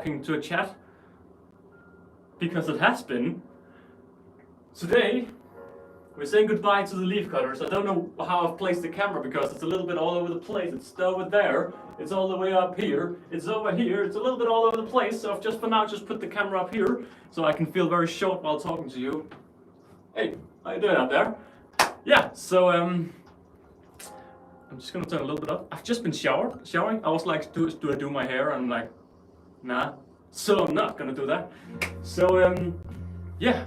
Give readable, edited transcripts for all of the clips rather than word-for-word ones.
talking to a chat, because it has been. Today, we're saying goodbye to the leaf cutters. I don't know how I've placed the camera because it's a little bit all over the place. It's over there, it's all the way up here, it's over here, it's a little bit all over the place. So I've just for now just put the camera up here so I can feel very short while talking to you. Hey, how you doing out there? Yeah, so I'm just gonna turn a little bit up. I've just been showering. I was like, do I do my hair? And I'm like, nah. So I'm not gonna do that. So yeah.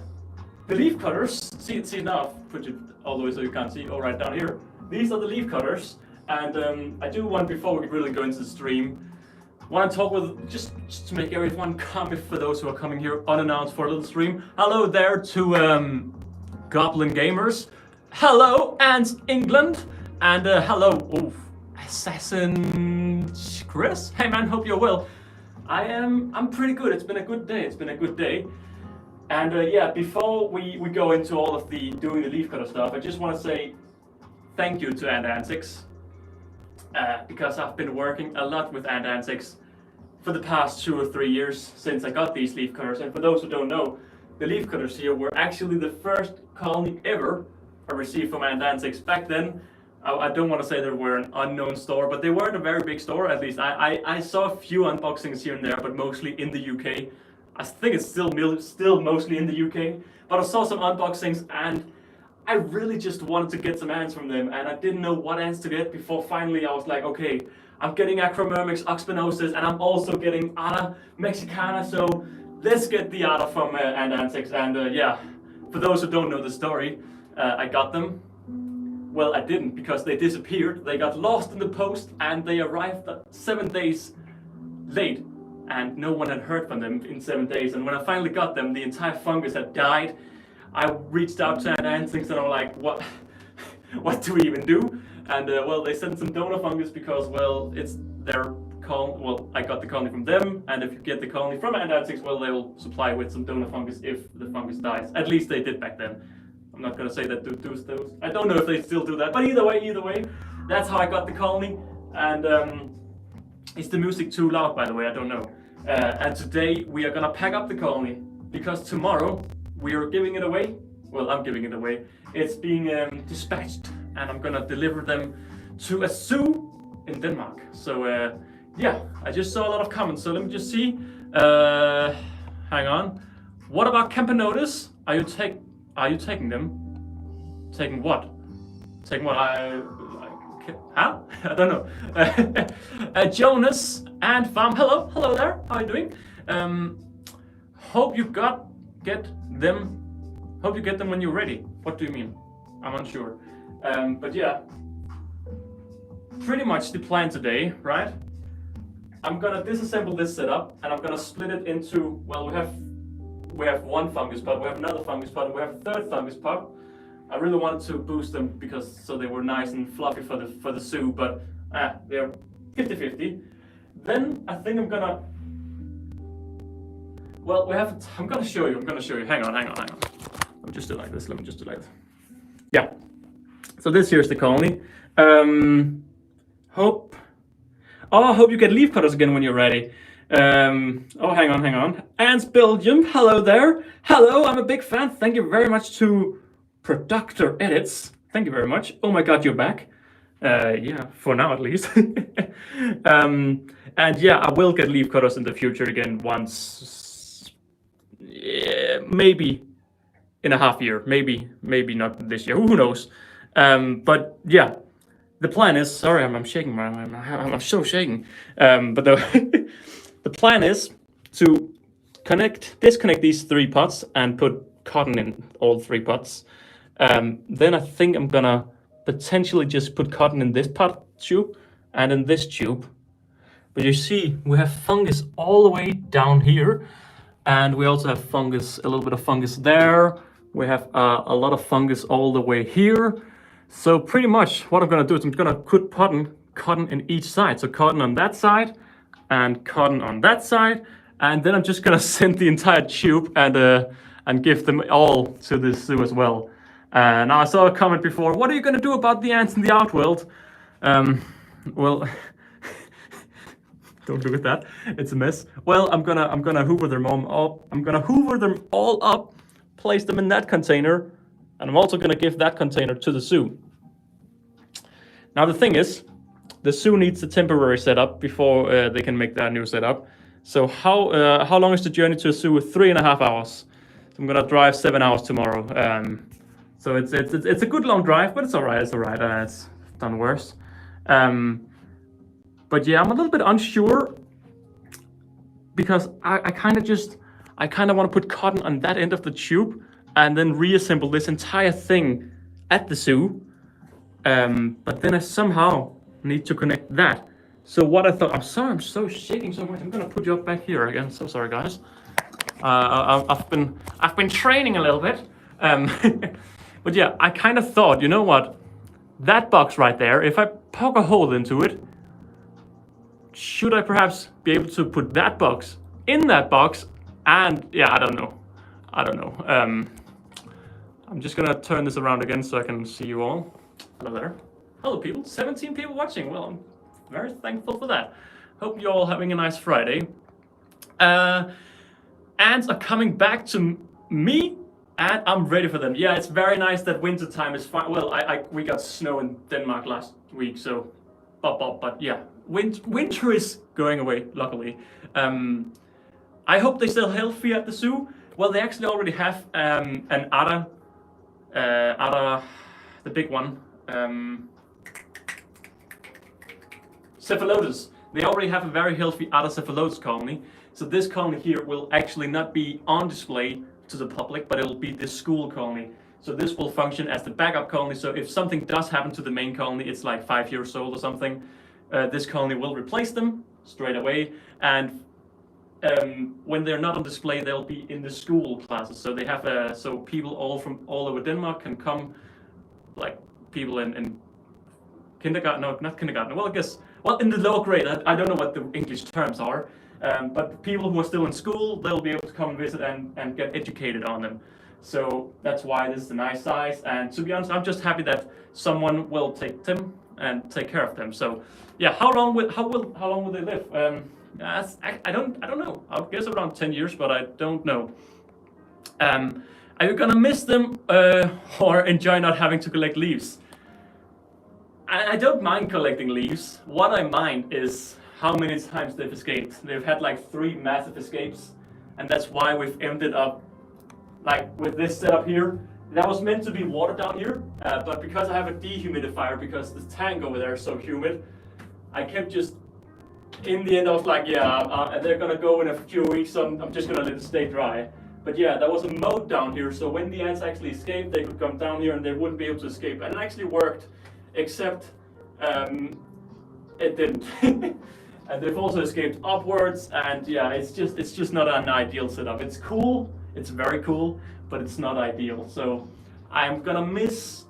The leaf cutters, see now, I've put it all the way so you can't see, all right down here. These are the leaf cutters, and I do want, before we really go into the stream, want to talk with, just to make everyone come, for those who are coming here unannounced for a little stream. Hello there to Goblin Gamers. Hello, and England. And hello, Assassin Chris. Hey man, hope you're well. I'm pretty good, it's been a good day, And yeah, before we go into all of the doing the leaf cutter stuff, I just want to say thank you to Antics, because I've been working a lot with Antics for the past 2 or 3 years since I got these leaf cutters. And for those who don't know, the leaf cutters here were actually the first colony ever I received from Antics. Back then, I don't want to say they were an unknown store, but they weren't a very big store. At least I saw a few unboxings here and there, but mostly in the UK. I think it's still mostly in the UK, but I saw some unboxings and I really just wanted to get some ants from them, and I didn't know what ants to get before finally I was like, okay, I'm getting Acromyrmex oxpinosis and I'm also getting Ada mexicana, so let's get the Ada from Antics. And yeah, for those who don't know the story, I got them. Well, I didn't, because they disappeared. They got lost in the post and they arrived 7 days late. And no one had heard from them in 7 days. And when I finally got them, the entire fungus had died. I reached out to Antics and I'm like, what do we even do? And well, they sent some donor fungus because, well, it's their colony. Well, I got the colony from them, and if you get the colony from Antics, well, they will supply with some donor fungus if the fungus dies. At least they did back then. I'm not gonna say that those. I don't know if they still do that, but either way, that's how I got the colony. And is the music too loud, by the way? I don't know. And today we are gonna pack up the colony because tomorrow we are giving it away. Well, I'm giving it away. It's being dispatched, and I'm gonna deliver them to a zoo in Denmark. So yeah, I just saw a lot of comments. So let me just see. Hang on. What about Camponotus? Are you taking them? Taking what? Taking what? Huh? I don't know. Jonas and Farm, hello there. How are you doing? Hope you get them. Hope you get them when you're ready. What do you mean? I'm unsure. But yeah, pretty much the plan today, right? I'm gonna disassemble this setup and I'm gonna split it into. Well, we have one fungus pot, we have another fungus pot, and we have a third fungus pot. I really wanted to boost them because so they were nice and fluffy for the zoo, but they're 50-50. Then I think I'm gonna. Well, I'm gonna show you. Hang on. Let me just do like this. Yeah. So this here's the colony. Hope you get leaf cutters again when you're ready. Oh, hang on. Ants Belgium, hello there. Hello, I'm a big fan. Thank you very much to Productor Edits. Thank you very much. Oh my God, you're back. Yeah, for now at least. And yeah, I will get leaf cutters in the future again once, maybe in a half year, maybe not this year. Who knows? But yeah, the plan is. Sorry, I'm shaking. I'm so shaking. But the plan is to disconnect these 3 pots and put cotton in all 3 pots. Then I think I'm gonna potentially just put cotton in this pot tube and in this tube. But you see, we have fungus all the way down here, and we also have fungus, a little bit of fungus there. We have a lot of fungus all the way here. So pretty much what I'm gonna do is I'm gonna put cotton in each side. So cotton on that side and cotton on that side, and then I'm just gonna send the entire tube and give them all to the zoo as well. Now I saw a comment before, what are you gonna do about the ants in the outworld? Well, Don't look at that. It's a mess. Well, I'm gonna hoover them all up. I'm gonna hoover them all up, place them in that container, and I'm also gonna give that container to the zoo. Now the thing is, the zoo needs a temporary setup before they can make that new setup. So how long is the journey to a zoo? 3.5 hours. So I'm gonna drive 7 hours tomorrow. So it's a good long drive, but it's alright. It's alright. It's done worse. But yeah, I'm a little bit unsure because I kind of want to put cotton on that end of the tube and then reassemble this entire thing at the zoo. But then I somehow need to connect that. So what I thought, I'm sorry, I'm so shaking so much. I'm gonna put you up back here again. So sorry, guys. I've been training a little bit. But yeah, I kind of thought, you know what? That box right there, if I poke a hole into it, should I perhaps be able to put that box in that box? And yeah, I don't know. I'm just gonna turn this around again so I can see you all. Hello there. Hello people, 17 people watching. Well, I'm very thankful for that. Hope you're all having a nice Friday. Ants are coming back to me and I'm ready for them. Yeah, it's very nice that winter time is fine. Well, we got snow in Denmark last week, so but yeah, winter is going away, luckily. I hope they're still healthy at the zoo. Well, they actually already have an adder, the big one, cephalotus. They already have a very healthy adder cephalotus colony. So this colony here will actually not be on display to the public, but it'll be the school colony. So this will function as the backup colony. So if something does happen to the main colony, it's like 5 years old or something, this colony will replace them straight away. And when they're not on display, they'll be in the school classes. So they have so people all over Denmark can come, like people in kindergarten, no, not kindergarten. Well, I guess, well, in the lower grade. I don't know what the English terms are. But people who are still in school, they'll be able to come visit and get educated on them. So that's why this is a nice size. And to be honest, I'm just happy that someone will take them and take care of them. So yeah, how long will they live? I don't know. I would guess around 10 years, but I don't know. Are you gonna miss them or enjoy not having to collect leaves? I don't mind collecting leaves. What I mind is how many times they've escaped. They've had like 3 massive escapes, and that's why we've ended up like with this setup here. That was meant to be water down here, but because I have a dehumidifier, because the tank over there is so humid, I kept just, in the end I was like, yeah, they're gonna go in a few weeks, so I'm just gonna let it stay dry. But yeah, there was a moat down here, so when the ants actually escaped, they could come down here and they wouldn't be able to escape. And it actually worked, except it didn't. And they've also escaped upwards, and yeah, it's just not an ideal setup. It's cool, it's very cool, but it's not ideal. So I'm gonna miss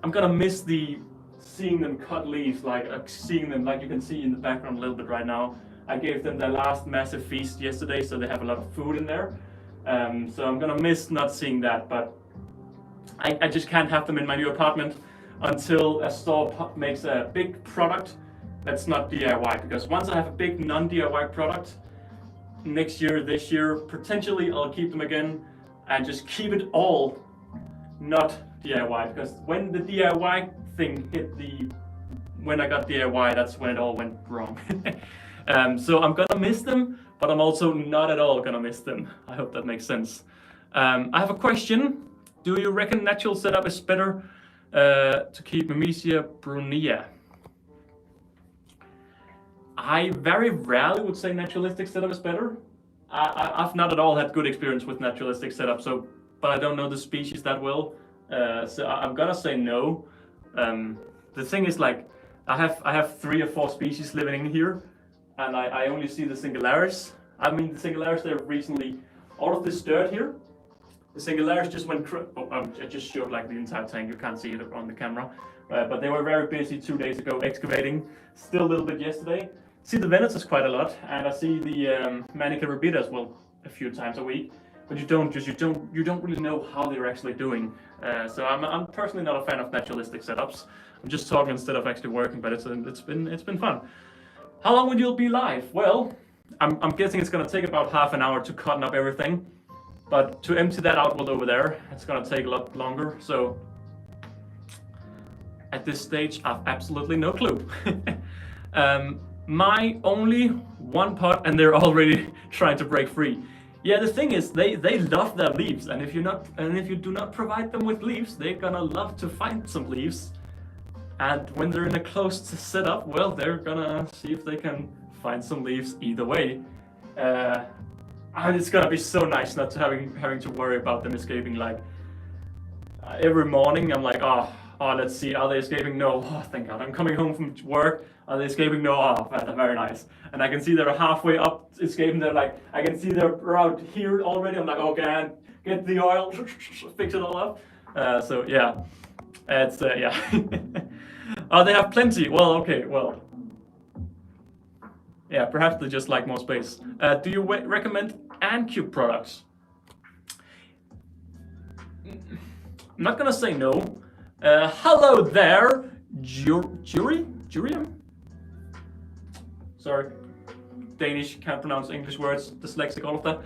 the seeing them cut leaves, like seeing them, like you can see in the background a little bit right now. I gave them their last massive feast yesterday, so they have a lot of food in there. So I'm gonna miss not seeing that, but I just can't have them in my new apartment until a store makes a big product that's not DIY, because once I have a big non-DIY product next year, this year, potentially I'll keep them again and just keep it all not DIY, because when the DIY thing hit when I got DIY, that's when it all went wrong. So I'm gonna miss them, but I'm also not at all gonna miss them. I hope that makes sense. I have a question. Do you reckon natural setup is better to keep Memesia brunea? I very rarely would say naturalistic setup is better. I've not at all had good experience with naturalistic setup, but I don't know the species that well, so I'm gonna say no. The thing is, like, I have 3 or 4 species living in here, and I only see the Singularis. I mean, the Singularis, they're recently, all of this dirt here, the Singularis just went, I just showed like the entire tank, you can't see it on the camera, but they were very busy 2 days ago excavating, still a little bit yesterday. See the Venatus quite a lot, and I see the Manica rubida as well a few times a week, but you don't really know how they're actually doing. So I'm personally not a fan of naturalistic setups. I'm just talking instead of actually working, but it's been fun. How long will you be live? Well, I'm guessing it's gonna take about half an hour to cotton up everything, but to empty that outward over there, it's gonna take a lot longer. So at this stage, I've absolutely no clue. My only one pot, and they're already trying to break free. Yeah, the thing is, they love their leaves, and if you do not provide them with leaves, they're gonna love to find some leaves. And when they're in a closed setup, well, they're gonna see if they can find some leaves either way. And it's gonna be so nice not to having to worry about them escaping. Like every morning, I'm like, oh, let's see, are they escaping? No, oh, thank God. I'm coming home from work. Are they escaping? No, oh, very nice. And I can see they're halfway up escaping. They're like, I can see they're around here already. I'm like, okay, get the oil, fix it all up. So yeah, it's yeah. Oh, they have plenty. Well, okay, well. Yeah, perhaps they just like more space. Do you recommend Antandco products? I'm not gonna say no. Hello there, Jurium? Sorry, Danish, can't pronounce English words, dyslexic, all of that.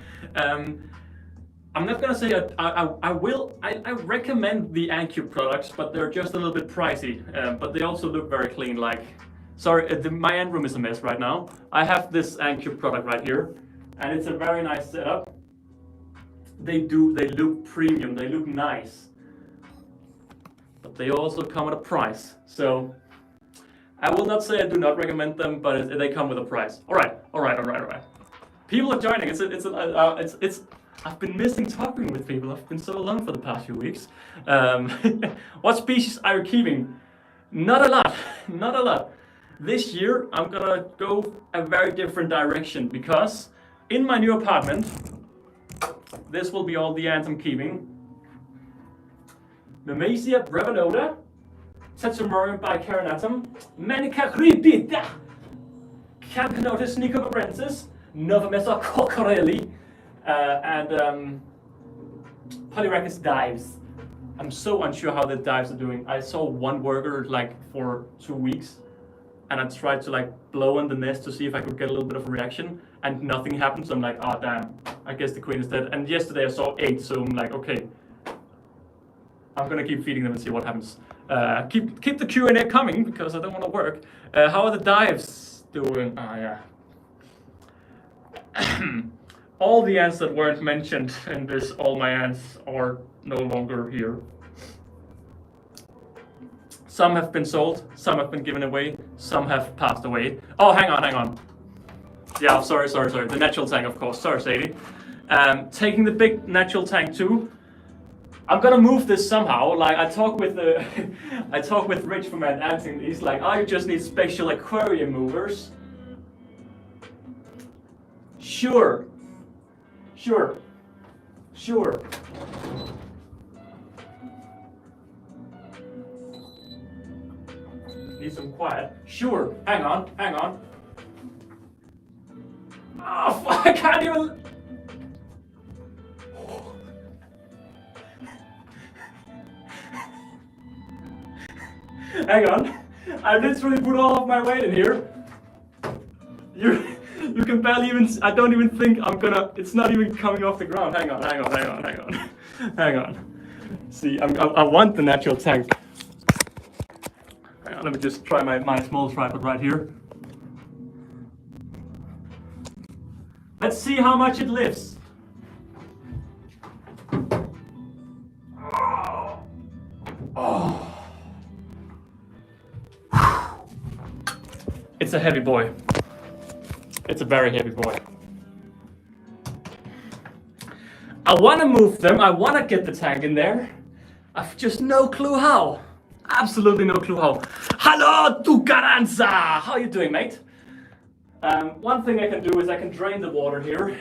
I'm not gonna say I recommend the Antandco products, but they're just a little bit pricey. But they also look very clean. Like, sorry, my end room is a mess right now. I have this Antandco product right here, and it's a very nice setup. They look premium, they look nice, but they also come at a price. So I will not say I do not recommend them, but they come with a price. All right. People are joining. It's. I've been missing talking with people. I've been so alone for the past few weeks. What species are you keeping? Not a lot. This year I'm gonna go a very different direction, because in my new apartment, this will be all the ants I'm keeping. Memasia brevinota, Tetramorium bicarinatum, Manica ribita, Campanotus nicobarensis, Novamessa coccarelli, and Polyrachis dives. I'm so unsure how the dives are doing. I saw one worker like for 2 weeks, and I tried to like blow on the nest to see if I could get a little bit of a reaction, and nothing happened. So I'm like, oh damn, I guess the queen is dead. And yesterday I saw 8, so I'm like, okay, I'm gonna keep feeding them and see what happens. Keep the Q&A coming, because I don't want to work. How are the dives doing? Oh yeah. All the ants that weren't mentioned in this, all my ants are no longer here. Some have been sold, some have been given away, some have passed away. Oh, hang on. Yeah, sorry. The natural tank, of course. Sorry, Sadie. Taking the big natural tank too. I'm gonna move this somehow. Like I talk with Rich from Antandco, and he's like, oh, you just need special aquarium movers. Sure. Need some quiet. Sure. Hang on. Oh, I can't even. Hang on. I literally put all of my weight in here. You can barely even. I don't even think I'm gonna. It's not even coming off the ground. Hang on. See, I want the natural tank. Hang on, let me just try my small tripod right here. Let's see how much it lifts. Oh. It's a heavy boy. It's a very heavy boy. I want to move them. I want to get the tank in there. I've just no clue how. Absolutely no clue how. Hello, Tucaranza! How are you doing, mate? One thing I can do is I can drain the water here.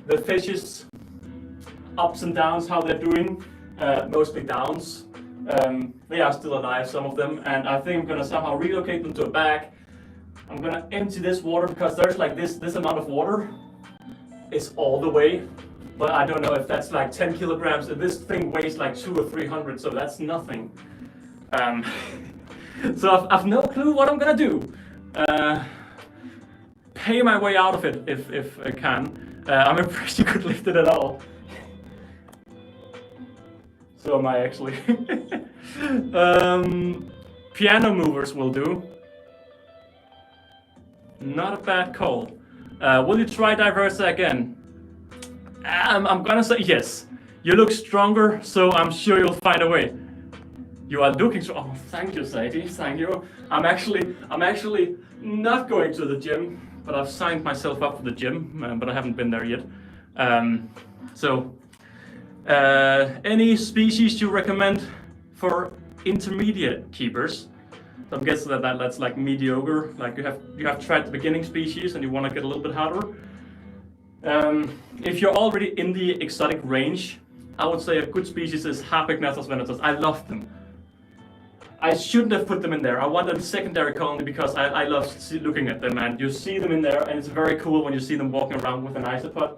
The fishes, ups and downs, how they're doing. Mostly downs. They are still alive, some of them, and I think I'm gonna somehow relocate them to a bag. I'm gonna empty this water, because there's like this amount of water is all the way, but I don't know if that's like 10 kilograms. This thing weighs like 200 or 300, so that's nothing. So I've no clue what I'm gonna do. pay my way out of it if I can. I'm impressed you could lift it at all. So am I actually. Piano movers will do. Not a bad call. Will you try Diversa again? I'm gonna say yes. You look stronger, so I'm sure you'll find a way. You are looking strong. Oh, thank you, Sadie. Thank you. I'm actually not going to the gym, but I've signed myself up for the gym, but I haven't been there yet. Any species you recommend for intermediate keepers? I'm guessing that's like mediocre. Like you have tried the beginning species and you want to get a little bit harder. If you're already in the exotic range, I would say a good species is Harpegnathus venatus. I love them. I shouldn't have put them in there. I want them secondary colony because I love looking at them, and you see them in there, and it's very cool when you see them walking around with an isopod.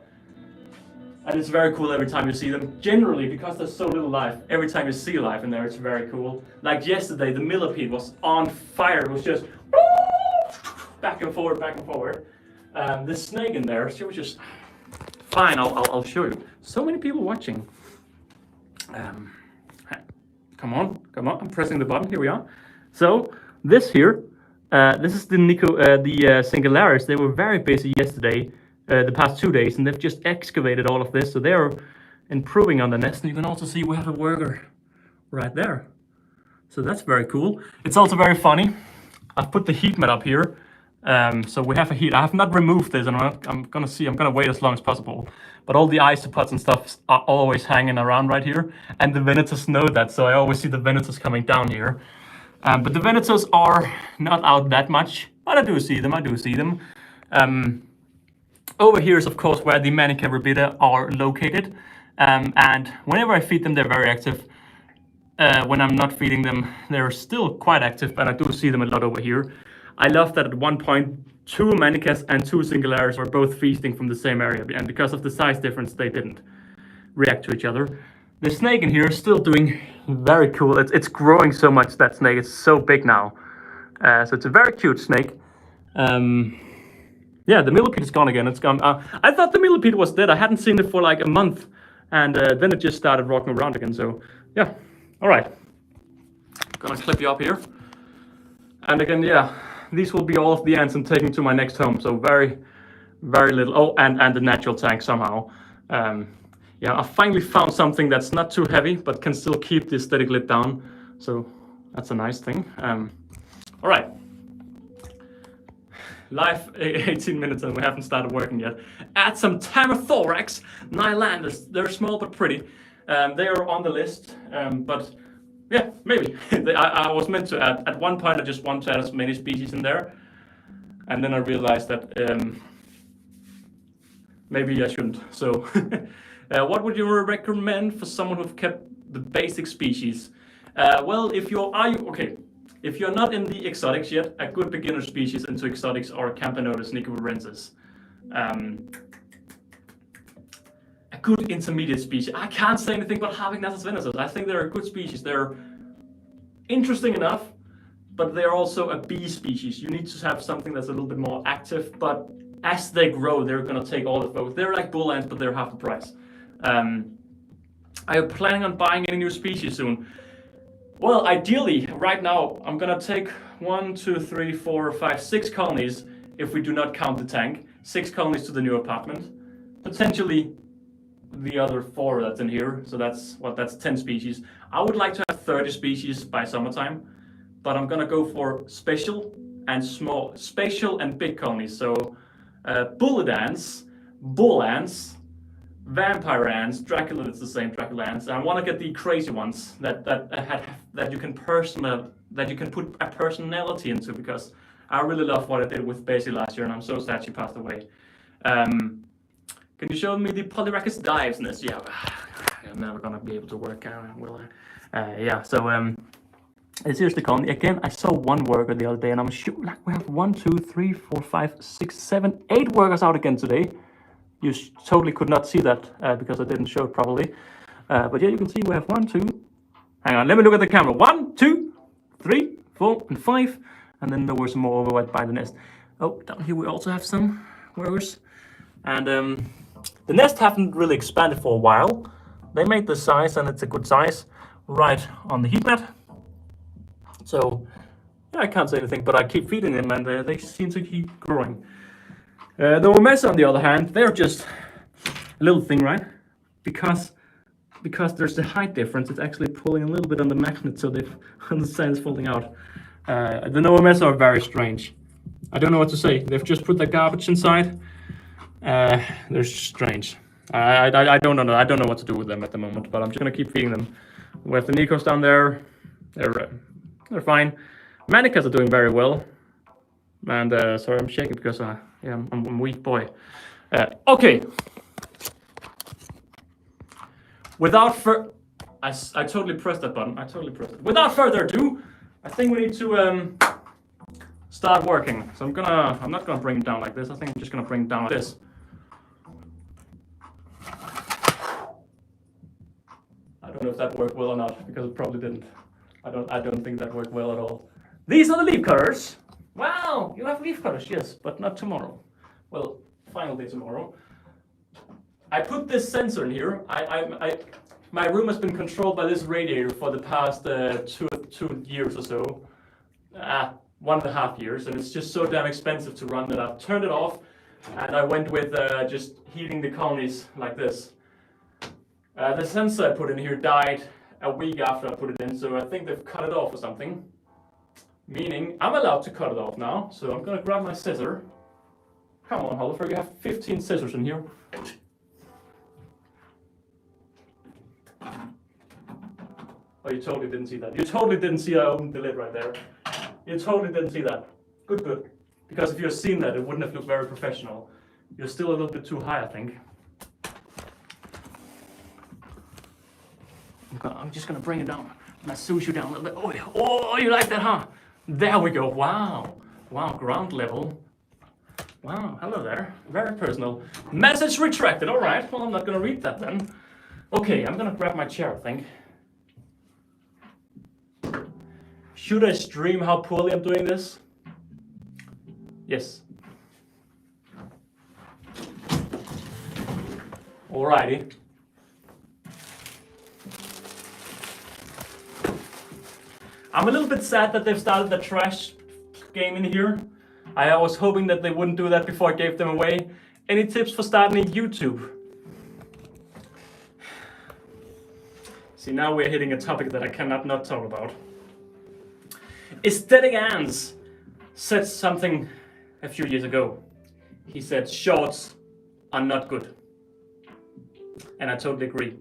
And it's very cool every time you see them. Generally, because there's so little life, every time you see life in there, it's very cool. Like yesterday, the millipede was on fire. It was just back and forward, back and forward. The snake in there, she was just fine. I'll show you. So many people watching. Come on. I'm pressing the button. Here we are. So this here, this is the Singularis. They were very busy yesterday. The past 2 days, and they've just excavated all of this, so they're improving on the nest. And you can also see we have a worker right there, so that's very cool. It's also very funny. I've put the heat mat up here, so we have a heat. I have not removed this, and I'm gonna wait as long as possible. But all the isopods and stuff are always hanging around right here, and the Venators know that, so I always see the Venators coming down here. But the Venators are not out that much, but I do see them. Over here is, of course, where the Manica rubida are located, and whenever I feed them, they're very active. When I'm not feeding them, they're still quite active, but I do see them a lot over here. I love that at one point, 2 Manicas and 2 Singularis were both feasting from the same area, and because of the size difference, they didn't react to each other. The snake in here is still doing very cool. It's growing so much, that snake. It's so big now. So it's a very cute snake. Yeah, the millipede is gone again. It's gone. I thought the millipede was dead. I hadn't seen it for like a month, and then it just started walking around again. So yeah, all right. Gonna clip you up here, and again, yeah, these will be all of the ants I'm taking to my next home. So very, very little. Oh, and the natural tank somehow. Yeah, I finally found something that's not too heavy, but can still keep the aesthetic lid down. So that's a nice thing. All right. Live 18 minutes and we haven't started working yet. Add some Tamathorax Nylandus. They're small but pretty. They are on the list, but yeah, maybe. I was meant to add. At one point, I just wanted to add as many species in there, and then I realized that maybe I shouldn't. So, what would you recommend for someone who've kept the basic species? Well, if you're not in the exotics yet, a good beginner species into exotics are Campanodus nicovorensis. A good intermediate species. I can't say anything about Harpegnathus venatus. I think they're a good species. They're interesting enough, but they're also a B species. You need to have something that's a little bit more active, but as they grow, they're going to take all the focus. They're like bull ants, but they're half the price. Are you planning on buying any new species soon? Well, ideally, right now, I'm gonna take 1, 2, 3, 4, 5, 6 colonies, if we do not count the tank. 6 colonies to the new apartment. Potentially the other 4 that's in here, so that's 10 species. I would like to have 30 species by summertime, but I'm gonna go for spatial and big colonies. So bullet ants, bull ants, vampire ants, Dracula, it's the same Dracula ants. I want to get the crazy ones that you can put a personality into, because I really love what I did with Basie last year, and I'm so sad she passed away. Can you show me the Polyrachus dives nest? Yeah, I'm never gonna be able to work out, will I? Yeah. So here's the colony again. I saw 1 worker the other day, and I'm sure like we have 1, 2, 3, 4, 5, 6, 7, 8 workers out again today. You totally could not see that because I didn't show it properly. But yeah, you can see we have 1, 2. Hang on, let me look at the camera. 1, 2, 3, 4, and 5. And then there were some more over by the nest. Oh, down here we also have some workers. And the nest haven't really expanded for a while. They made the size, and it's a good size, right on the heat mat. So yeah, I can't say anything, but I keep feeding them, and they seem to keep growing. The Omesa, on the other hand, they're just a little thing, right? Because there's the height difference, it's actually pulling a little bit on the magnet, so the sand is falling out. The Omesa are very strange. I don't know what to say. They've just put the garbage inside. They're strange. I don't know. I don't know what to do with them at the moment, but I'm just gonna keep feeding them. We have the Nikos down there. They're fine. Manicas are doing very well. And sorry, I'm shaking because I'm a weak boy. Okay. I totally pressed that button. I totally pressed it. Without further ado, I think we need to start working. So I'm not gonna bring it down like this. I think I'm just gonna bring it down like this. I don't know if that worked well or not, because it probably didn't. I don't think that worked well at all. These are the leaf cutters. Wow, you have leaf cutters, yes, but not tomorrow. Well, final day tomorrow. I put this sensor in here. My room has been controlled by this radiator for the past 2 years or so. 1.5 years, and it's just so damn expensive to run that I've turned it off, and I went with just heating the colonies like this. The sensor I put in here died a week after I put it in, so I think they've cut it off or something. Meaning I'm allowed to cut it off now, so I'm gonna grab my scissor. Come on, Hollifer, you have 15 scissors in here. Oh, you totally didn't see that. You totally didn't see I opened the lid right there. You totally didn't see that. Good. Because if you had seen that, it wouldn't have looked very professional. You're still a little bit too high, I think. I'm just gonna bring it down. I'm gonna swoosh you down a little bit. Oh, you like that, huh? There we go. Wow, ground level. Wow, hello there. Very personal. Message retracted. All right. Well, I'm not gonna read that then. Okay, I'm gonna grab my chair, I think. Should I stream how poorly I'm doing this? Yes. Alrighty. I'm a little bit sad that they've started the trash game in here. I was hoping that they wouldn't do that before I gave them away. Any tips for starting a YouTube? See, now we're hitting a topic that I cannot not talk about. Aesthetic Ants said something a few years ago. He said shorts are not good. And I totally agree.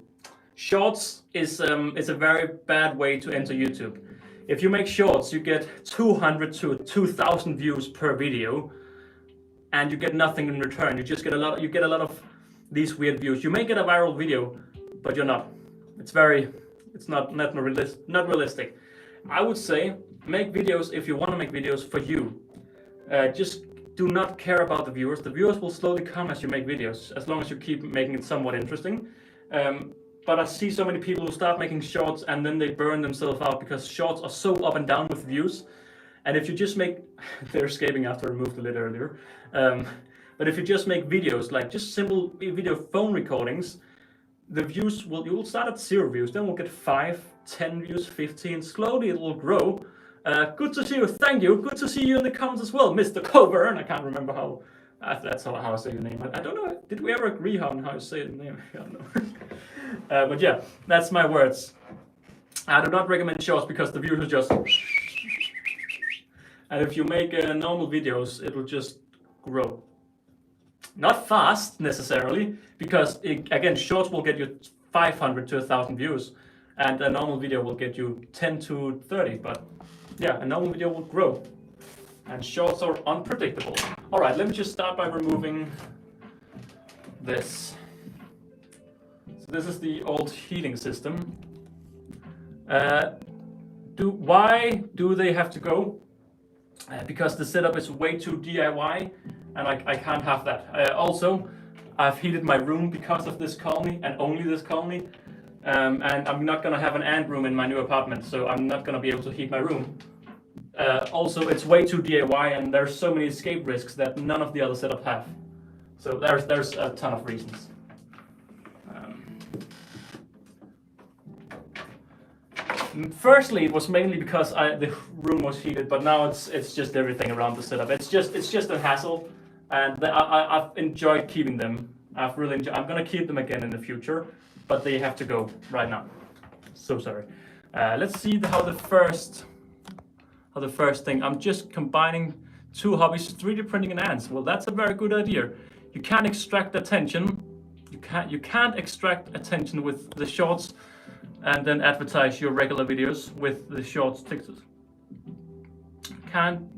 Shorts is a very bad way to enter YouTube. If you make shorts, you get 200 to 2,000 views per video, and you get nothing in return. You just get a lot of these weird views. You may get a viral video, but you're not. It's not realistic. I would say make videos if you want to make videos for you. Just do not care about the viewers. The viewers will slowly come as you make videos, as long as you keep making it somewhat interesting. But I see so many people who start making shorts and then they burn themselves out because shorts are so up and down with views. And if you just make, they're escaping after I removed the lid earlier. But if you just make videos, like just simple video phone recordings, the views you will start at 0 views, then we'll get 5, 10 views, 15, slowly it will grow. Good to see you, thank you. Good to see you in the comments as well, Mr. Coburn. I can't remember how, that's how I say your name. I don't know, did we ever agree on how to say the name? I don't know. But yeah, that's my words. I do not recommend shorts because the views are just... And if you make normal videos, it will just grow. Not fast, necessarily, because, again, shorts will get you 500 to 1,000 views, and a normal video will get you 10 to 30, but yeah, a normal video will grow. And shorts are unpredictable. All right, let me just start by removing this. This is the old heating system. Why do they have to go? Because the setup is way too DIY, and I can't have that. Also, I've heated my room because of this colony, and only this colony. And I'm not gonna have an ant room in my new apartment, so I'm not gonna be able to heat my room. Also, it's way too DIY, and there's so many escape risks that none of the other setups have. So there's a ton of reasons. Firstly, it was mainly because the room was heated, but now it's just everything around the setup. It's just a hassle, and I've enjoyed keeping them. I've really enjoyed. I'm gonna keep them again in the future, but they have to go right now. So sorry. Let's see how the first thing. I'm just combining two hobbies: 3D printing and ants. Well, that's a very good idea. You can't extract attention. You can't extract attention with the shorts, and then advertise your regular videos with the shorts TikToks. Can't.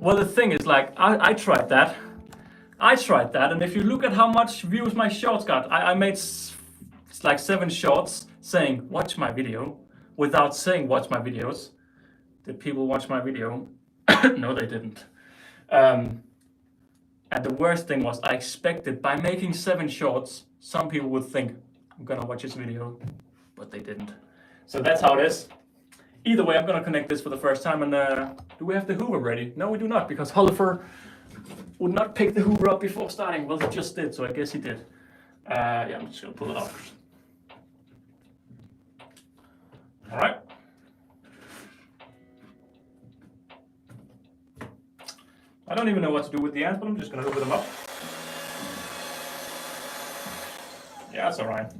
Well, the thing is, like, I tried that. And if you look at how much views my shorts got, I made like 7 shorts saying watch my video without saying watch my videos. Did people watch my video? No, they didn't. And the worst thing was, I expected by making 7 shorts, some people would think I'm gonna watch this video, but they didn't. So that's how it is. Either way, I'm gonna connect this for the first time. And do we have the Hoover ready? No, we do not, because Hollifer would not pick the Hoover up before starting. Well, he just did, so I guess he did. Yeah, I'm just gonna pull it off. All right. I don't even know what to do with the ants, but I'm just gonna hoover them up. Yeah, that's all right.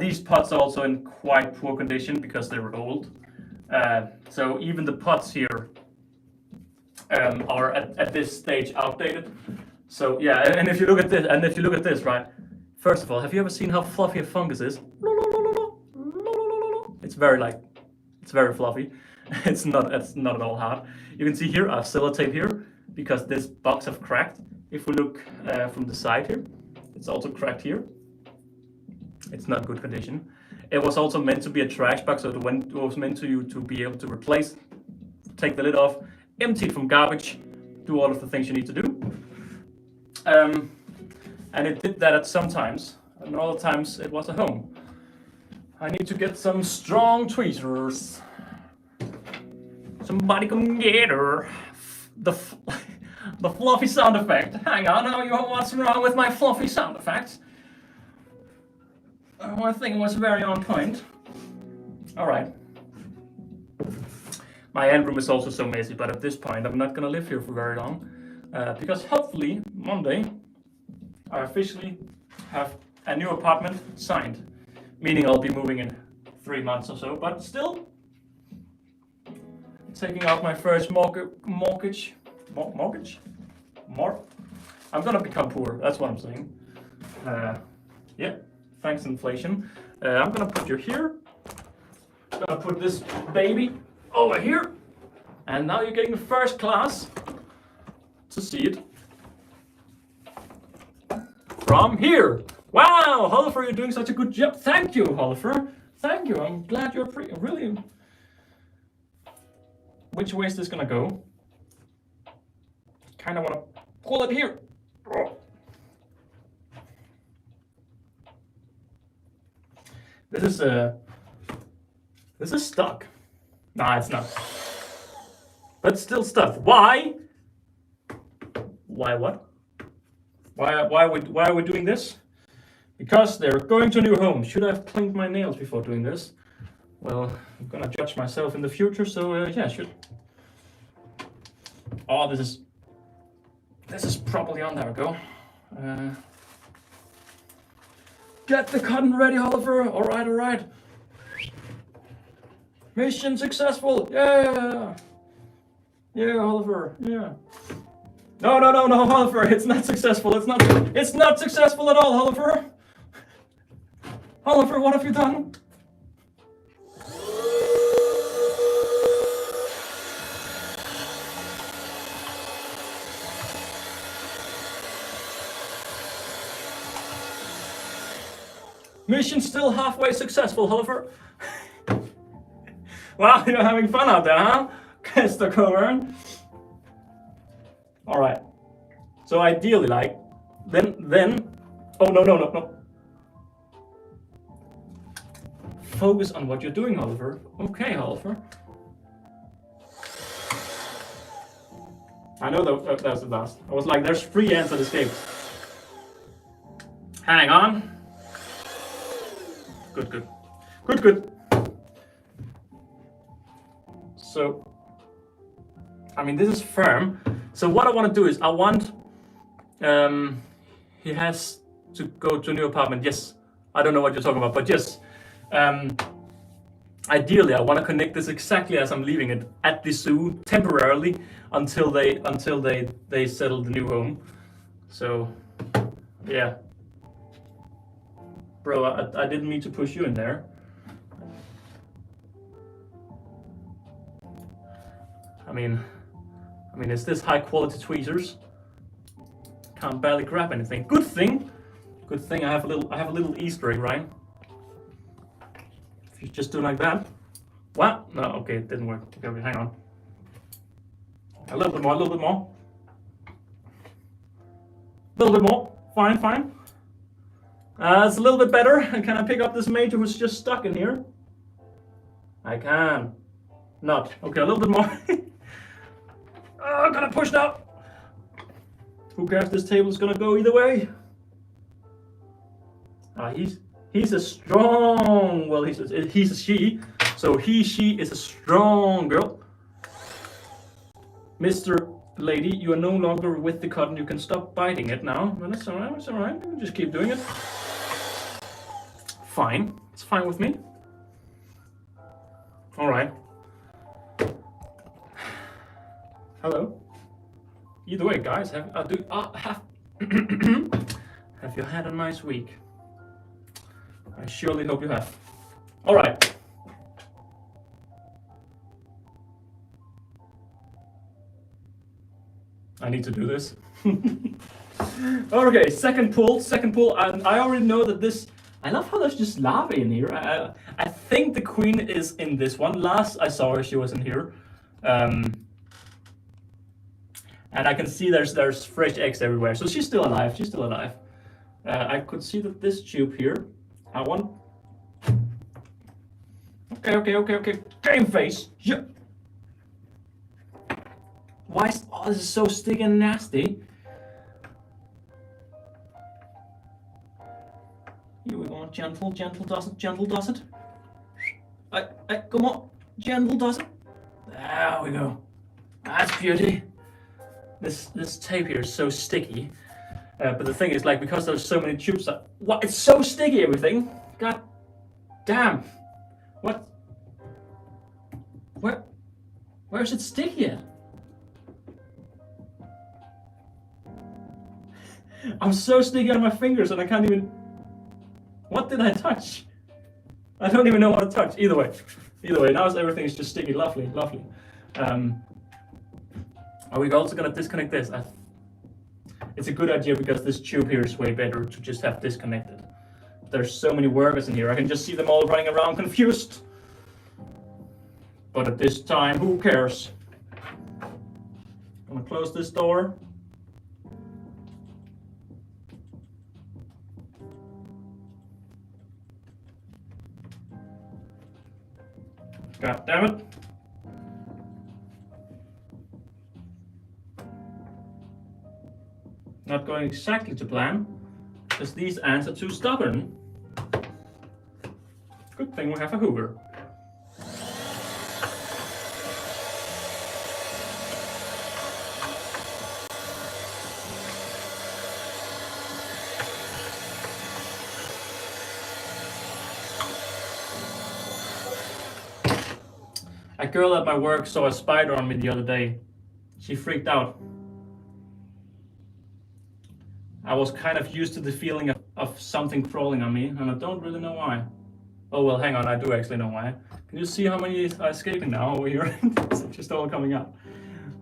These pots are also in quite poor condition because they were old. So even the pots here are at this stage outdated. So yeah, and if you look at this, right? First of all, have you ever seen how fluffy a fungus is? It's very fluffy. It's not at all hard. You can see here, I have sellotape here because this box have cracked. If we look from the side here, it's also cracked here. It's not good condition. It was also meant to be a trash box, so it was meant to be able to replace, take the lid off, empty it from garbage, do all of the things you need to do. And it did that at some times, and other times it was a home. I need to get some strong tweezers. Somebody come get her. The fluffy sound effect. Hang on, what's wrong with my fluffy sound effects? I think it was very on point. All right. My end room is also so messy, but at this point, I'm not gonna live here for very long, because hopefully Monday I officially have a new apartment signed, meaning I'll be moving in 3 months or so. But still, taking out my first mortgage. I'm gonna become poor. That's what I'm saying. Yeah. Thanks, inflation. I'm gonna put you here. I'm gonna put this baby over here. And now you're getting the first class to see it from here. Wow, Hollifer, you're doing such a good job. Thank you, Hollifer. Thank you. I'm glad you're really. Which way is this gonna go? Kinda wanna pull it here. Oh. This is stuck. Nah, it's not. But it's still stuck. Why? Why what? Why are we doing this? Because they're going to a new home. Should I have cleaned my nails before doing this? Well, I'm gonna judge myself in the future, so yeah, should. Oh, this is properly on. There we go. Get the cotton ready, Hollifer. All right. Mission successful. Yeah, Hollifer. Yeah. No, Hollifer. It's not successful. It's not successful at all, Hollifer. Hollifer, what have you done? Mission still halfway successful, Hollifer. Wow, you're having fun out there, huh? Mr. Coburn. All right. So ideally, like, then. Oh no. Focus on what you're doing, Hollifer. Okay, Hollifer. I know that was the last. I was like, there's 3 ants that escaped. Hang on. Good, good. Good, good. So, I mean, this is firm. So what I want to do is, I want, he has to go to a new apartment. Yes, I don't know what you're talking about, but yes. Ideally, I want to connect this exactly as I'm leaving it at the zoo temporarily until they settle the new home. So, yeah. Bro, I didn't mean to push you in there. I mean, it's this high quality tweezers. Can't barely grab anything. Good thing I have a little Easter egg, right? If you just do like that. What? No, okay, it didn't work. Okay, hang on. A little bit more, a little bit more. A little bit more. Fine, fine. It's a little bit better. Can I pick up this major who's just stuck in here? I can. Not. Okay, a little bit more. I'm gonna push now. Who cares? This table is gonna go either way. He's a strong. Well, he's a she. So she is a strong girl. Mr. Lady, you are no longer with the cotton. You can stop biting it now. Well, that's alright. It's alright. Just keep doing it. Fine. It's fine with me. All right. Hello. Either way, guys, have you had a nice week? I surely hope you have. All right. I need to do this. Okay, second pull, and I already know that this. I love how there's just larvae in here. I think the queen is in this one. Last I saw her, she was in here. And I can see there's fresh eggs everywhere. So she's still alive. She's still alive. I could see that this tube here. I want. Okay. Game face. Yeah. Why is this is so sticky and nasty? Here we go. Gentle does it. Come on. Gentle does it. There we go. That's beauty. This tape here is so sticky. But the thing is, like, because there's so many tubes, what? It's so sticky, everything. God damn. What? Where is it sticky at? I'm so sticky on my fingers and I can't even. What did I touch? I don't even know what to touch. Either way, now everything is just sticky. Lovely. Are we also gonna disconnect this? It's a good idea because this tube here is way better to just have disconnected. There's so many workers in here. I can just see them all running around confused. But at this time, who cares? I'm gonna close this door. God damn it. Not going exactly to plan, because these ants are too stubborn. Good thing we have a Hoover. A girl at my work saw a spider on me the other day. She freaked out. I was kind of used to the feeling of something crawling on me, and I don't really know why. Oh well, hang on, I do actually know why. Can you see how many are escaping now over here? It's just all coming out.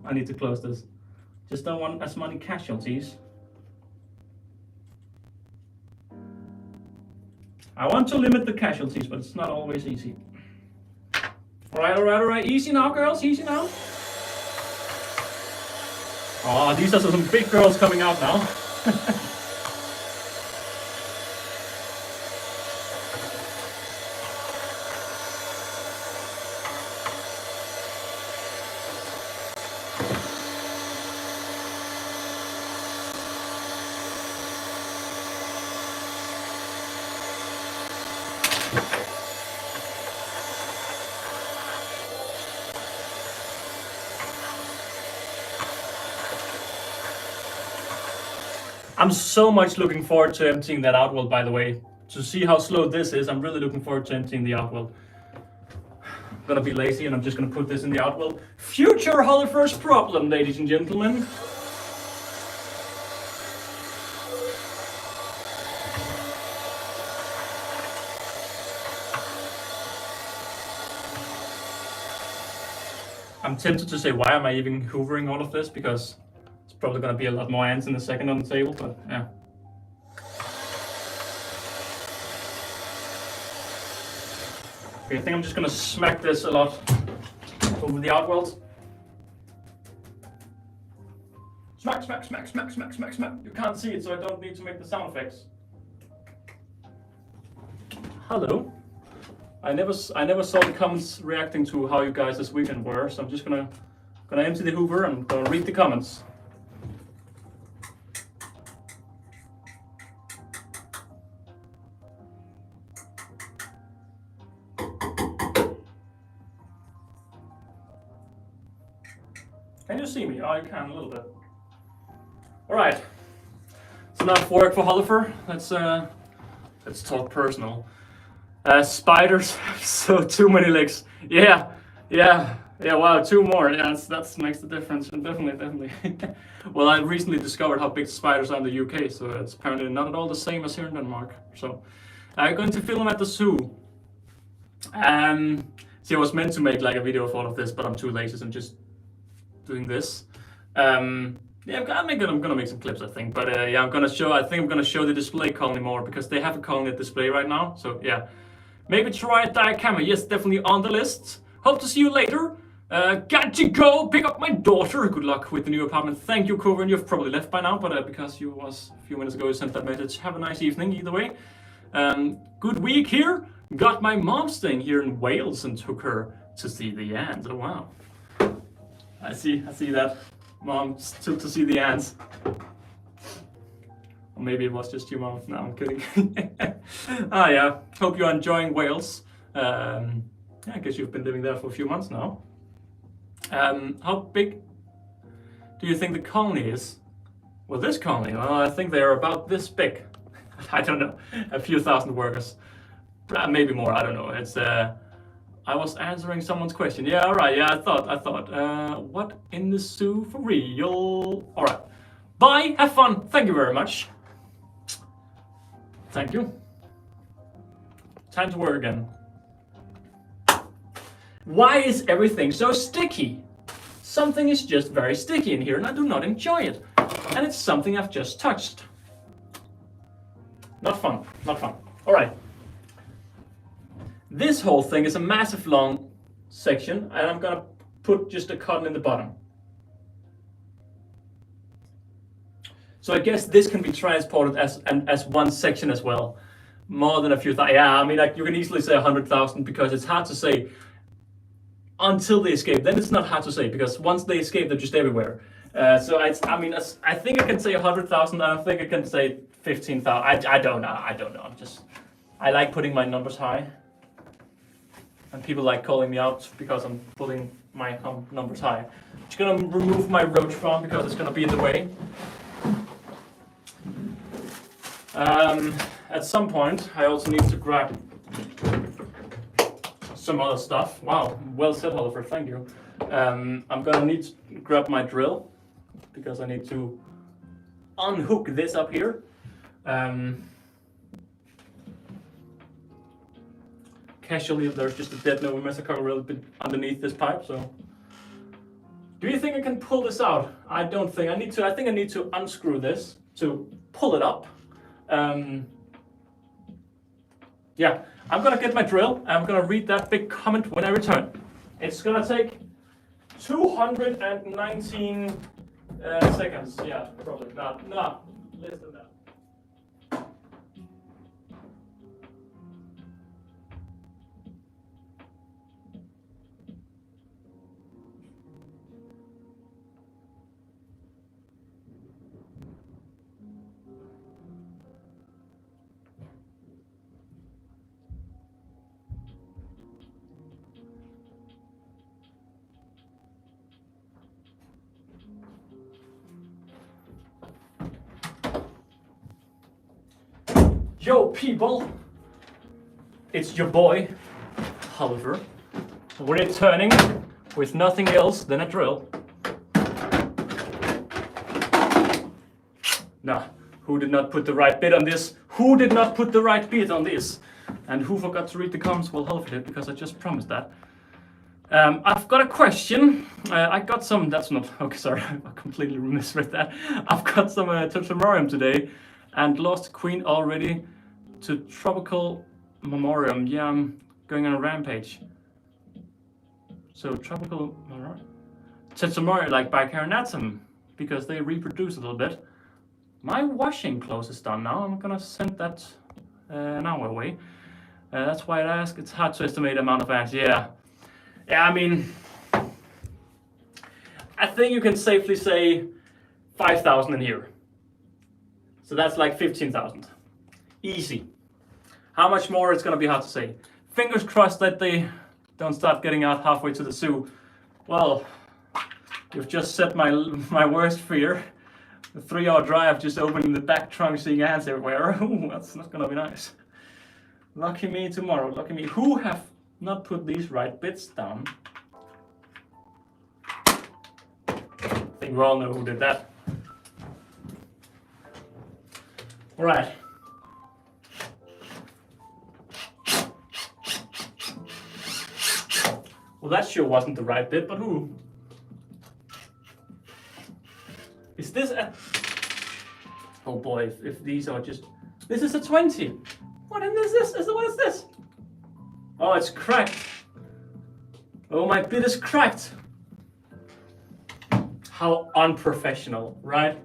I need to close this. Just don't want as many casualties. I want to limit the casualties, but it's not always easy. Alright. Easy now, girls, easy now. Oh, these are some big girls coming out now. I'm so much looking forward to emptying that outwell, by the way. To see how slow this is, I'm really looking forward to emptying the outwell. I'm gonna be lazy and I'm just gonna put this in the outwell. Future Hollifer's problem, ladies and gentlemen. I'm tempted to say, why am I even hoovering all of this? Because it's probably gonna be a lot more ants in a second on the table, but yeah. Okay, I think I'm just gonna smack this a lot over the outwells. Smack, smack, smack, smack, smack, smack, smack. You can't see it, so I don't need to make the sound effects. Hello. I never saw the comments reacting to how you guys this weekend were, so I'm just gonna empty the Hoover and gonna read the comments. Can you see me? Oh, you can a little bit. All right. It's enough work for Hollifer. Let's talk personal. Spiders have so too many legs. Yeah. Wow, 2 more. Yeah, that makes the difference. Definitely. Well, I recently discovered how big spiders are in the UK, so it's apparently not at all the same as here in Denmark. So I'm going to film at the zoo. See, I was meant to make like a video of all of this, but I'm too lazy and just doing this. Yeah, I'm gonna make some clips, I think. But yeah, I think I'm gonna show the display colony more because they have a colony at display right now. So yeah, maybe try a diacamera. Yes, definitely on the list. Hope to see you later. Got to go pick up my daughter. Good luck with the new apartment. Thank you, Coven. You've probably left by now, but because you was a few minutes ago you sent that message. Have a nice evening either way. Good week here. Got my mom staying here in Wales and took her to see the ants. Oh wow. I see that. Mom took to see the ants. Or maybe it was just your mom. No, I'm kidding. Ah yeah, hope you're enjoying Wales. Yeah, I guess you've been living there for a few months now. How big do you think the colony is? Well, this colony, well, I think they're about this big. I don't know, a few thousand workers. Maybe more, I don't know. It's I was answering someone's question. Yeah, all right. Yeah, I thought. What in the zoo for real? All right. Bye. Have fun. Thank you very much. Thank you. Time to work again. Why is everything so sticky? Something is just very sticky in here and I do not enjoy it. And it's something I've just touched. Not fun. All right. This whole thing is a massive long section and I'm gonna put just a cotton in the bottom. So I guess this can be transported as one section as well. More than a few thousand. Yeah, I mean, like you can easily say 100,000 because it's hard to say until they escape. Then it's not hard to say because once they escape, they're just everywhere. So I think I can say 100,000. I don't think I can say 15,000. I don't know. I like putting my numbers high. And people like calling me out because I'm putting my numbers high. I'm just gonna remove my roach farm because it's gonna be in the way. At some point, I also need to grab some other stuff. Wow, well said, Oliver, thank you. I'm gonna need to grab my drill because I need to unhook this up here. Casually, there's just a dead Nova Messacar a little bit underneath this pipe, so. Do you think I can pull this out? I don't think I need to. I think I need to unscrew this to pull it up. Yeah, I'm gonna get my drill. I'm gonna read that big comment when I return. It's gonna take 219 seconds. Yeah, probably not. No, less than that. Yo people, it's your boy, Oliver. We're returning with nothing else than a drill. Nah, who did not put the right bit on this? Who did not put the right bit on this? And who forgot to read the comments? Well, Oliver did, because I just promised that. I've got a question. I got some, that's not, okay, sorry, I completely misread that. I've got some Tetromorium today and lost queen already to Tropical Memoriam. Yeah, I'm going on a rampage. So Tropical Tetromorium, like Bicarnatum, because they reproduce a little bit. My washing clothes is done now. I'm gonna send that an hour away. That's why I ask. It's hard to estimate the amount of ants. Yeah, I mean, I think you can safely say 5,000 in here. So that's like 15,000. Easy. How much more? It's gonna be hard to say. Fingers crossed that they don't start getting out halfway to the zoo. Well, you've just set my worst fear. The 3-hour drive just opening the back trunk, seeing ants everywhere. Ooh, that's not gonna be nice. Lucky me tomorrow. Lucky me. Who have not put these right bits down? I think we all know who did that. All right. Well, that sure wasn't the right bit, but who? Is this a... Oh boy, if these are just... This is a 20. What is this? What is this? Oh, it's cracked. Oh, my bit is cracked. How unprofessional. Right?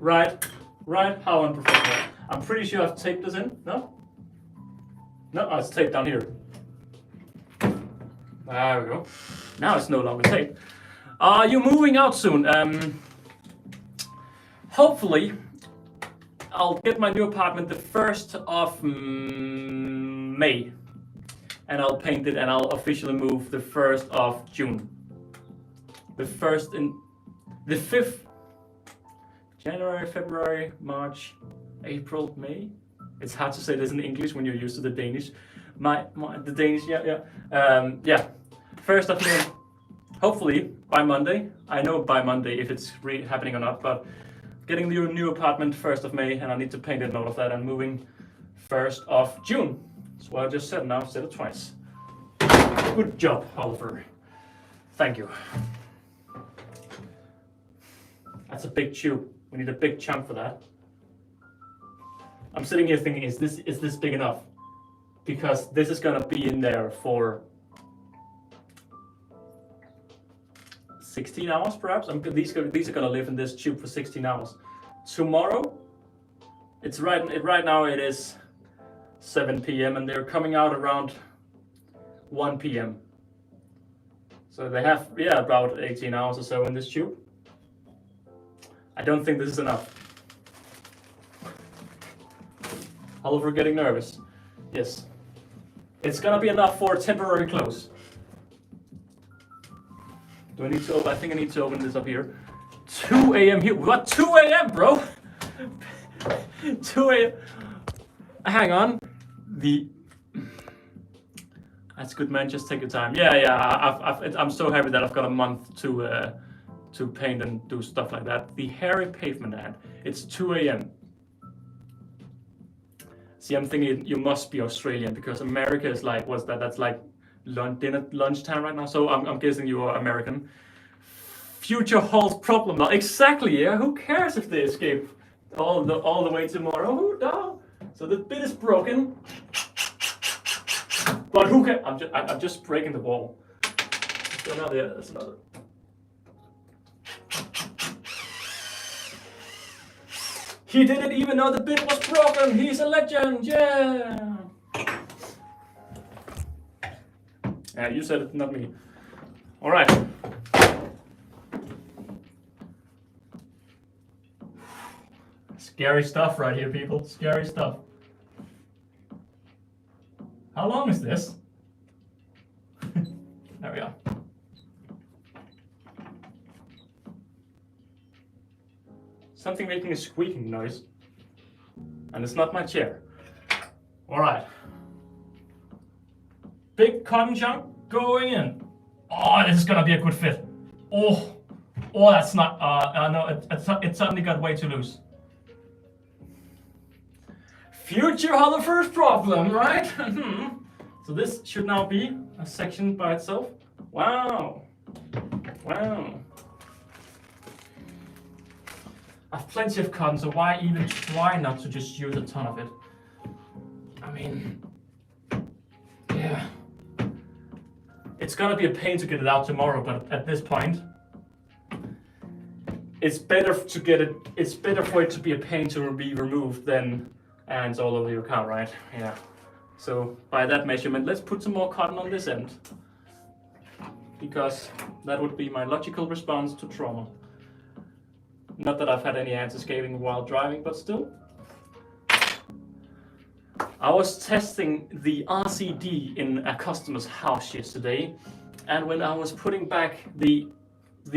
How unprofessional. I'm pretty sure I've taped this in. No? No, oh, it's taped down here. There we go. Now it's no longer taped. You're moving out soon. Hopefully, I'll get my new apartment the 1st of May. And I'll paint it and I'll officially move the 1st of June. The 5th. January, February, March, April, May. It's hard to say this in English when you're used to the Danish. The Danish, yeah. 1st of May. Hopefully by Monday. I know by Monday if it's happening or not, but getting the new apartment 1st of May, and I need to paint it and all of that, and moving 1st of June. That's what I just said now. I've said it twice. Good job, Oliver. Thank you. That's a big tube. We need a big chunk for that. I'm sitting here thinking, is this big enough? Because this is gonna be in there for 16 hours, perhaps. These are gonna live in this tube for 16 hours. Tomorrow, right now it is 7 p.m. and they're coming out around 1 p.m. So they have, about 18 hours or so in this tube. I don't think this is enough. Oliver getting nervous. Yes. It's gonna be enough for a temporary close. Do I need to open? I think I need to open this up here. 2 a.m. here. What? 2 a.m. bro? 2 a.m. Hang on. That's good, man. Just take your time. Yeah. I'm so happy that I've got a month to paint and do stuff like that. The hairy pavement ad. It's 2 a.m. See, I'm thinking you must be Australian because America is like, what's that? That's like lunchtime right now. So I'm guessing you are American. Future holds problem now. Exactly. Yeah. Who cares if they escape all the way tomorrow? Who knows? So the bit is broken. But who can? I'm just breaking the wall. So now there's another. He did it even though the bit was broken. He's a legend. Yeah. Yeah, you said it, not me. All right. Scary stuff right here, people. Scary stuff. How long is this? There we are. Something making a squeaking noise. And it's not my chair. All right. Big cotton chunk going in. Oh, this is gonna be a good fit. Oh, that's not. No, it suddenly got way too loose. Future Hollifer's problem, right? So this should now be a section by itself. Wow. Wow. I have plenty of cotton, so why even try not to just use a ton of it? I mean, yeah. It's gonna be a pain to get it out tomorrow, but at this point, it's better to get it. It's better for it to be a pain to be removed than ants all over your car, right? Yeah. So by that measurement, let's put some more cotton on this end, because that would be my logical response to trauma. Not that I've had any ants escaping while driving, but still. I was testing the RCD in a customer's house yesterday, and when I was putting back the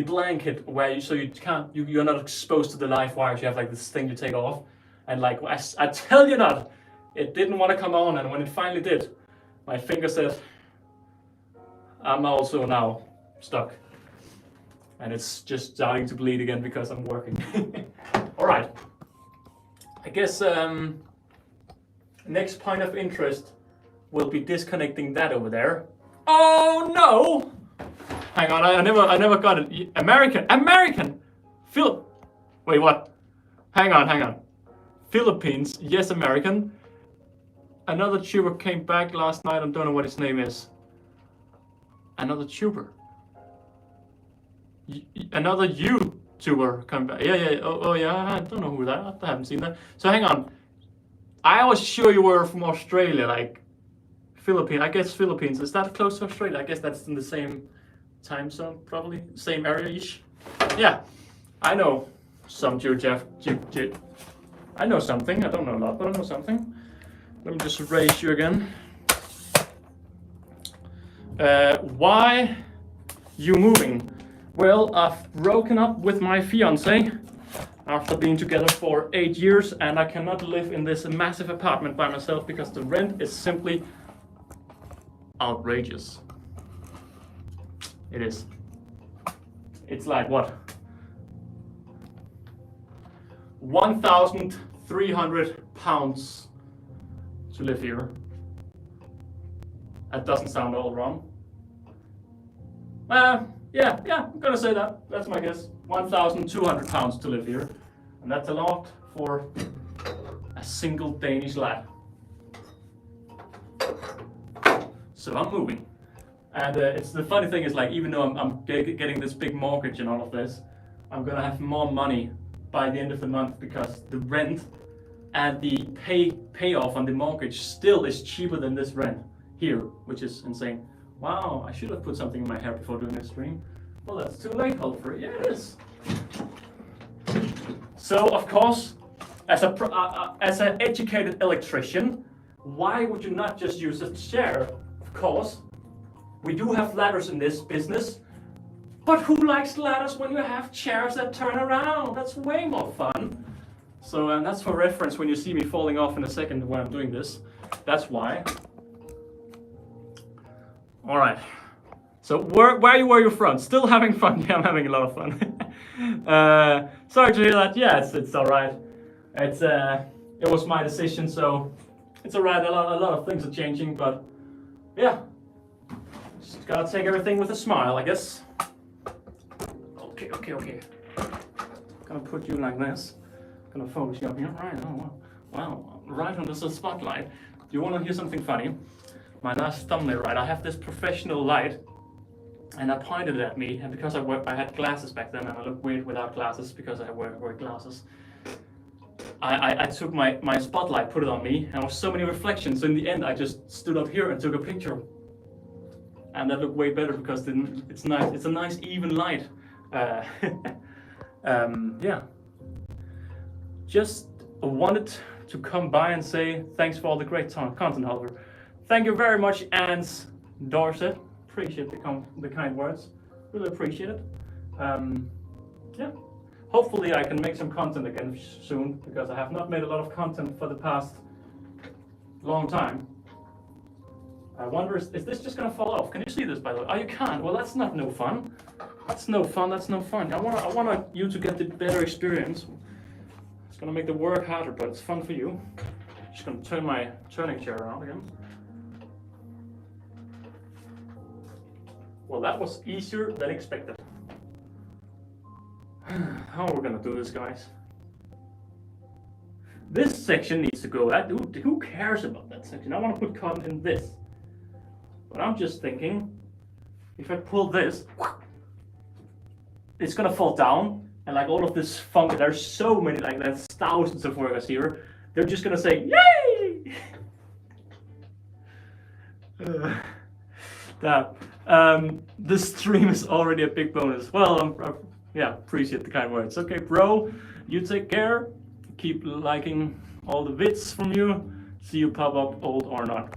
blanket where you're not exposed to the live wires, you have like this thing you take off, and like I tell you not, it didn't want to come on, and when it finally did, my finger said, I'm also now stuck. And it's just starting to bleed again because I'm working. All right. I guess next point of interest will be disconnecting that over there. Oh no! Hang on, I never got it. American! Wait, what? Hang on. Philippines, yes, American. Another tuber came back last night, I don't know what his name is. Another tuber. Another YouTuber come back. Yeah. Oh yeah. I don't know who that. I haven't seen that. So hang on. I was sure you were from Australia, like Philippines. I guess Philippines. Is that close to Australia? I guess that's in the same time zone, probably same area-ish. Yeah. I know some geography. I know something. I don't know a lot, but I know something. Let me just erase you again. Why you moving? Well, I've broken up with my fiance after being together for 8 years, and I cannot live in this massive apartment by myself because the rent is simply outrageous. It is. It's like what? 1,300 pounds to live here. That doesn't sound all wrong. Yeah, I'm gonna say that. That's my guess. 1,200 pounds to live here. And that's a lot for a single Danish lad. So I'm moving. And it's the funny thing is, like, even though I'm getting this big mortgage and all of this, I'm gonna have more money by the end of the month because the rent and the payoff on the mortgage still is cheaper than this rent here, which is insane. Wow, I should have put something in my hair before doing this stream. Well, that's too late, hopefully. Yeah, it is. So, of course, as an educated electrician, why would you not just use a chair? Of course, we do have ladders in this business, but who likes ladders when you have chairs that turn around? That's way more fun. So, and that's for reference when you see me falling off in a second when I'm doing this. That's why. All right. So where were you from? Still having fun? Yeah, I'm having a lot of fun. Sorry to hear that. Yeah, it's all right. It was my decision, so it's all right. A lot of things are changing, but yeah, just gotta take everything with a smile, I guess. Okay. Gonna put you like this. Gonna focus you up here. Right. Oh wow. Right under the spotlight. Do you want to hear something funny? My last thumbnail, right? I have this professional light, and I pointed it at me, and because I had glasses back then, and I look weird without glasses because I wear glasses. I took my spotlight, put it on me, and there was so many reflections. So in the end, I just stood up here and took a picture, and that looked way better because it's nice. It's a nice even light. Yeah. Just wanted to come by and say thanks for all the great content, Oliver. Thank you very much, Anne's Dorset. Appreciate the kind words. Really appreciate it. Yeah. Hopefully I can make some content again soon because I have not made a lot of content for the past long time. I wonder, is this just gonna fall off? Can you see this, by the way? Oh, you can't. Well, that's not no fun. That's no fun. That's no fun. I want you to get the better experience. It's gonna make the work harder, but it's fun for you. Just gonna turn my turning chair around again. Well, that was easier than expected. How are we gonna do this, guys? This section needs to go. Who cares about that section? I want to put cotton in this. But I'm just thinking, if I pull this, it's gonna fall down, and like all of this funk, there's so many, like there's thousands of workers here. They're just gonna say, yay! This stream is already a big bonus. Well, yeah, appreciate the kind words. Okay, bro, you take care. Keep liking all the vids from you. See you pop up, old or not.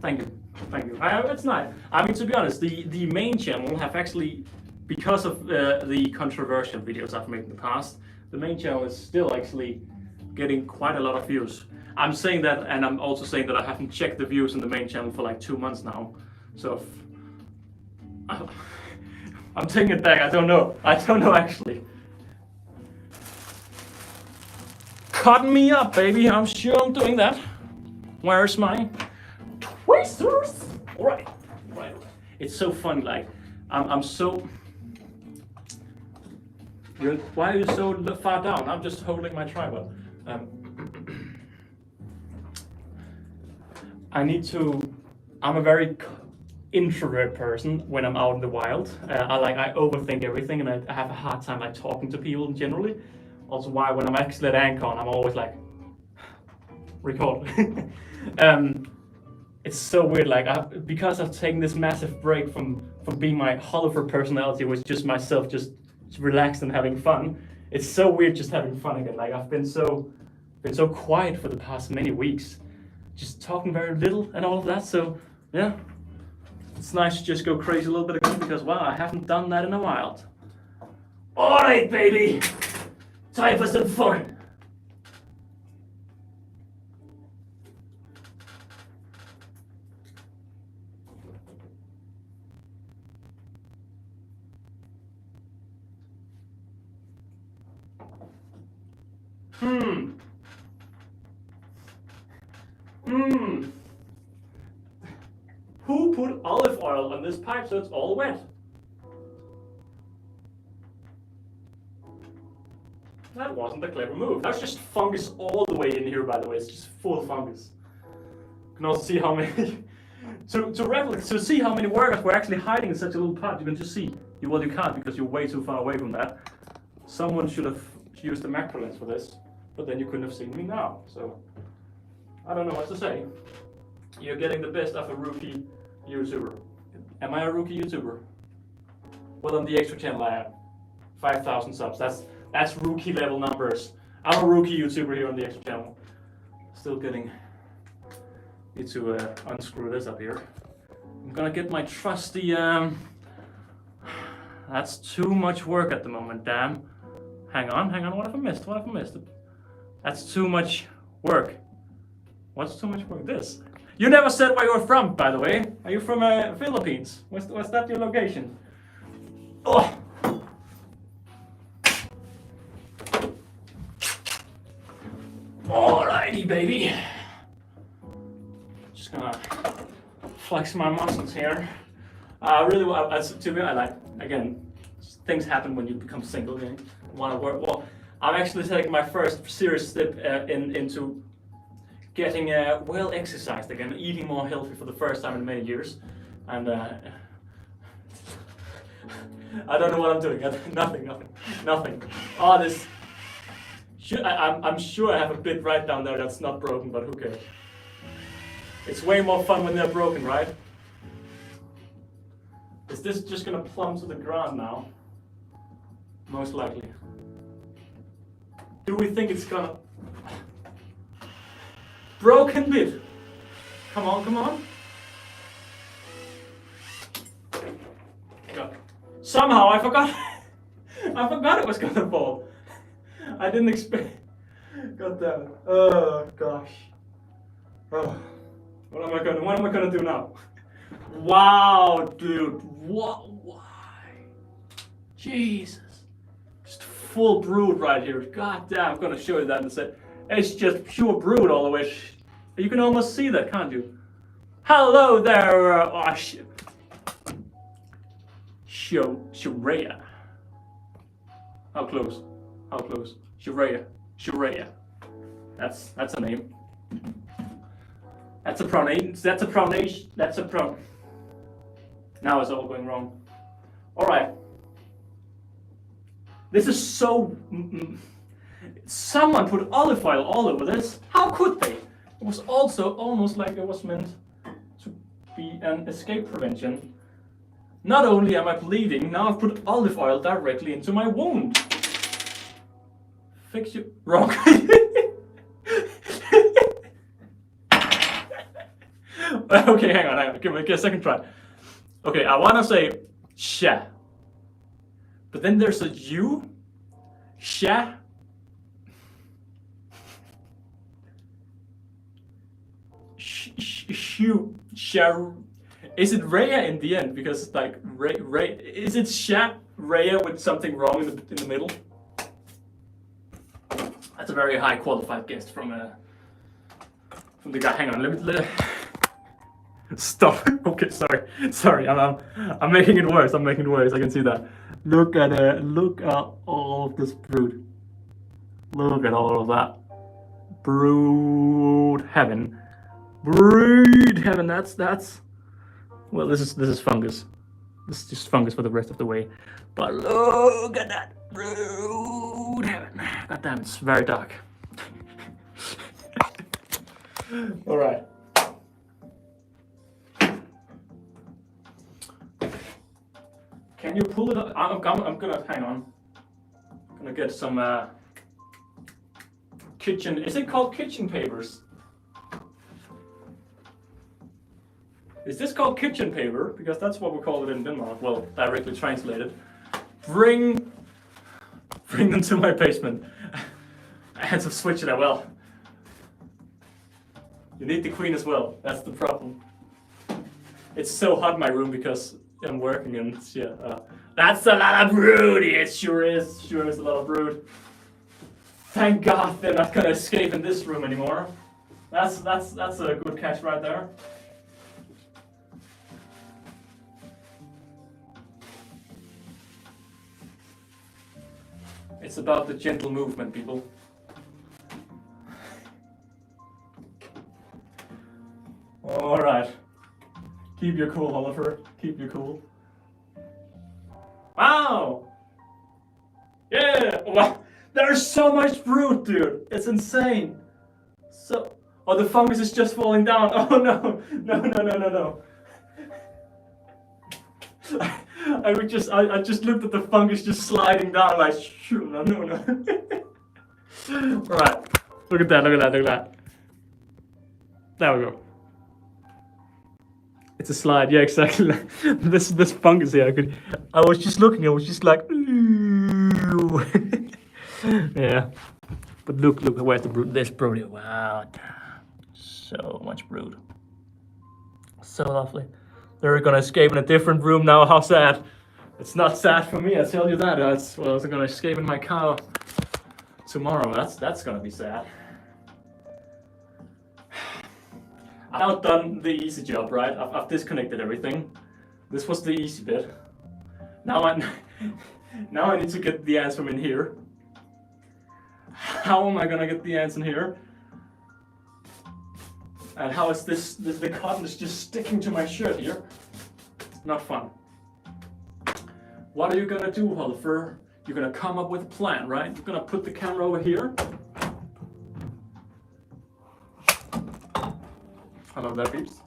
Thank you. It's nice. I mean, to be honest, the main channel have actually, because of the controversial videos I've made in the past, the main channel is still actually getting quite a lot of views. I'm saying that, and I'm also saying that I haven't checked the views in the main channel for like 2 months now. So, I'm taking it back. I don't know actually. Cotton me up, baby. I'm sure I'm doing that. Where's my twisters? Right. It's so funny. Like, I'm so. Why are you so far down? I'm just holding my tripod. I'm a very introvert person when I'm out in the wild. I overthink everything, and I have a hard time like talking to people generally. Also, why when I'm actually at Ancon, I'm always like record. It's so weird. Like because I've taken this massive break from being my ANTHOLLEUFER personality, which just myself, just relaxed and having fun. It's so weird just having fun again. Like I've been so quiet for the past many weeks, just talking very little and all of that. So yeah, it's nice to just go crazy a little bit again because wow, I haven't done that in a while. All right, baby. Time for some fun! Who put olive oil on this pipe so it's all wet? That wasn't a clever move. That's just fungus all the way in here, by the way. It's just full fungus. You can also see how many... to see how many workers were actually hiding in such a little pot, you can just see. Well, you can't because you're way too far away from that. Someone should have used the macro lens for this, but then you couldn't have seen me now. So, I don't know what to say. You're getting the best of a rookie YouTuber. Am I a rookie YouTuber? Well, on the extra channel I have 5,000 subs. That's rookie level numbers. I'm a rookie YouTuber here on the extra channel. Still need to unscrew this up here. I'm gonna get my trusty, that's too much work at the moment, damn. Hang on, what have I missed? That's too much work. What's too much work? This. You never said where you're from, by the way. Are you from Philippines? Was that your location? Oh! Alrighty, baby. Just gonna flex my muscles here. Really, to be honest, again, things happen when you become single. You want to work. Well, I'm actually taking my first serious step into getting well exercised again, eating more healthy for the first time in many years, and I don't know what I'm doing. Nothing. Oh, this. I'm sure I have a bit right down there that's not broken, but who cares? It's way more fun when they're broken, right? Is this just gonna plumb to the ground now? Most likely. Do we think it's gonna... Broken bit! Come on. Go. Somehow I forgot it was gonna fall. I didn't expect. God damn it. Oh gosh. Oh. What am I gonna do now? Wow, dude. What? Why? Jesus. Just full brood right here. God damn, I'm gonna show you that in a sec. It's just pure brood all the way. You can almost see that, can't you? Hello there. Oh shit. Shreya. How close? How close? Shreya. Shreya. That's a name. That's a pronation. That's a pronation. That's a pron. Now it's all going wrong. All right. This is so. Someone put olive oil all over this. How could they? It was also almost like it was meant to be an escape prevention. Not only am I bleeding, now I've put olive oil directly into my wound. Fix you wrong. Okay, hang on. Give me a second try. Okay, I wanna say sha. But then there's a U. Sha. Sha. Is it Raya in the end? Because it's like Ray. Is it Sha Raya with something wrong in the middle? That's a very high qualified guess from the guy. Hang on, let me stop. Okay, sorry. I'm making it worse. I'm making it worse. I can see that. Look at all of this brood. Look at all of that brood heaven. Brood heaven. That's. Well, this is fungus. This is just fungus for the rest of the way. But look at that brood heaven. God damn, it's very dark. All right. Can you pull it up? I'm gonna hang on. I'm gonna get some kitchen. Is it called kitchen papers? Is this called kitchen paper? Because that's what we call it in Denmark. Well, directly translated. Bring them to my basement. I had to switch it as well. You need the queen as well. That's the problem. It's so hot in my room because I'm working and yeah. That's a lot of brood. It sure is. Sure is a lot of brood. Thank God they're not gonna escape in this room anymore. That's a good catch right there. It's about the gentle movement, people. All right. Keep your cool, Oliver. Keep your cool. Wow! Yeah! Wow. There's so much brood, dude. It's insane. So, oh, the fungus is just falling down. Oh no! No! I just looked at the fungus just sliding down like, no. All right. Look at that. There we go. It's a slide, yeah, exactly. this fungus here. I was just looking. I was just like, ooh. Yeah. But look, where's the brood? There's brood. Wow, so much brood. So lovely. They're gonna escape in a different room now. How sad. It's not sad for me, I tell you that. Well, they're gonna escape in my car tomorrow. That's gonna be sad. I've now done the easy job, right? I've disconnected everything. This was the easy bit. Now I need to get the ants from in here. How am I gonna get the ants in here? And how is the cotton is just sticking to my shirt here? Not fun. What are you gonna do, Oliver? You're gonna come up with a plan, right? You're gonna put the camera over here. Hello there, peeps.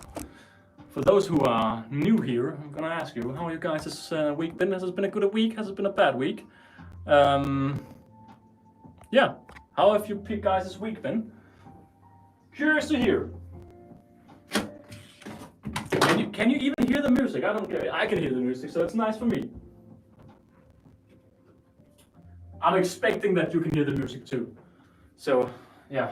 For those who are new here, I'm gonna ask you, how are you guys this week been? Has it been a good week? Has it been a bad week? Yeah, how have you guys this week been? Curious to hear. Can you even hear the music? I don't care. I can hear the music, so it's nice for me. I'm expecting that you can hear the music too. So yeah.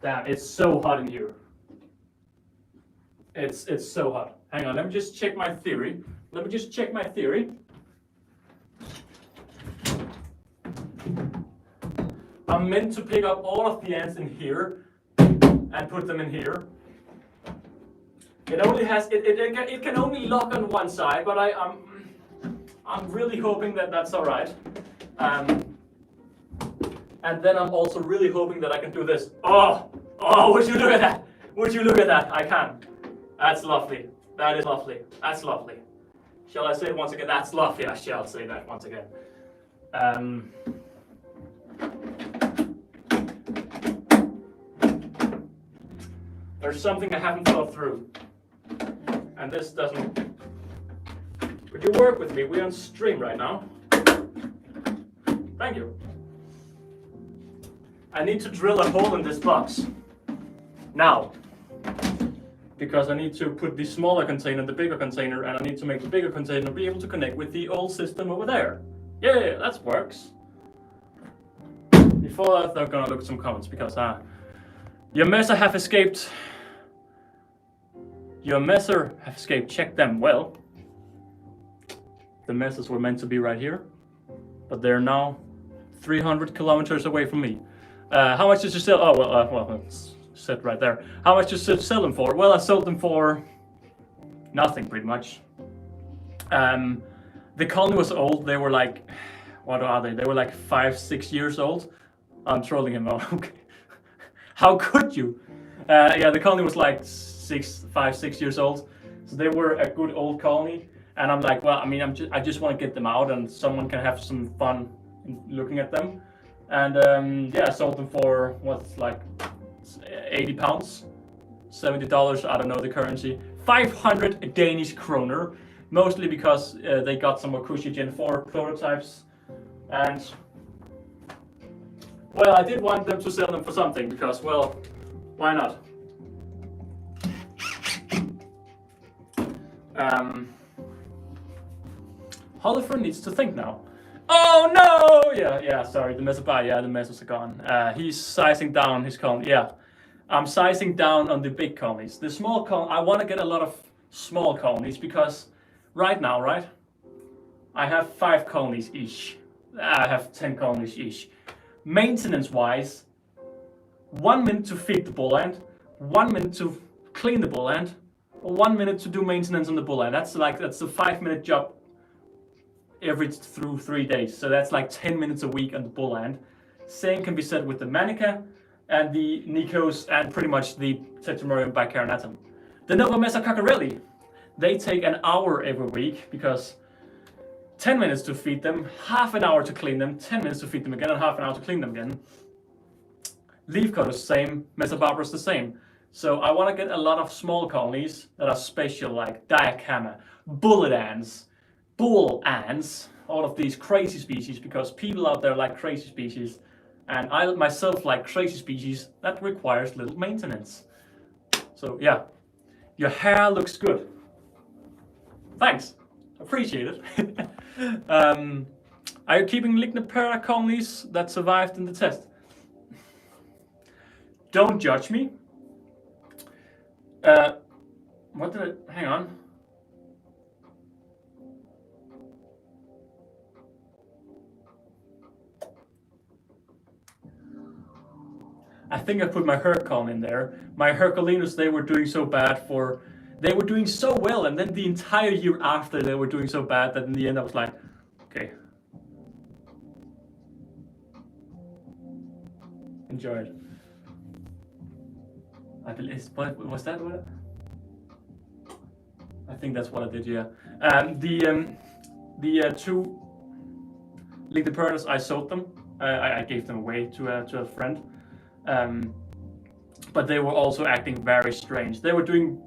Damn, it's so hot in here. It's so hot. Hang on, let me just check my theory. I'm meant to pick up all of the ants in here and put them in here. It only has it can only lock on one side, but I'm really hoping that that's all right. And then I'm also really hoping that I can do this. Oh, would you look at that? Would you look at that? I can. That's lovely. That is lovely. That's lovely. Shall I say it once again? That's lovely. I shall say that once again. There's something I haven't thought through. And this doesn't... Would you work with me? We're on stream right now. Thank you. I need to drill a hole in this box. Now. Because I need to put the smaller container in the bigger container, and I need to make the bigger container be able to connect with the old system over there. Yeah, that works. Before that, I'm gonna look at some comments, because your messer have escaped. Your messer have escaped. Check them well. The messers were meant to be right here, but they're now 300 kilometers away from me. How much did you sell? Oh, well, it's set right there. How much did you sell them for? Well, I sold them for nothing, pretty much. The colony was old. They were like, what are they? They were like 5-6 years old. I'm trolling him. Oh, okay. How could you? Yeah, the colony was like 5-6 years old. So they were a good old colony. And I'm like, well, I mean, I just want to get them out and someone can have some fun looking at them. And yeah, I sold them for what's like 80 pounds, $70, I don't know the currency, 500 Danish kroner, mostly because they got some WaKooshi Gen 4 prototypes. And well, I did want them to sell them for something because, well, why not? Antholleuffer needs to think now. Oh no! Yeah, sorry, the messer, yeah, the messers are gone. He's sizing down his colony, yeah. I'm sizing down on the big colonies. The small colony, I want to get a lot of small colonies because right now, right, I have 5 colonies each. I have 10 colonies each. Maintenance-wise, 1 minute to feed the bull ant, 1 minute to clean the bull ant, or 1 minute to do maintenance on the bull ant. That's a 5-minute job through 3 days. So that's like 10 minutes a week on the bull ant. Same can be said with the manica and the Nikos and pretty much the Tetromerium bicarinatum. The Nova Mesa Coccarelli, they take an hour every week because 10 minutes to feed them, half an hour to clean them, 10 minutes to feed them again, and half an hour to clean them again. Leafcutters, same. Mesobarbarus, the same. So I want to get a lot of small colonies that are special, like diacama, bullet ants, bull ants, all of these crazy species, because people out there like crazy species, and I myself like crazy species that requires little maintenance. So yeah, your hair looks good. Thanks, appreciate it. Are you keeping Lignipera colonies that survived in the test? Don't judge me. What did I, hang on. I think I put my Hercon in there. My Herculinus, they were doing so bad they were doing so well, and then the entire year after they were doing so bad that in the end I was like, okay. Enjoy it. I believe, was that what? I think that's what I did, yeah. The 2 Lignipernus, I sold them. I gave them away to a friend. But they were also acting very strange. They were doing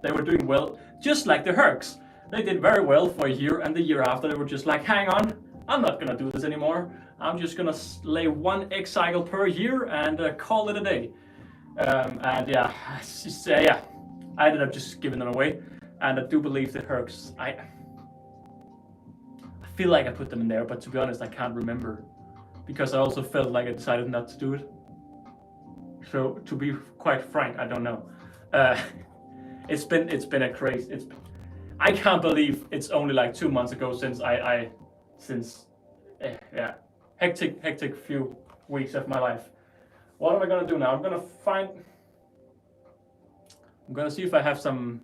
well, just like the Hercs. They did very well for a year, and the year after they were just like, hang on, I'm not gonna do this anymore. I'm just gonna lay 1 egg cycle per year and call it a day. And yeah, yeah, I ended up just giving them away. And I do believe the Hercs, I feel like I put them in there, but to be honest, I can't remember. because I also felt like I decided not to do it. So to be quite frank, I don't know. It's been a crazy. I can't believe it's only like 2 months ago since hectic few weeks of my life. What am I gonna do now? I'm gonna see if I have some.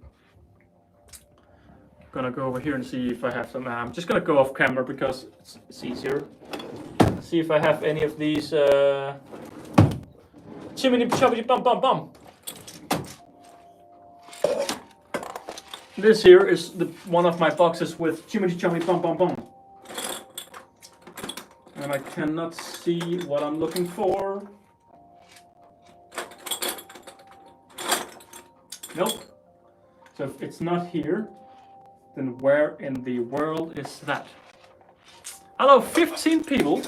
I'm gonna go over here and see if I have some. I'm just gonna go off camera because it's easier. See if I have any of these. Chimney choppity bum bum bum. This here is one of my boxes with chimney choppity bum bum bum. And I cannot see what I'm looking for. Nope. So if it's not here, then where in the world is that? Hello, 15 people.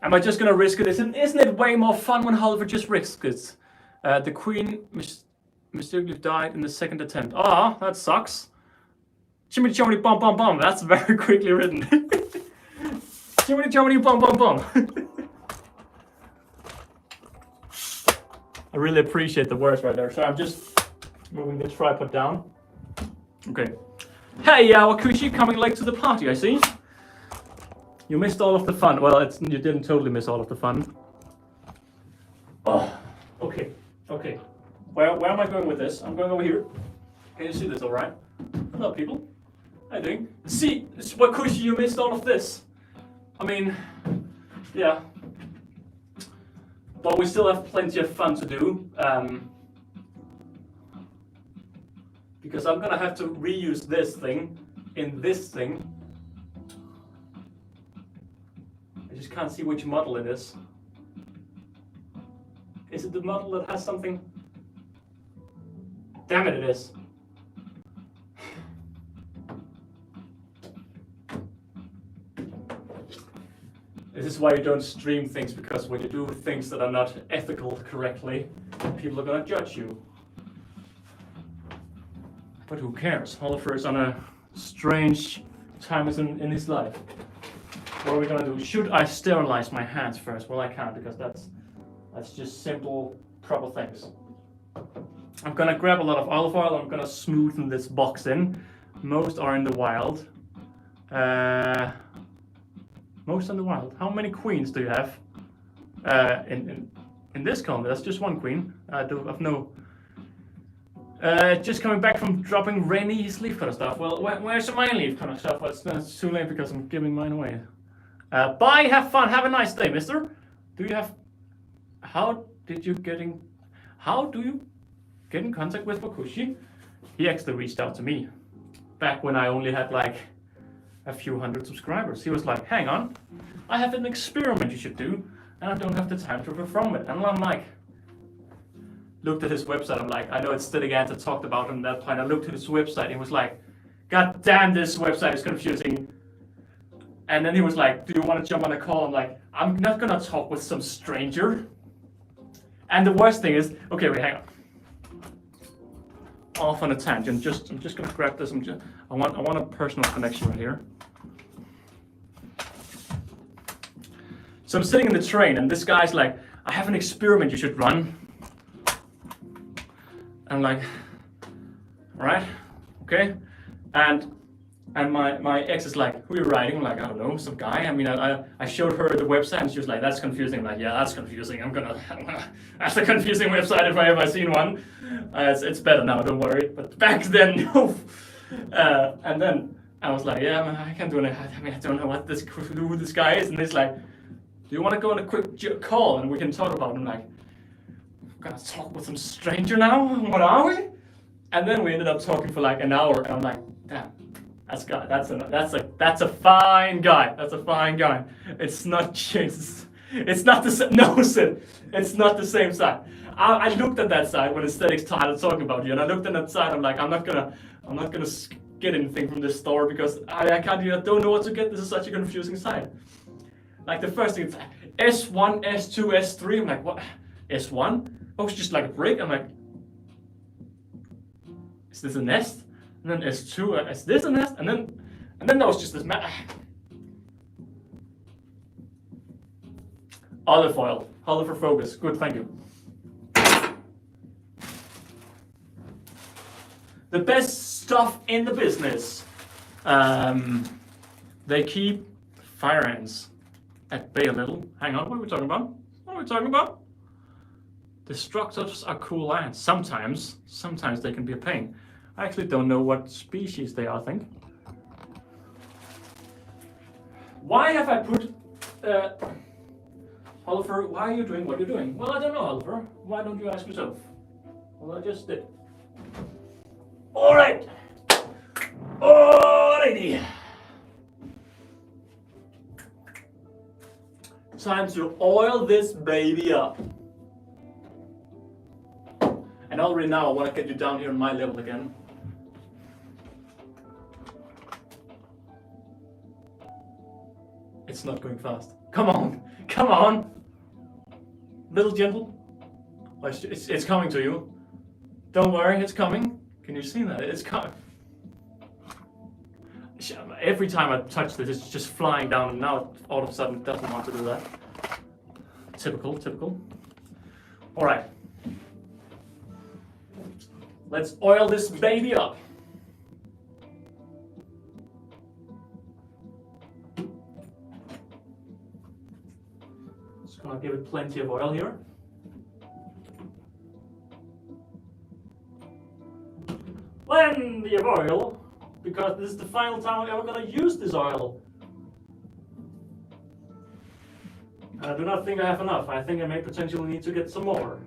Am I just gonna risk it? Isn't it way more fun when Oliver just risks it? The queen mysteriously died in the second attempt. Ah, that sucks. Chimney chomity bum bum bum. That's very quickly written. Chimney chomity bum bum bum. I really appreciate the words right there. So I'm just moving the tripod down. Okay. Hey, WaKooshi, coming late to the party, I see. You missed all of the fun. Well, you didn't totally miss all of the fun. Oh, okay. Where am I going with this? I'm going over here. Can you see this all right? Hello, people. How you doing? See, WaKooshi, you missed all of this. I mean, yeah. But we still have plenty of fun to do. Because I'm gonna have to reuse this thing in this thing. I just can't see which model it is. Is it the model that has something? Damn it, it is. This is why you don't stream things, because when you do things that are not ethical correctly, people are gonna judge you. But who cares? Oliver is on a strange time in his life. What are we gonna do? Should I sterilize my hands first? Well, I can't, because that's just simple, proper things. I'm gonna grab a lot of olive oil. I'm gonna smoothen this box in. Most are in the wild. Most in the wild. How many queens do you have? In this column, that's just one queen. I've no. Just coming back from dropping Rennie's leaf cutter stuff. Well, where's my leaf cutter stuff? Well, it's too late because I'm giving mine away. Bye, have fun, have a nice day, mister. How do you get in contact with WaKooshi? He actually reached out to me back when I only had like a few hundred subscribers. He was like, hang on, I have an experiment you should do, and I don't have the time to perform it. And I'm like, looked at his website. I'm like, I know it's Aesthetic Antho talked about him at that point. I looked at his website and he was like, God damn, this website is confusing. And then he was like, do you want to jump on a call? I'm like, I'm not gonna talk with some stranger. And the worst thing is, okay, wait, hang on. Off on a tangent. I'm just gonna grab this. I want a personal connection right here. So I'm sitting in the train and this guy's like, I have an experiment you should run. I'm like, all right, okay. And my ex is like, who are you writing? I'm like, I don't know, some guy. I mean, I showed her the website and she was like, that's confusing. I'm like, yeah, that's confusing. That's a confusing website if I ever seen one. It's better now, don't worry. But back then, no. And then I was like, yeah, man, I can't do it. I mean, I don't know who this guy is. And he's like, do you want to go on a quick call and we can talk about it? I'm like, I'm gonna talk with some stranger now? What are we? And then we ended up talking for like an hour, and I'm like, damn, that's a fine guy. That's a fine guy. It's not Jesus. It's not the same. No, Sid. It's not the same side. I looked at that side when Aesthetics started talking about you, and I looked at that side. I'm like, I'm not gonna get anything from this store because I don't know what to get. This is such a confusing site. Like the first thing, it's S1, S2, S3. I'm like, what? S1? Oh, it's just like a brick. I'm like, is this a nest? and then S2 as this and this, and then there was just this olive oil, olive focus. Good, thank you. The best stuff in the business. They keep fire ants at bay a little. Hang on, what are we talking about? What are we talking about? Destructors are cool ants. Sometimes they can be a pain. I actually don't know what species they are, I think. Why have I put... Oliver, why are you doing what you're doing? Well, I don't know, Oliver. Why don't you ask yourself? Well, I just did. Alright! Alrighty! Time to oil this baby up. And already now I want to get you down here on my level again. It's not going fast. Come on! Come on! Little gentle. It's coming to you. Don't worry, it's coming. Can you see that? It's coming. Every time I touch this, it's just flying down, and now all of a sudden it doesn't want to do that. Typical, typical. All right. Let's oil this baby up. Just gonna give it plenty of oil here. Plenty of oil, because this is the final time I'm ever going to use this oil. I do not think I have enough. I think I may potentially need to get some more,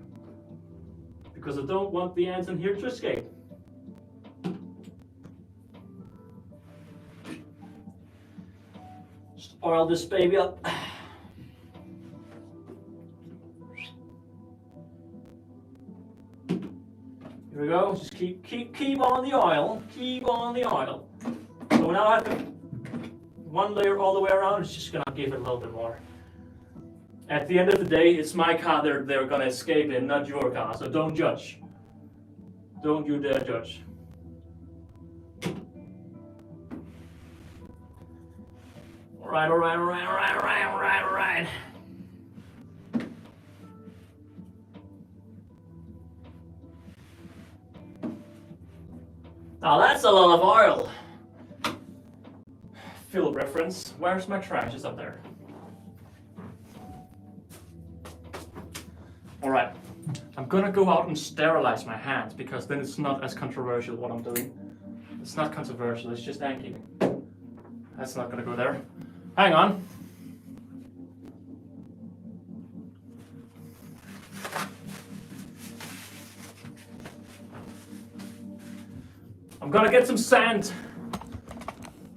because I don't want the ants in here to escape. Just oil this baby up. Here we go. Just keep on the oil. Keep on the oil. So now I have to, one layer all the way around. It's just gonna give it a little bit more. At the end of the day, it's my car they're gonna escape in, not your car. So don't judge. Don't you dare judge. All right, all right, all right, all right, all right, all right, all right. Now that's a lot of oil. Fill reference. Where's my trash? It's up there. Alright. I'm gonna go out and sterilize my hands, because then it's not as controversial what I'm doing. It's not controversial, it's just ant keeping. That's not gonna go there. Hang on. I'm gonna get some sand.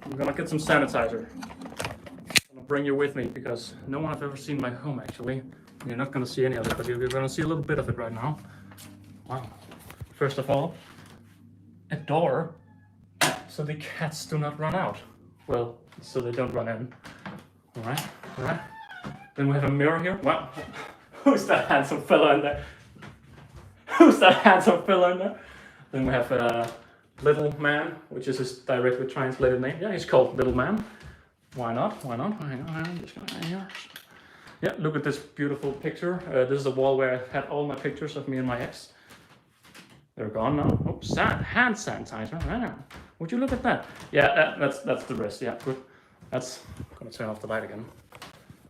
I'm gonna get some sanitizer. I'm gonna bring you with me, because no one has ever seen my home actually. You're not gonna see any of it, but you're gonna see a little bit of it right now. Wow. First of all, a door so the cats do not run out. Well, so they don't run in. Alright, alright. Then we have a mirror here. Wow. Who's that handsome fella in there? Who's that handsome fella in there? Then we have Little Man, which is his directly translated name. Yeah, he's called Little Man. Why not? Why not? Hang on, I'm just gonna hang here. Yeah, look at this beautiful picture. This is a wall where I had all my pictures of me and my ex. They're gone now. Oh, hand sanitizer. Right now. Would you look at that? Yeah, that's the rest. Yeah, good. That's I'm gonna turn off the light again.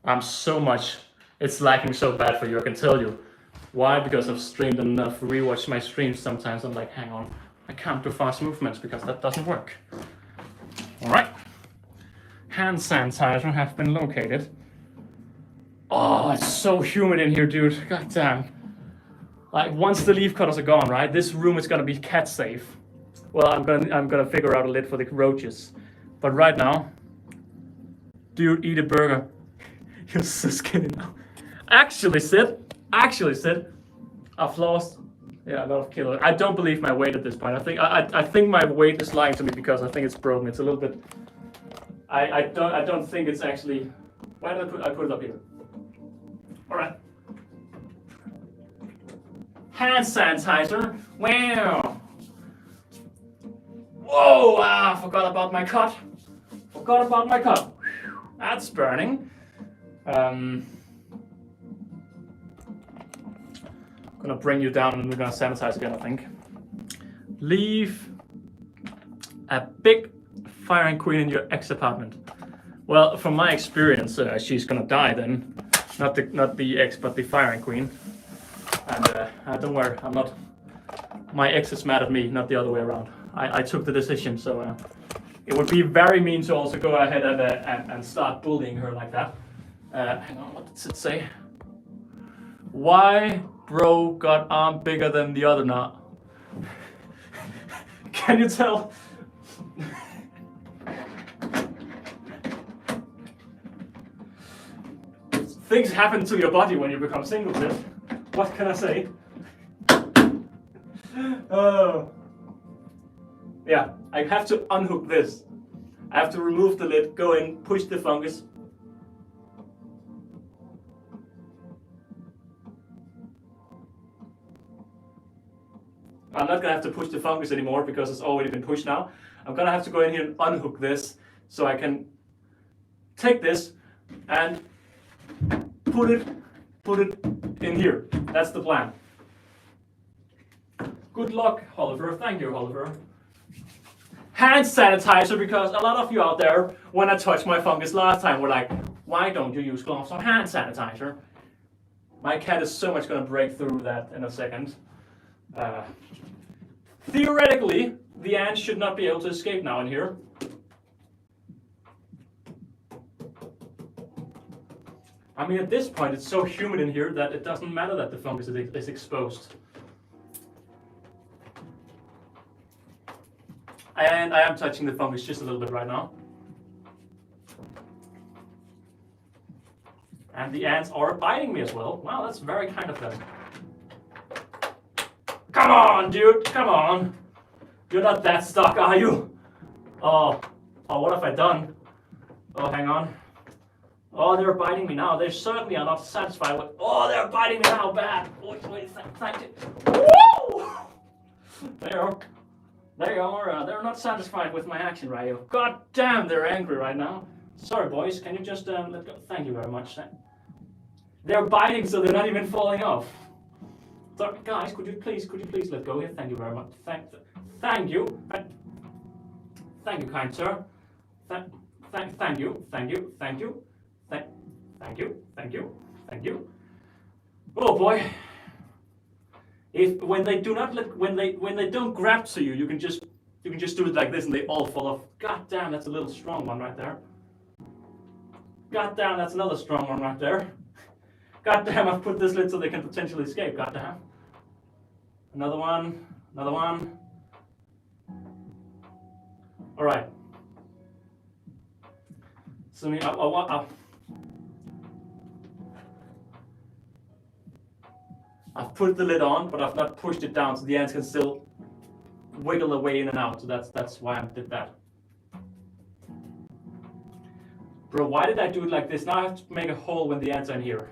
I'm so much. It's lacking so bad for you. I can tell you. Why? Because I've streamed enough. Rewatch my streams sometimes. I'm like, hang on. I can't do fast movements because that doesn't work. All right. Hand sanitizer have been located. Oh, it's so humid in here, dude. God damn. Like, once the leaf cutters are gone, right? This room is gonna be cat safe. Well, I'm gonna figure out a lid for the roaches. But right now, dude, eat a burger. You're so skinny now. Actually, Sid, I've lost. Yeah, a lot of kilos. I don't believe my weight at this point. I think my weight is lying to me, because I think it's broken. It's a little bit. I don't think it's actually. Why did I put it up here? All right. Hand sanitizer. Wow. Whoa! Forgot about my cut. Forgot about my cut. That's burning. Gonna bring you down and we're gonna sanitize again, I think. Leave a big firing queen in your ex apartment. Well, from my experience, she's gonna die then. Not the ex, but the firing queen. And don't worry, I'm not. My ex is mad at me, not the other way around. I took the decision, so it would be very mean to also go ahead and start bullying her like that. Hang on, what does it say? Why bro got arm bigger than the other now? Can you tell? Things happen to your body when you become single, Tim. What can I say? Oh. Yeah, I have to unhook this. I have to remove the lid, go in, push the fungus. I'm not gonna have to push the fungus anymore because it's already been pushed now. I'm gonna have to go in here and unhook this so I can take this and put it in here. That's the plan. Good luck, Oliver. Thank you, Oliver. Hand sanitizer, because a lot of you out there, when I touched my fungus last time, were like, why don't you use gloves or hand sanitizer? My cat is so much gonna break through that in a second. Theoretically, the ants should not be able to escape now in here. I mean, at this point, it's so humid in here that it doesn't matter that the fungus is exposed. And I am touching the fungus just a little bit right now. And the ants are biting me as well. Wow, that's very kind of them. Come on, dude, come on. You're not that stuck, are you? Oh, what have I done? Oh, hang on. Oh, they're biting me now. They certainly are not satisfied with. Oh, they're biting me now, bad. Wait, thank you. Woo! They are. They're not satisfied with my action, Ryu. God damn, they're angry right now. Sorry, boys. Can you just let go? Thank you very much. They're biting, so they're not even falling off. Sorry, guys. Could you please let go here? Thank you very much. Thank you. Thank you, kind sir. Thank you. Oh boy. When they don't grab to you, you can just do it like this and they all fall off. God damn, that's a little strong one right there. God damn, that's another strong one right there. God damn, I've put this lid so they can potentially escape. God damn. Another one. All right. So I've put the lid on, but I've not pushed it down, so the ants can still wiggle their way in and out. So that's why I did that. Bro, why did I do it like this? Now I have to make a hole when the ants are in here.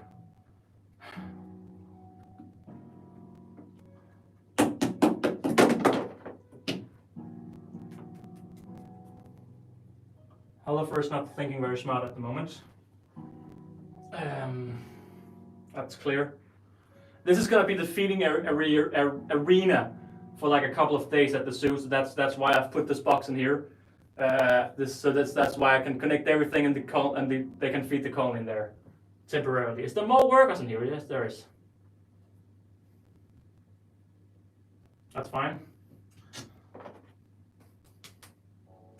Oliver is not thinking very smart at the moment. That's clear. This is gonna be the feeding arena for like a couple of days at the zoo. So that's why I've put this box in here. That's why I can connect everything in the colony, and they can feed the colony in there temporarily. Is there more workers in here? Yes, there is. That's fine.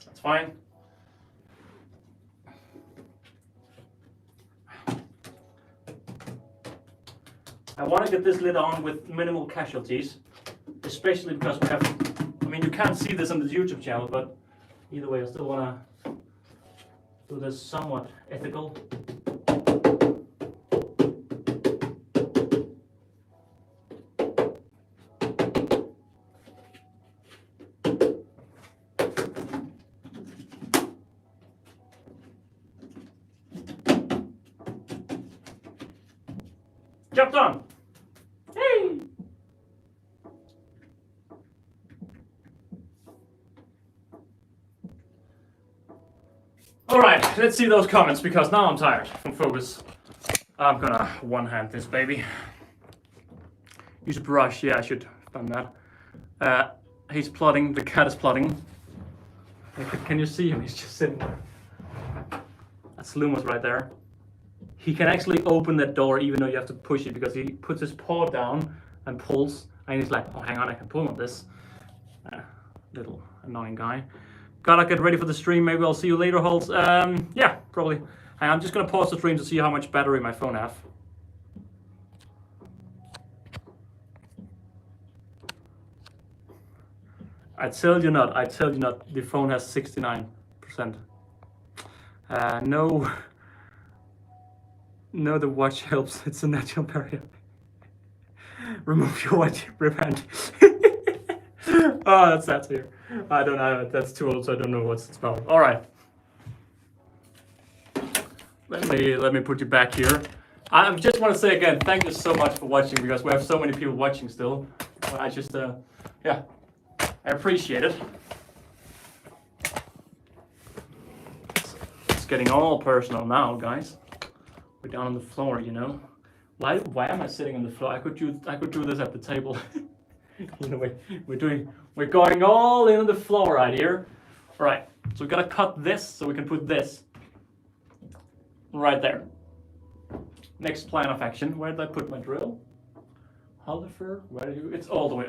That's fine. I want to get this lid on with minimal casualties, especially because we have, I mean, you can't see this on the YouTube channel, but either way, I still want to do this somewhat ethical. Job done. Hey. let's see those comments because now I'm tired from focus. I'm gonna one-hand this baby. Use a brush, yeah, I should have done that. He's plotting, the cat is plotting. Can you see him? He's just sitting there. That's Lumos right there. He can actually open that door even though you have to push it because he puts his paw down and pulls. And he's like, oh, hang on, I can pull on this. Little annoying guy. Gotta get ready for the stream. Maybe I'll see you later, Holtz. Yeah, probably. I'm just gonna pause the stream to see how much battery my phone have. I tell you not, the phone has 69%. No, the watch helps, it's a natural barrier. Remove your watch, repent. Oh, that's sad to hear. I don't know, that's too old, so I don't know what's it's about. All right. Let me put you back here. I just want to say again, thank you so much for watching because we have so many people watching still. I just, yeah. I appreciate it. It's getting all personal now, guys. We're down on the floor, you know. Why am I sitting on the floor? I could do this at the table. You know, we're going all in on the floor right here. All right, so we gotta cut this so we can put this right there. Next plan of action. Where did I put my drill? ANTHOLLEUFER, where did you? It's all the way.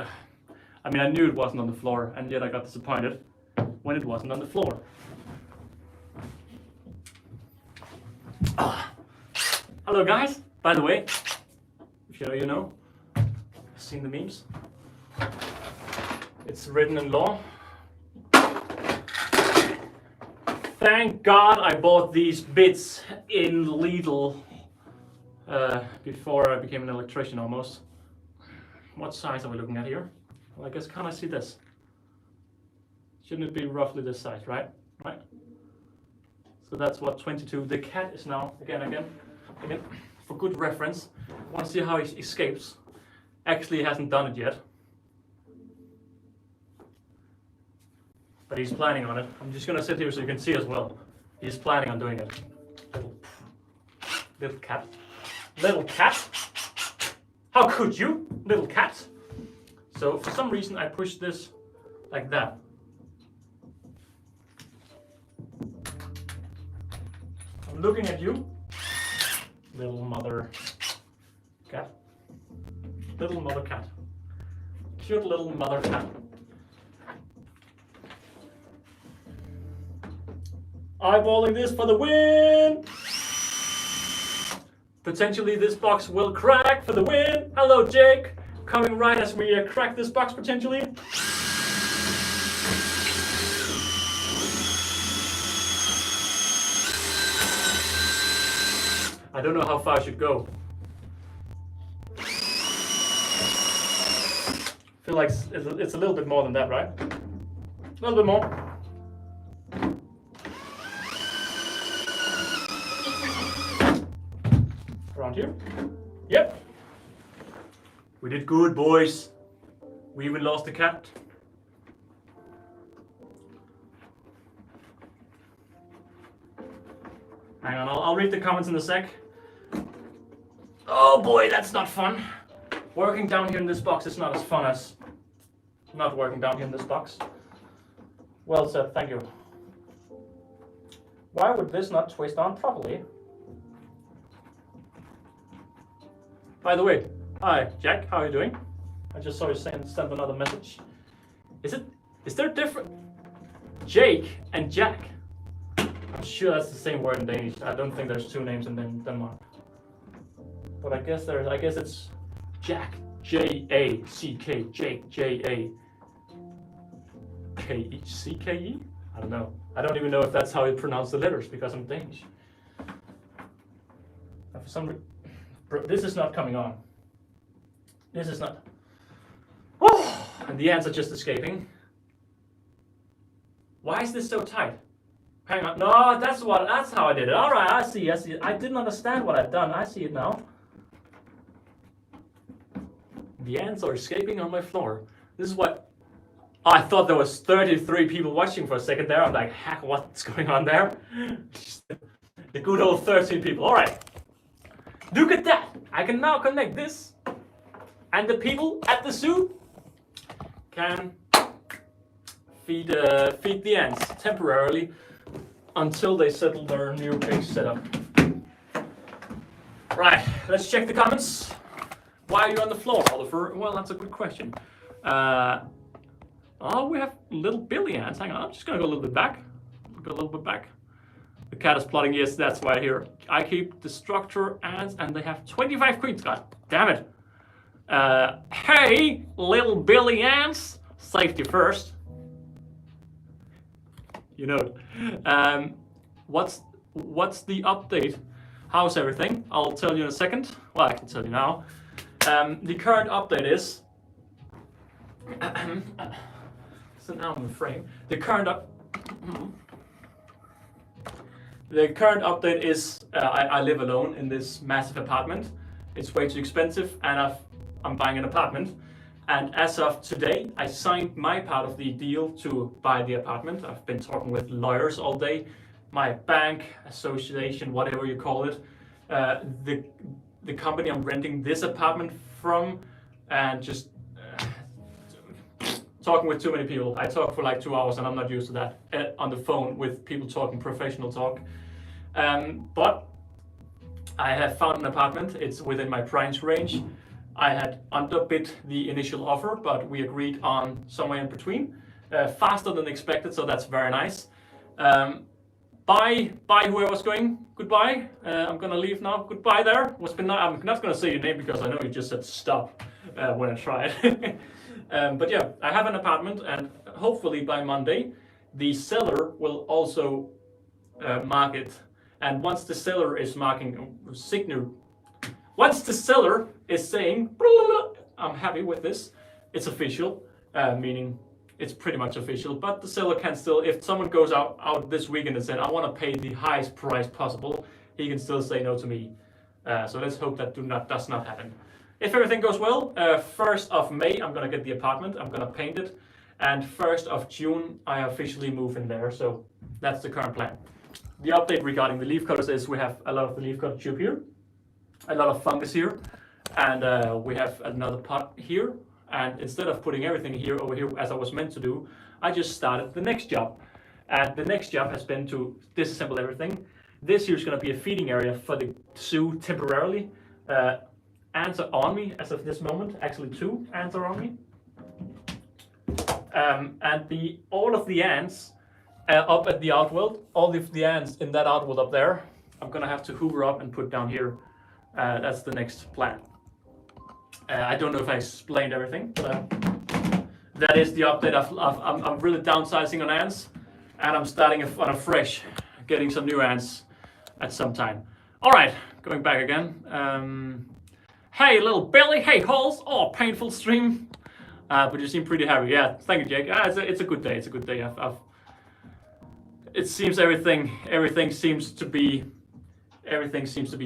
I mean, I knew it wasn't on the floor, and yet I got disappointed when it wasn't on the floor. Hello, guys. By the way, if you know, you know. Seen the memes? It's written in law. Thank God I bought these bits in Lidl before I became an electrician almost. What size are we looking at here? Well, I guess, can I see this? Shouldn't it be roughly this size, right? Right? So that's what, 22. The cat is now, again, for good reference. Want to see how he escapes. Actually, he hasn't done it yet. But he's planning on it. I'm just gonna sit here so you can see as well. He's planning on doing it. Little cat. Little cat? How could you, little cat? So for some reason I pushed this like that. I'm looking at you, little mother cat. Little mother cat. Cute little mother cat. Eyeballing this for the win! Potentially this box will crack for the win. Hello, Jake. Coming right as we crack this box potentially. I don't know how far I should go. I feel like it's a little bit more than that, right? A little bit more. Around here? Yep. We did good, boys. We even lost the cat. Hang on, I'll read the comments in a sec. Oh boy, that's not fun. Working down here in this box is not as fun as not working down here in this box. Well said, thank you. Why would this not twist on properly? By the way, hi Jack, how are you doing? I just saw you send another message. Is there different Jake and Jack? I'm sure that's the same word in Danish. I don't think there's two names in Denmark. But I guess it's Jack, J-A-C-K, Jake, J-A K-E-C-K-E? I don't know. I don't even know if that's how you pronounce the letters because I'm Danish. And for some reason, this is not coming on. This is not. Oh, and the ants are just escaping. Why is this so tight? Hang on. No, that's how I did it. All right, I see. I didn't understand what I've done. I see it now. The ants are escaping on my floor. This is what. I thought there was 33 people watching for a second there. I'm like, heck, what's going on there? The good old 13 people. All right. Look at that. I can now connect this. And the people at the zoo can feed the ants temporarily until they settle their new cage setup. Right, let's check the comments. Why are you on the floor, Oliver? Well, that's a good question. Oh, we have little Billy ants. Hang on, I'm just gonna go a little bit back. Go a little bit back. The cat is plotting. Yes, that's why here. I keep the structure ants, and they have 25 queens. God damn it. Hey, little Billy ants. Safety first. You know it. What's the update? How's everything? I'll tell you in a second. Well, I can tell you now. The current update is. So now I'm in frame. The current update is I live alone in this massive apartment. It's way too expensive, and I'm buying an apartment. And as of today, I signed my part of the deal to buy the apartment. I've been talking with lawyers all day, my bank, association, whatever you call it, the company I'm renting this apartment from, and just talking with too many people. I talk for like 2 hours, and I'm not used to that on the phone with people talking professional talk. But I have found an apartment. It's within my price range. I had underbid the initial offer, but we agreed on somewhere in between. Faster than expected, so that's very nice. Bye whoever's going. Goodbye. I'm gonna leave now. Goodbye there. I'm not gonna say your name because I know you just said stop when I tried. But yeah, I have an apartment, and hopefully by Monday, the seller will also mark it. And once the seller is marking once the seller is saying, I'm happy with this, it's official, meaning it's pretty much official, but the seller can still, if someone goes out this weekend and said, I want to pay the highest price possible, he can still say no to me. So let's hope that does not happen. If everything goes well, 1st of May, I'm going to get the apartment, I'm going to paint it, and 1st of June, I officially move in there, so that's the current plan. The update regarding the leaf cutters is we have a lot of the leaf cutter tube here, a lot of fungus here, and we have another pot here, and instead of putting everything here over here as I was meant to do, I just started the next job. And the next job has been to disassemble everything. This here is going to be a feeding area for the zoo temporarily. Ants are on me as of this moment. Actually 2 ants are on me. And all of the ants up at the outworld, all of the ants in that outworld up there, I'm going to have to hoover up and put down here. That's the next plan. I don't know if I explained everything, but that is the update. I'm really downsizing on ants, and I'm starting on a fresh, getting some new ants at some time. All right, going back again. Hey, little Billy. Hey, Halls. Oh, painful stream. But you seem pretty happy. Yeah, thank you, Jake. It's a good day. It's a good day. It seems everything seems to be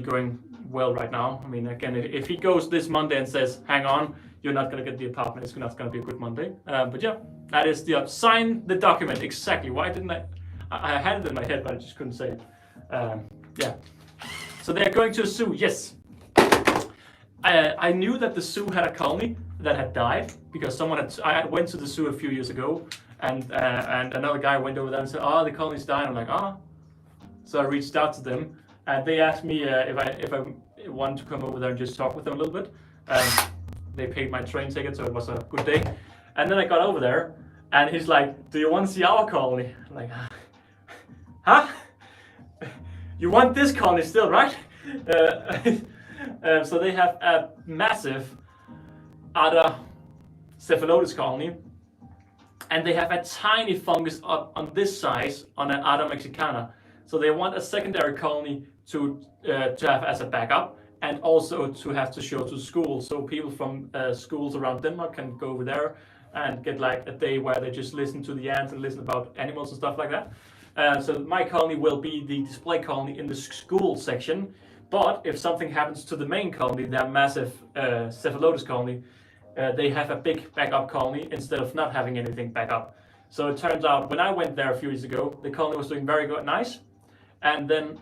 going well right now. I mean, again, if he goes this Monday and says, hang on, you're not going to get the apartment, it's not going to be a good Monday. But yeah, that is the sign the document. Exactly. Why didn't I had it in my head, but I just couldn't say it. Yeah. So they're going to a zoo. Yes. I knew that the zoo had a colony that had died because I went to the zoo a few years ago, and another guy went over there and said, oh, the colony's died. I'm like, oh. So I reached out to them, and they asked me if I wanted to come over there and just talk with them a little bit. They paid my train ticket, so it was a good day. And then I got over there, and he's like, do you want to see our colony? I'm like, huh? You want this colony still, right? So they have a massive Ada cephalotes colony, and they have a tiny fungus on this size on an Ada mexicana. So they want a secondary colony to have as a backup, and also to have to show to schools. So people from schools around Denmark can go over there and get like a day where they just listen to the ants and listen about animals and stuff like that. So my colony will be the display colony in the school section. But if something happens to the main colony, their massive cephalotes colony, they have a big backup colony instead of not having anything back up. So it turns out when I went there a few years ago, the colony was doing very good, nice, and then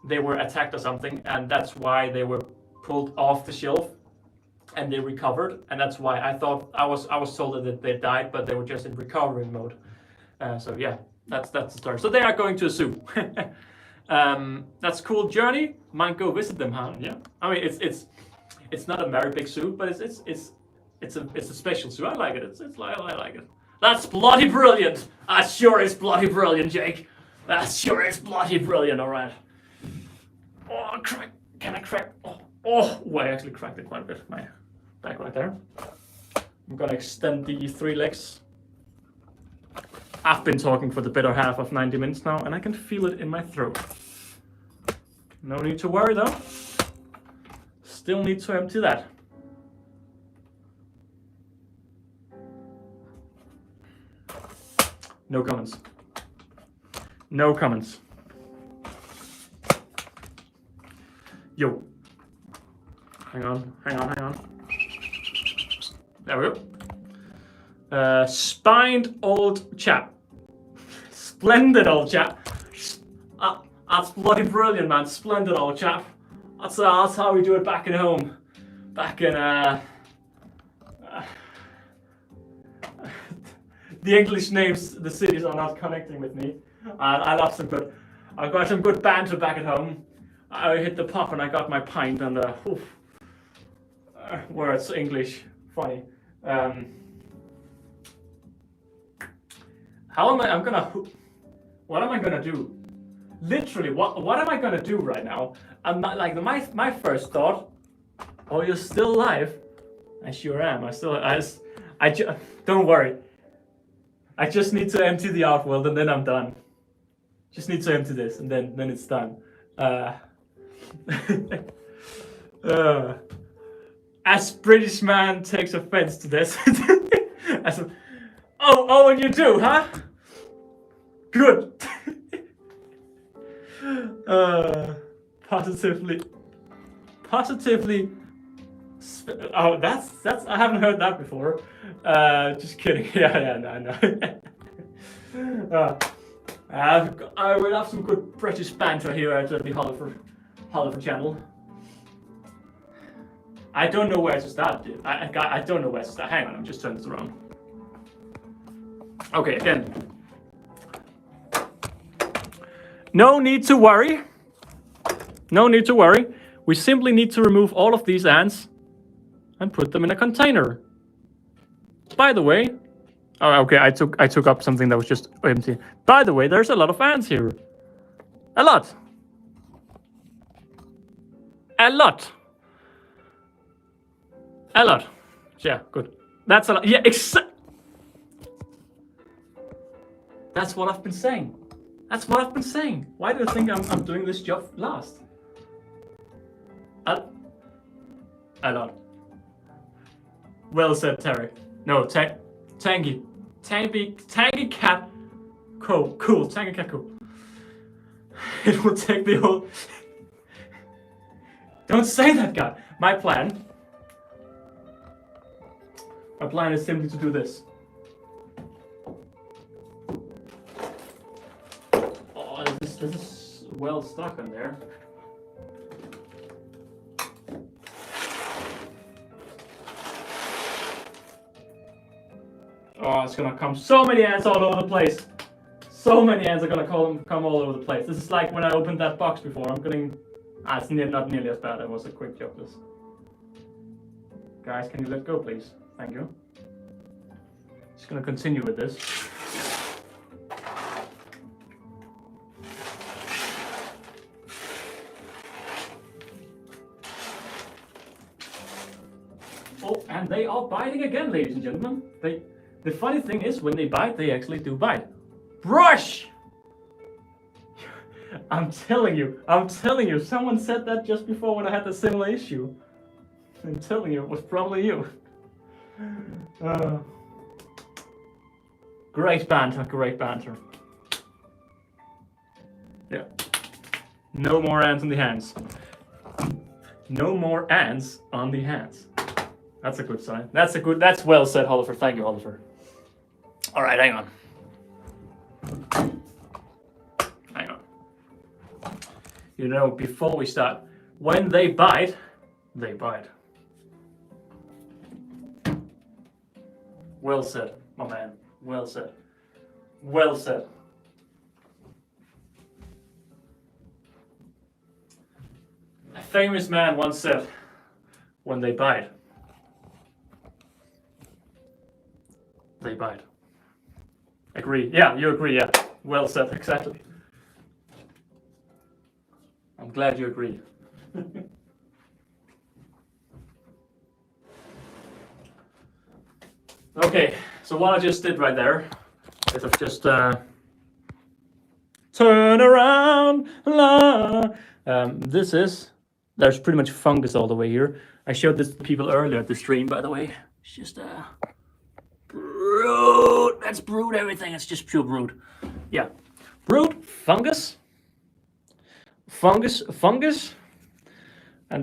they were attacked or something, and that's why they were pulled off the shelf, and they recovered, and that's why I thought I was told that they died, but they were just in recovery mode. So yeah, that's the story. So they are going to a zoo. That's a cool journey. Might go visit them, huh? Yeah. I mean, it's not a very big zoo, but it's a special zoo. I like it. I like it. That's bloody brilliant. That sure is bloody brilliant, Jake. That sure is bloody brilliant. All right. Oh, crack! Can I crack? Oh, I actually cracked it quite a bit. My back right there. I'm gonna extend the 3 legs. I've been talking for the better half of 90 minutes now, and I can feel it in my throat. No need to worry though. Still need to empty that. No comments. No comments. Yo. Hang on. There we go. Spined old chap. Splendid old chap. That's bloody brilliant, man. Splendid old chap. That's how we do it back at home. Back in the English names, the cities are not connecting with me. I got some good banter back at home. I hit the pub and I got my pint and words English funny. What am I gonna do? Literally, what am I gonna do right now? I'm not, like my first thought. Oh, you're still alive? I sure am. Don't worry. I just need to empty the outworld and then I'm done. Just need to empty this and then it's done. As British man takes offense to this. And you do, huh? Good. Positively. Oh, that's. I haven't heard that before. Just kidding. Yeah, no. I will have some good British banter here at the Hollifer channel. I don't know where to start. I don't know where to start. Hang on, I'm just turning this around. Okay, again. No need to worry. No need to worry. We simply need to remove all of these ants and put them in a container. By the way, okay, I took up something that was just empty. By the way, there's a lot of ants here. A lot. Yeah, good. That's a lot. Yeah, that's what I've been saying. Why do you think I'm doing this job last? A lot. Well said, Terry. No, Tangy cat. Cool. Tangy cat. Cool. It will take the whole. Don't say that, God. My plan is simply to do this. Oh, this is well stuck in there. Oh, it's gonna come so many ants all over the place. So many ants are gonna come all over the place. This is like when I opened that box before. I'm getting. It's not nearly as bad. It was a quick job. This. Guys, can you let go, please? Thank you. Just gonna continue with this. Oh, and they are biting again, ladies and gentlemen. The funny thing is, when they bite, they actually do bite. Brush! I'm telling you, someone said that just before when I had the similar issue. I'm telling you, it was probably you. Great banter. Yeah. No more ants on the hands. That's a good sign. That's well said, Oliver. Thank you, Oliver. All right, hang on. Hang on. You know, before we start, when they bite, they bite. Well said, my man. Well said. Well said. A famous man once said, when they bite, they bite. Agree. Yeah, you agree, yeah. Well said, exactly. I'm glad you agree. Okay, so what I just did right there is I've just turn around, la. There's pretty much fungus all the way here. I showed this to people earlier at the stream, by the way. It's just brood. That's brood everything. It's just pure brood. Yeah, brood, fungus, and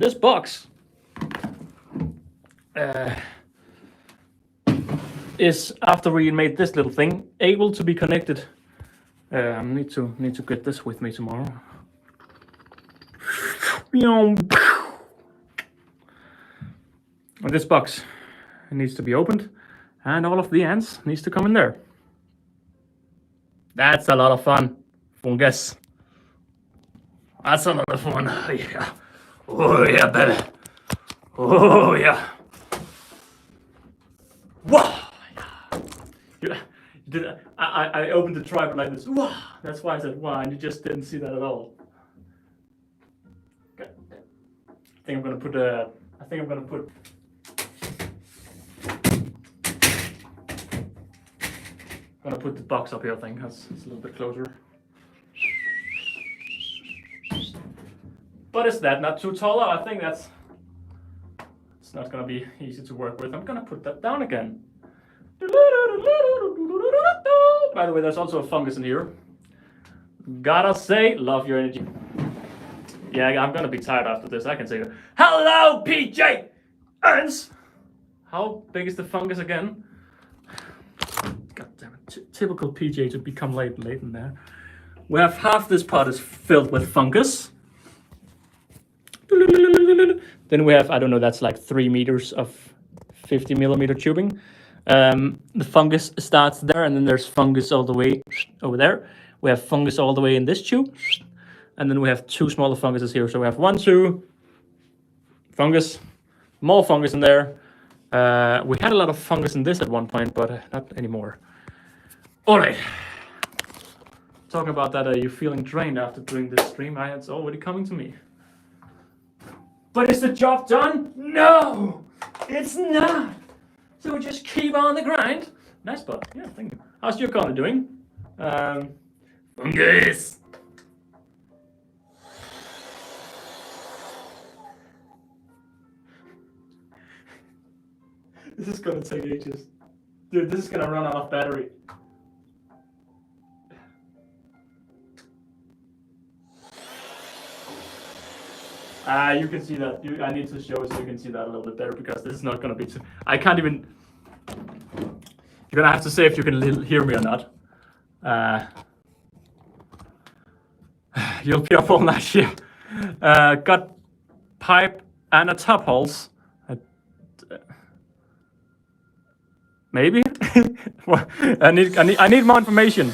this box is, after we made this little thing, able to be connected. Need to get this with me tomorrow. And this box needs to be opened, and all of the ants needs to come in there. That's a lot of fun, fungus. That's a lot of fun. Yeah. Oh yeah, baby. Oh yeah. Wow. I opened the tripod like this. Wow. That's why I said wow, and you just didn't see that at all. Okay. I think I'm gonna put the box up here. I think it's a little bit closer. But is that not too taller? I think it's not gonna be easy to work with. I'm gonna put that down again. By the way, there's also a fungus in here. Gotta say, love your energy. Yeah, I'm gonna be tired after this. I can say that. Hello, PJ Ernst. How big is the fungus again? God damn it! Typical PJ to become late in there. We have half this pot is filled with fungus. Then we have, I don't know, that's like 3 meters of 50mm tubing. The fungus starts there, and then there's fungus all the way over there. We have fungus all the way in this tube, and then we have 2 smaller funguses here. So we have 1, 2 fungus, more fungus in there. We had a lot of fungus in this at one point, but not anymore. All right. Talking about that, are you feeling drained after doing this stream? It's already coming to me. But is the job done? No, it's not. So we just keep on the grind. Nice spot. Yeah, thank you. How's your corner doing? Fungus. This is gonna take ages. Dude, this is gonna run out of battery. You can see that. I need to show it so you can see that a little bit better, because this is not gonna be too... I can't even... You're gonna have to say if you can hear me or not. You'll be up all night here. Got pipe and a top holes. Maybe? I need more information.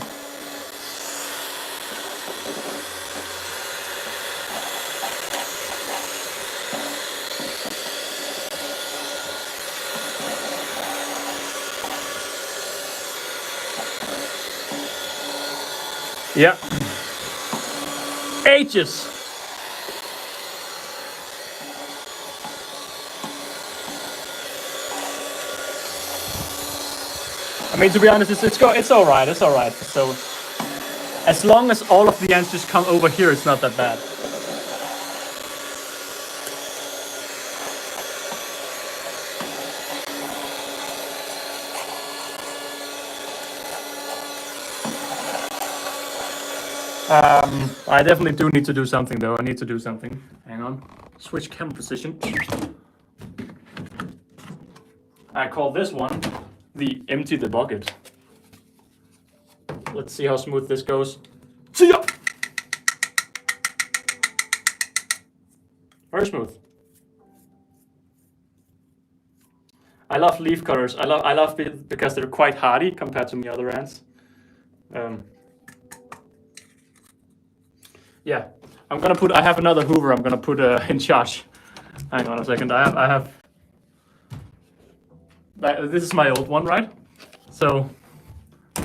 Yeah. Ages. I mean, to be honest, it's all right. It's all right. So, as long as all of the ants just come over here, it's not that bad. I definitely do need to do something, though. I need to do something. Hang on. Switch camera position. I call this one the empty the bucket. Let's see how smooth this goes. See ya! Very smooth. I love leaf cutters. I love it because they're quite hardy compared to the other ants. Yeah, I have another Hoover I'm gonna put in charge. Hang on a second, I have, this is my old one, right? So,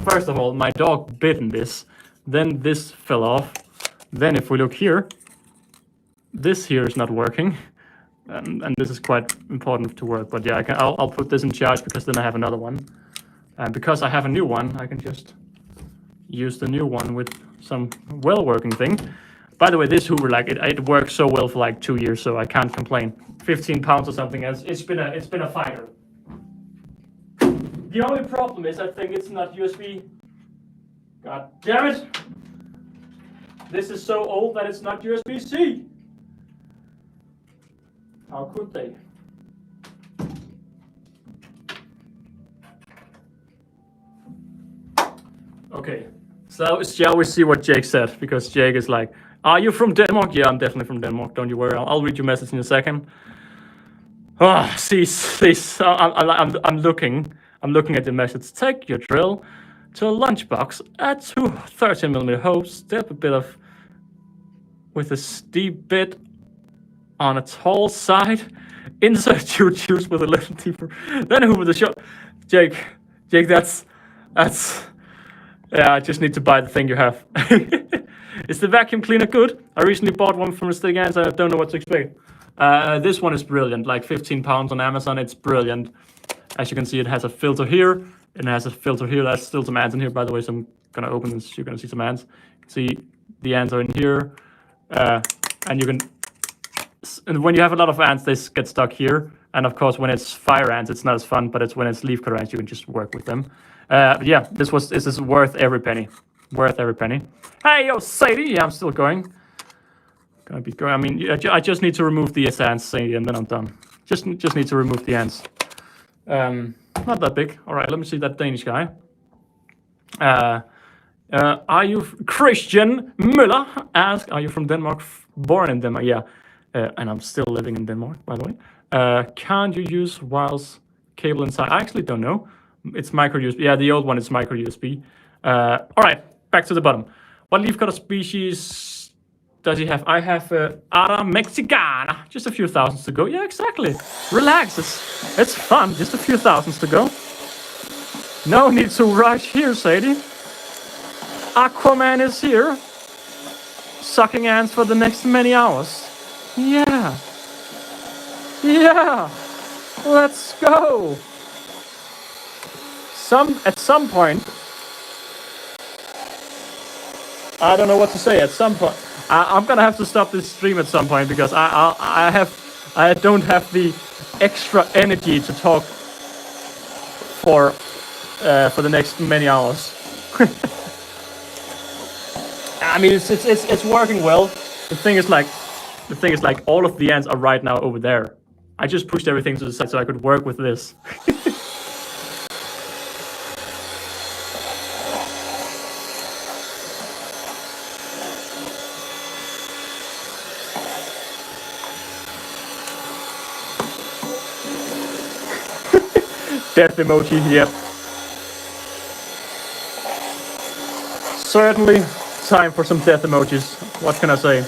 first of all, my dog bit in this, then this fell off. Then if we look here, this here is not working. And this is quite important to work, but yeah, I'll put this in charge because then I have another one. And because I have a new one, I can just use the new one with some well-working thing. By the way, this Hoover, like it works so well for like 2 years, so I can't complain. 15 pounds or something, it's been a fighter. The only problem is I think it's not USB. God damn it! This is so old that it's not USB-C. How could they? Okay, so shall we see what Jake said? Because Jake is like, are you from Denmark? Yeah, I'm definitely from Denmark. Don't you worry. I'll read your message in a second. Ah, see, I'm looking at the message. Take your drill to a lunchbox. Add 2 13mm hopes. Step a bit of with a steep bit on a tall side, insert your juice with a little deeper, then Hoover the shot. Jake, that's, yeah, I just need to buy the thing you have. Is the vacuum cleaner good? I recently bought one from Esthetic, so I don't know what to expect. This one is brilliant, like 15 pounds on Amazon, it's brilliant. As you can see, it has a filter here, and it has a filter here. There's still some ants in here, by the way, so I'm gonna open this, you're gonna see some ants. You can see the ants are in here, and you can, and when you have a lot of ants, they get stuck here. And of course, when it's fire ants, it's not as fun, but it's when it's leaf cutter ants, you can just work with them. But yeah, this is worth every penny. Worth every penny. Hey, yo, Sadie! Yeah, I'm still going. Gonna be going. I mean, I just need to remove the ants, Sadie, and then I'm done. Just need to remove the ants. Not that big. All right, let me see that Danish guy. Are you Christian Müller? Ask, are you from Denmark? Born in Denmark, yeah. And I'm still living in Denmark, by the way. Can't you use wireless cable inside? I actually don't know. It's micro USB. Yeah, the old one is micro USB. All right, back to the bottom. What leafcutter species does he have? I have Ara Mexicana. Just a few thousands to go. Yeah, exactly. Relax. It's fun. Just a few thousands to go. No need to rush here, Sadie. Aquaman is here. Sucking ants for the next many hours. Yeah. Yeah. Let's go. At some point, I don't know what to say. At some point, I'm gonna have to stop this stream at some point because I don't have the extra energy to talk for the next many hours. I mean, it's working well. The thing is like all of the ants are right now over there. I just pushed everything to the side so I could work with this. Death emoji, yep. Certainly time for some death emojis. What can I say?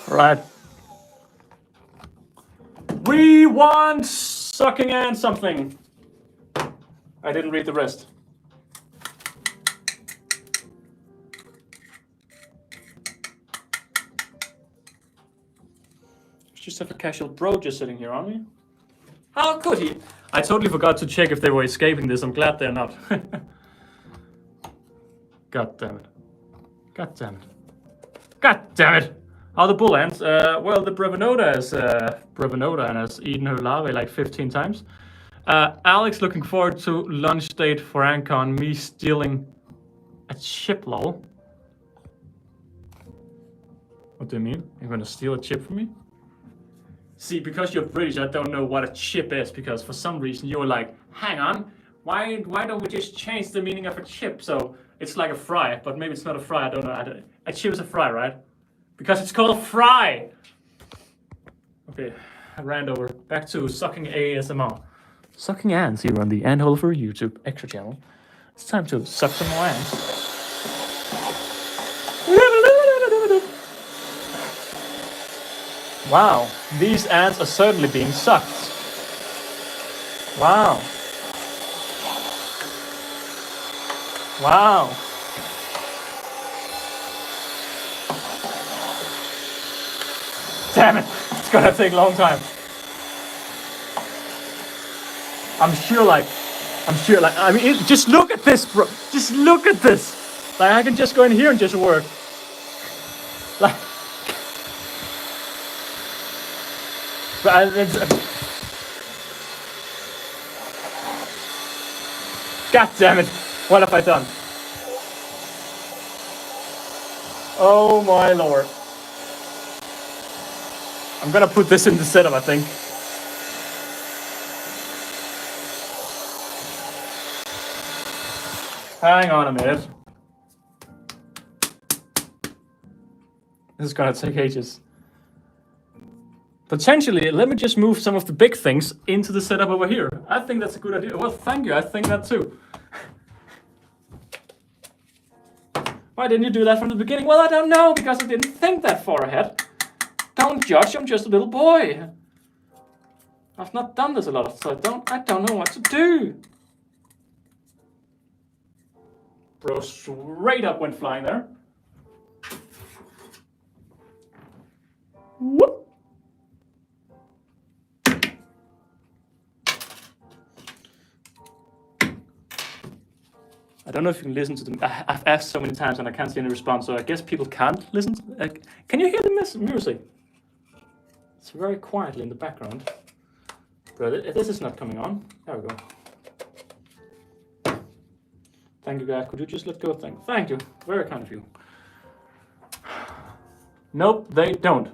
Right. We want sucking and something. I didn't read the rest. Just have a casual bro just sitting here, aren't we? How could he? I totally forgot to check if they were escaping this. I'm glad they're not. God damn it. God damn it. God damn it. How the bull ants? Well, the Brevinota is Brevinota and has eaten her larvae like 15 times. Alex looking forward to lunch date for Ancon. Me stealing A chip, lol. What do you mean? You're gonna steal a chip from me? See, because you're British, I don't know what a chip is, because for some reason you're like, hang on, why don't we just change the meaning of a chip? So it's like a fry, but maybe it's not a fry, I don't know. A chip is a fry, right? Because it's called a fry! Okay, I ran over. Back to sucking ASMR. Sucking ants here on the ANTHOLLEUFER YouTube extra channel. It's time to suck some more ants. Wow, these ants are certainly being sucked. Wow. Wow. Damn it, it's gonna take a long time. I'm sure, I mean, just look at this, bro. Just look at this. Like, I can just go in here and just work. Like, God damn it. What have I done? Oh my lord. I'm gonna put this in the setup, I think. Hang on a minute. This is gonna take ages. Potentially, let me just move some of the big things into the setup over here. I think that's a good idea. Well, thank you, I think that too. Why didn't you do that from the beginning? Well, I don't know, because I didn't think that far ahead. Don't judge, I'm just a little boy. I've not done this a lot, so I don't know what to do. Bro straight up went flying there. Whoop. I don't know if you can listen to them. I've asked so many times and I can't see any response, so I guess people can't listen. Can you hear the music? It's very quietly in the background. Bro, this is not coming on. There we go. Thank you, guys. Could you just let go? Thank you. Very kind of you. Nope, they don't.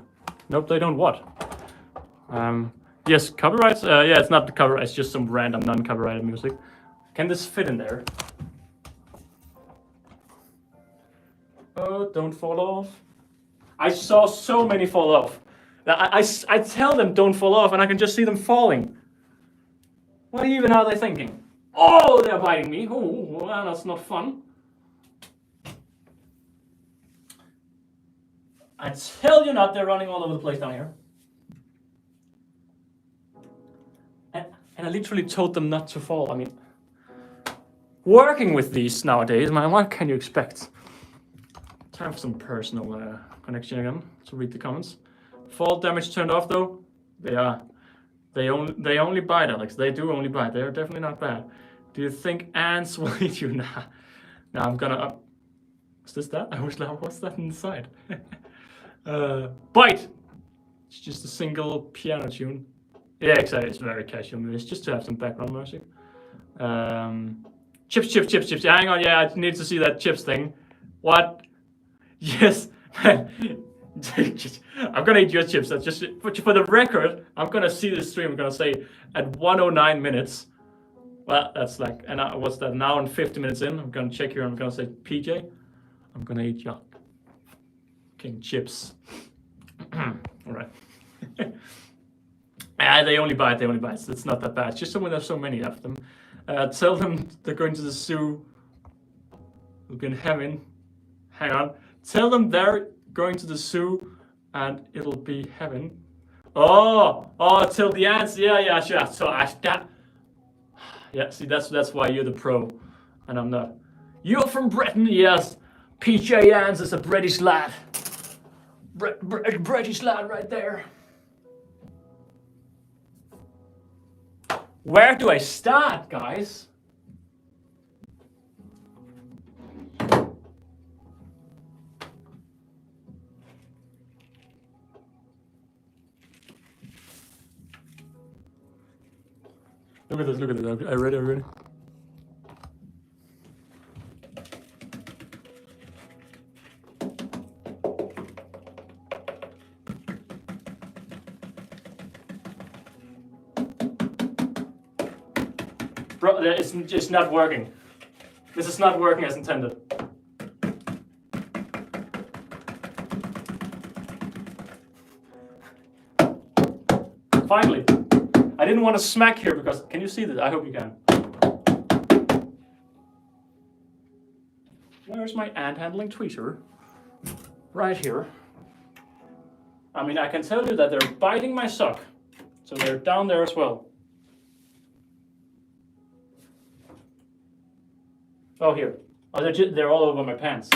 Nope, they don't what? Yes, copyrights? Yeah, it's not the copyright. It's just some random non-copyrighted music. Can this fit in there? Oh, don't fall off. I saw so many fall off. I tell them don't fall off and I can just see them falling. What even are they thinking? Oh, they're biting me. Oh, well, that's not fun. I tell you not, they're running all over the place down here. And I literally told them not to fall. I mean, working with these nowadays, man, what can you expect? Time for some personal connection again to read the comments. Fall damage turned off though. They only bite, Alex. They do only bite. They are definitely not bad. Do you think ants will eat you? Nah. Now I'm gonna. Is this that? I wish that. What's that inside? Bite. It's just a single piano tune. Yeah, exactly. It's very casual. It's just to have some background music. Chips. Hang on. Yeah, I need to see that chips thing. What? Yes, man. I'm gonna eat your chips. That's just for the record. I'm gonna see the stream. I'm gonna say at 109 minutes. Well, that's like an hour. What's that? An hour and 50 minutes in. I'm gonna check here. I'm gonna say PJ. I'm gonna eat your king chips. All right. They only bite. It's not that bad. It's just when there's so many of them. Tell them they're going to the zoo. We'll be in heaven. Hang on. Tell them they're going to the zoo and it'll be heaven. Oh, tell the ants. Yeah, sure. So yeah, see, that's why you're the pro and I'm not. You're from Britain, yes. PJ Ants is a British lad. British lad right there. Where do I start, guys? Look at this. I read it. it's not working. This is not working as intended. Finally, I didn't want to smack here because, can you see this? I hope you can. Where's my ant handling tweezer? Right here. I mean, I can tell you that they're biting my sock. So they're down there as well. Oh, here. Oh, they're all over my pants.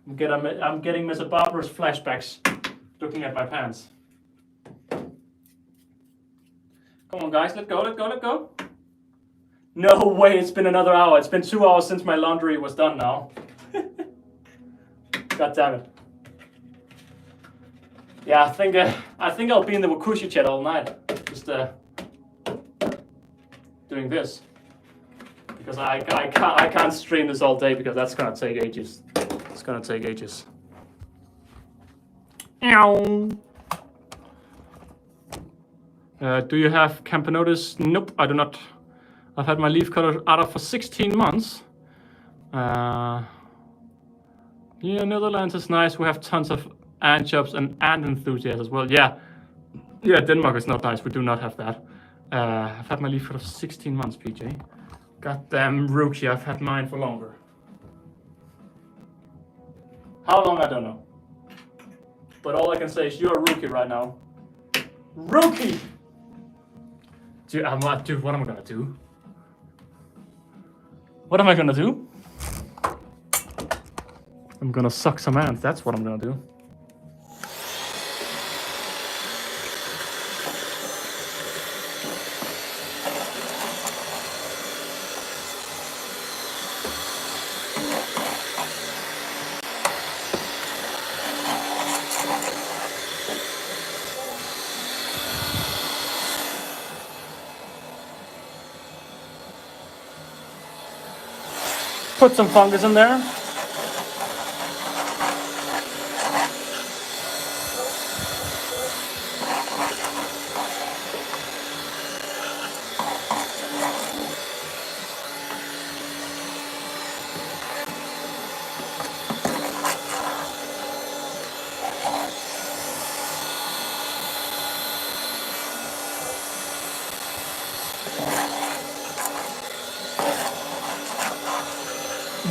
I'm getting Mr. Barbara's flashbacks looking at my pants. Come on, guys, let go, let go, let go. No way, it's been another hour. It's been 2 hours since my laundry was done now. God damn it. Yeah, I think I'll be in the WaKooshi chat all night, just doing this, because I can't stream this all day because that's gonna take ages. It's gonna take ages. Do you have Campanotis? Nope, I do not. I've had my leaf cutter out of for 16 months. Yeah, Netherlands is nice. We have tons of ant shops and ant enthusiasts as well. Yeah, Denmark is not nice. We do not have that. I've had my leaf cutter for 16 months, PJ. Goddamn rookie, I've had mine for longer. How long, I don't know. But all I can say is you're a rookie right now. Rookie! Dude, what am I gonna do? What am I gonna do? I'm gonna suck some ants, that's what I'm gonna do. Put some fungus in there.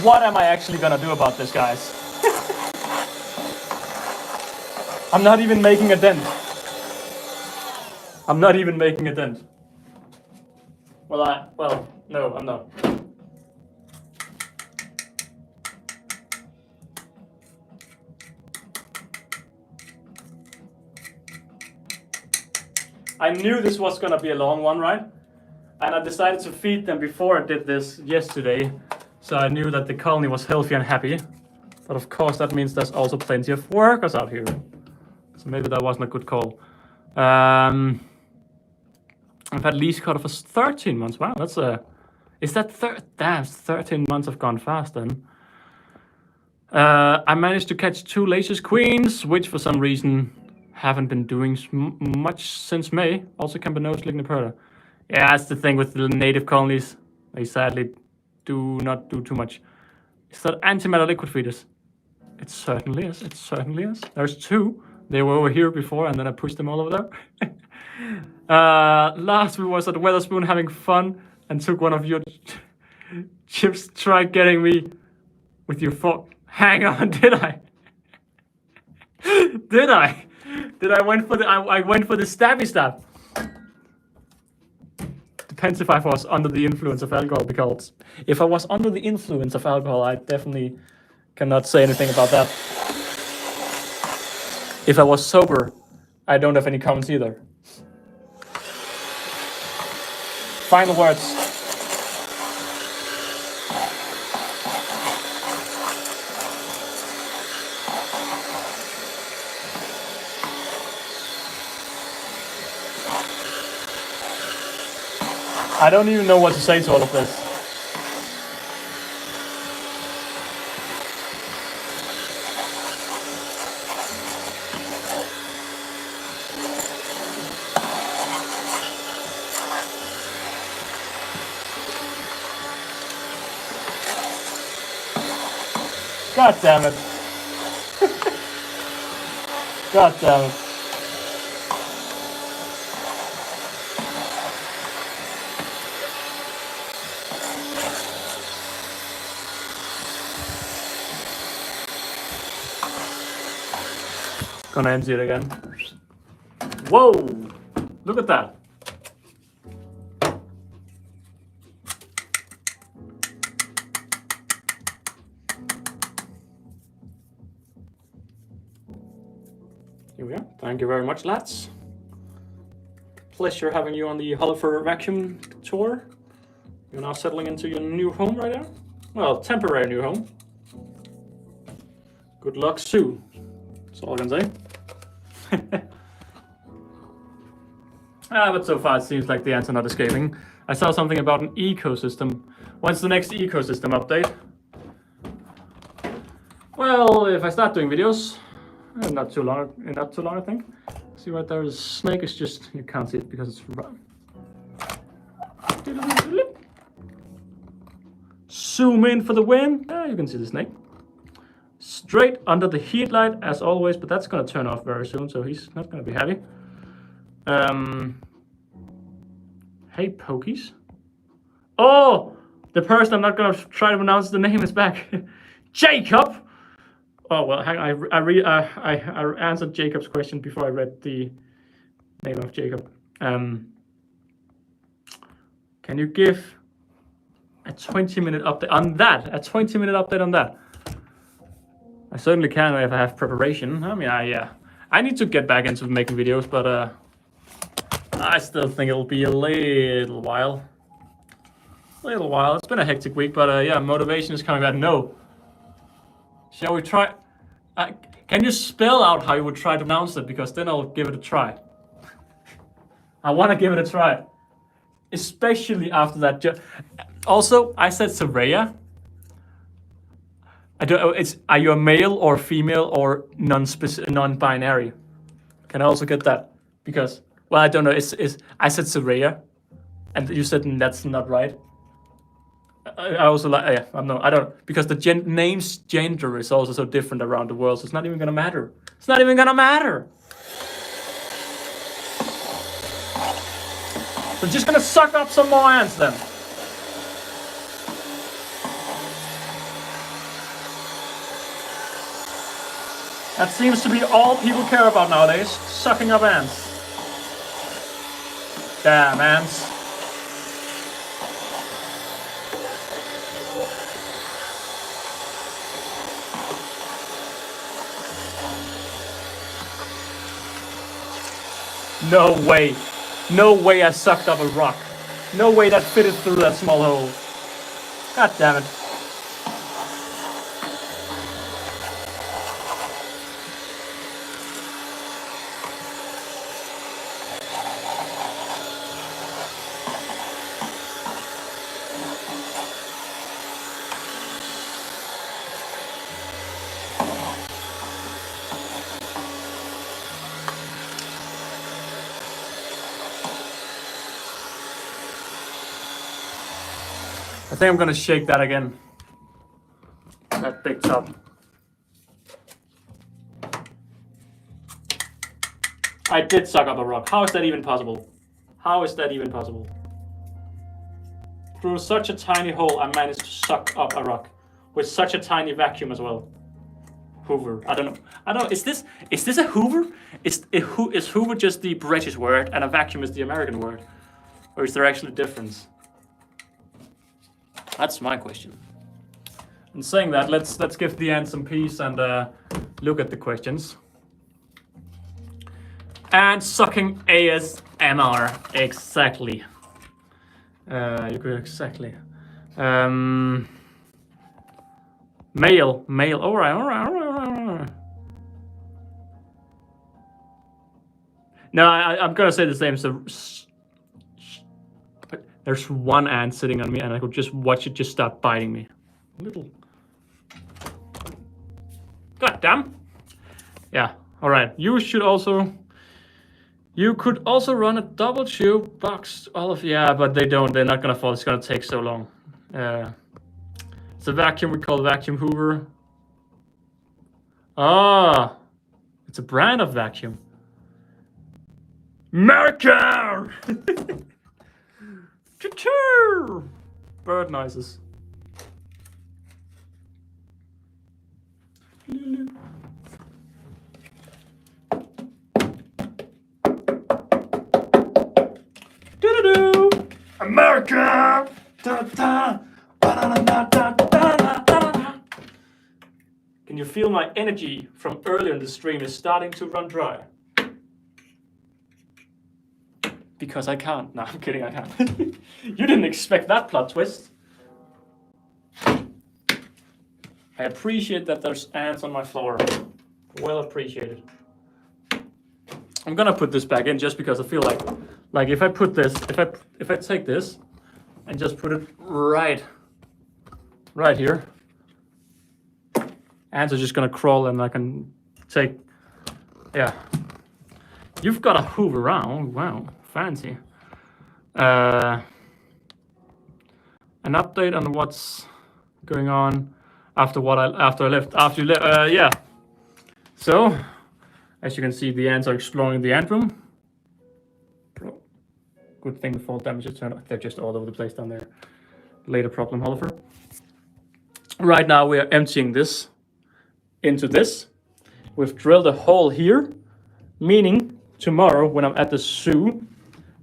What am I actually gonna do about this, guys? I'm not even making a dent. I'm not even making a dent. Well, no, I'm not. I knew this was gonna be a long one, right? And I decided to feed them before I did this yesterday. So I knew that the colony was healthy and happy. But of course that means there's also plenty of workers out here. So maybe that wasn't a good call. I've had lease cutter for 13 months. Wow, that's is that damn, 13 months have gone fast then. I managed to catch 2 laces queens, which for some reason haven't been doing much since May. Also Campanotis ligniperta. Yeah, that's the thing with the native colonies. They sadly do not do too much. Is that antimatter liquid feeders? It certainly is. It certainly is. There's 2. They were over here before, and then I pushed them all over there. Last we was at Weatherspoon having fun, and took one of your chips. Tried getting me with your fork. Hang on, did I? Did I? Did I went for the? I went for the stabby stab. Depends if I was under the influence of alcohol, because if I was under the influence of alcohol, I definitely cannot say anything about that. If I was sober, I don't have any comments either. Final words. I don't even know what to say to all of this. God damn it. God damn it. Gonna empty it again. Whoa! Look at that. Here we are. Thank you very much, lads. Pleasure having you on the ANTHOLLEUFER vacuum tour. You're now settling into your new home right now. Well, temporary new home. Good luck, Sue. That's all I can say. But so far it seems like the ants are not escaping. I saw something about an ecosystem. When's the next ecosystem update? Well, if I start doing videos, not too long, I think. See right there, the snake is just, you can't see it because it's round. Zoom in for the win. You can see the snake. Straight under the heat light as always, but that's gonna turn off very soon, so he's not gonna be happy. Hey, Pokies. Oh, the person I'm not gonna try to pronounce the name is back. Jacob. Oh well, hang on. I answered Jacob's question before I read the name of Jacob. Can you give a 20-minute update on that? A 20-minute update on that? I certainly can if I have preparation. I mean, I need to get back into making videos, but I still think it'll be a little while. It's been a hectic week, but yeah, motivation is coming back. No. Shall we try? Can you spell out how you would try to pronounce it? Because then I'll give it a try. I want to give it a try. Especially after that. Also, I said Soraya. I don't know. Are you a male or female or non-binary? Can I also get that? Because, well, I don't know. I said Soraya, and you said that's not right. I also like, I don't, because the name's gender is also so different around the world, so it's not even gonna matter. It's not even gonna matter. So just gonna suck up some more ants then. That seems to be all people care about nowadays, sucking up ants. Damn ants. No way. No way I sucked up a rock. No way that fitted through that small hole. God damn it. I think I'm gonna shake that again. That big tub. I did suck up a rock. How is that even possible? How is that even possible? Through such a tiny hole, I managed to suck up a rock. With such a tiny vacuum as well. Hoover. I don't know. Is this a Hoover? Is Hoover just the British word and a vacuum is the American word? Or is there actually a difference? That's my question. And saying that, let's give the ants some peace and look at the questions. And sucking ASMR, exactly. You could exactly. Male. All right. No, I'm gonna say the same. So. There's one ant sitting on me and I could just watch it just start biting me. Little. God damn. Yeah, alright. You could also run a double tube box. Yeah, but they don't. They're not gonna fall. It's gonna take so long. It's a vacuum we call vacuum Hoover. Ah, it's a brand of vacuum. American! Bird noises. Do-do-do! America! Da-da-da! Ba-da-da-da-da-da-da-da-da. Can you feel my energy from earlier in the stream is starting to run dry? Because I can't. No, I'm kidding, I can't. You didn't expect that plot twist. I appreciate that there's ants on my floor. Well appreciated. I'm gonna put this back in just because I feel like if I put this, if I take this and just put it right here, ants are just gonna crawl and I can take, yeah. You've got a hoover around. Wow, fancy. An update on what's going on after I left. Yeah. So, as you can see, the ants are exploring the ant room. Good thing the fall damage is turned off. They're just all over the place down there. Later problem, Oliver. Right now we are emptying this into this. We've drilled a hole here, meaning tomorrow when I'm at the zoo,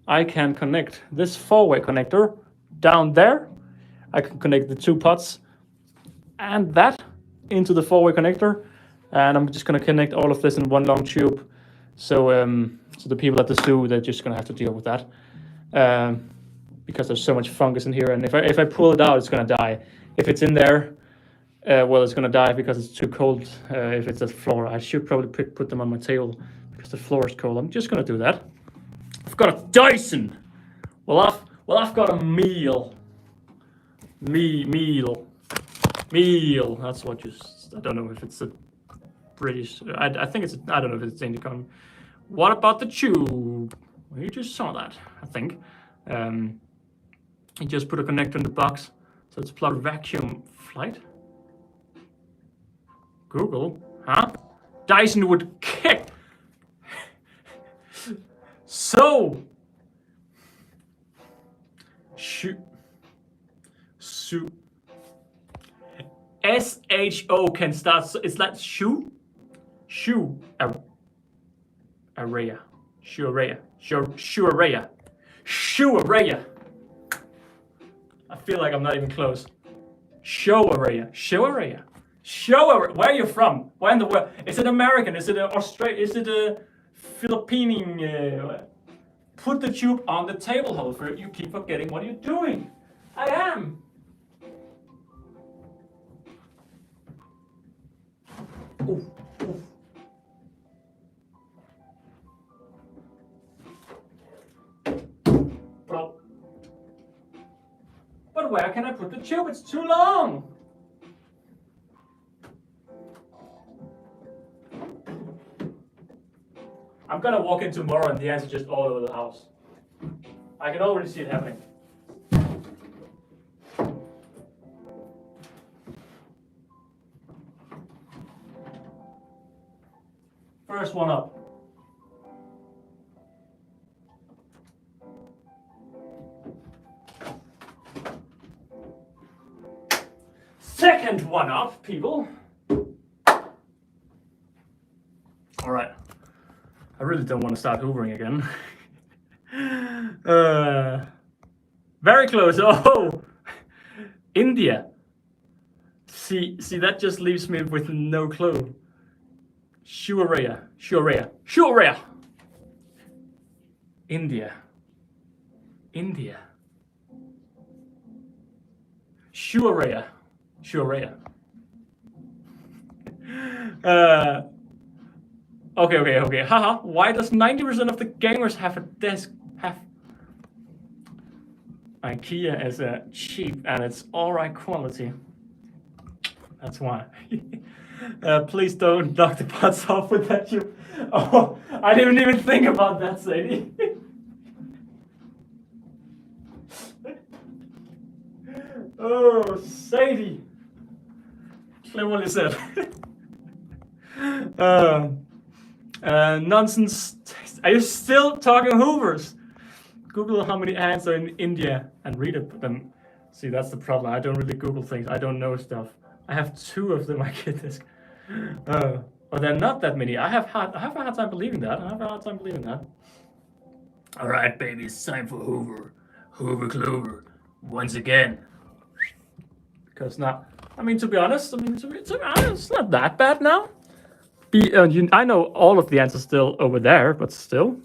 I can connect this four-way connector down there. I can connect the two pots and that into the four-way connector, and I'm just gonna connect all of this in one long tube. So so the people at the zoo, they're just gonna have to deal with that. Because there's so much fungus in here, and if I pull it out, it's gonna die. If it's in there, well, it's gonna die because it's too cold. If it's the floor, I should probably put them on my table because the floor is cold. I'm just gonna do that. I've got a Dyson. Well, I've got a meal. Meal. That's what you. I don't know if it's a British. I think it's. I don't know if it's Indicon. What about the tube? Well, you just saw that, I think. You just put a connector in the box, so it's plugged vacuum flight. Google, huh? Dyson would kick. So, SHO can start. So it's like shoe array. I feel like I'm not even close. Show array. Where are you from? Where in the world? Is it American? Is it Australian? Is it a Philippine? Put the tube on the table, Oliver. You keep forgetting what you're doing. I am. Oof. But where can I put the tube? It's too long. I'm gonna walk in tomorrow and the ants are just all over the house. I can already see it happening. First one up. Second one up, people. All right. I really don't want to start hoovering again. Very close. Oh, India. See, that just leaves me with no clue. Shuaraya. India. Shuaraya. Okay. Haha. Why does 90% of the gamers have a desk? IKEA is cheap and it's alright quality. That's why. Please don't knock the pots off with that tube. Oh, I didn't even think about that, Sadie. Oh, Sadie. Cleverly said. Nonsense. Are you still talking hoovers? Google how many ants are in India and read them. See, that's the problem. I don't really Google things. I don't know stuff. I have 2 of them. I get this. But they're not that many. I have a hard time believing that. All right, baby, it's time for Hoover. Hoover Clover. Once again. Because now, I mean, to be honest, it's not that bad now. I know all of the ants are still over there, but still.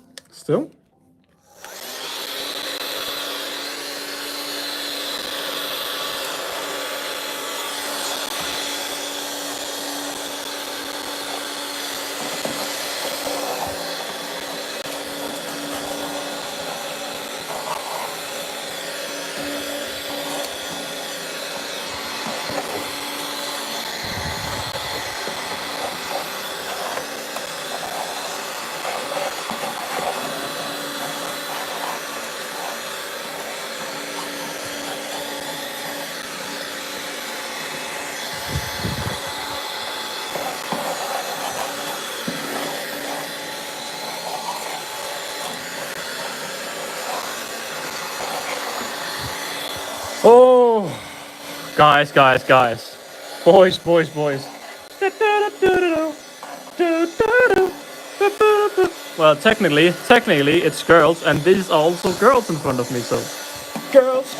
Oh, guys. Boys. Well, technically, it's girls, and this is also girls in front of me, so. Girls.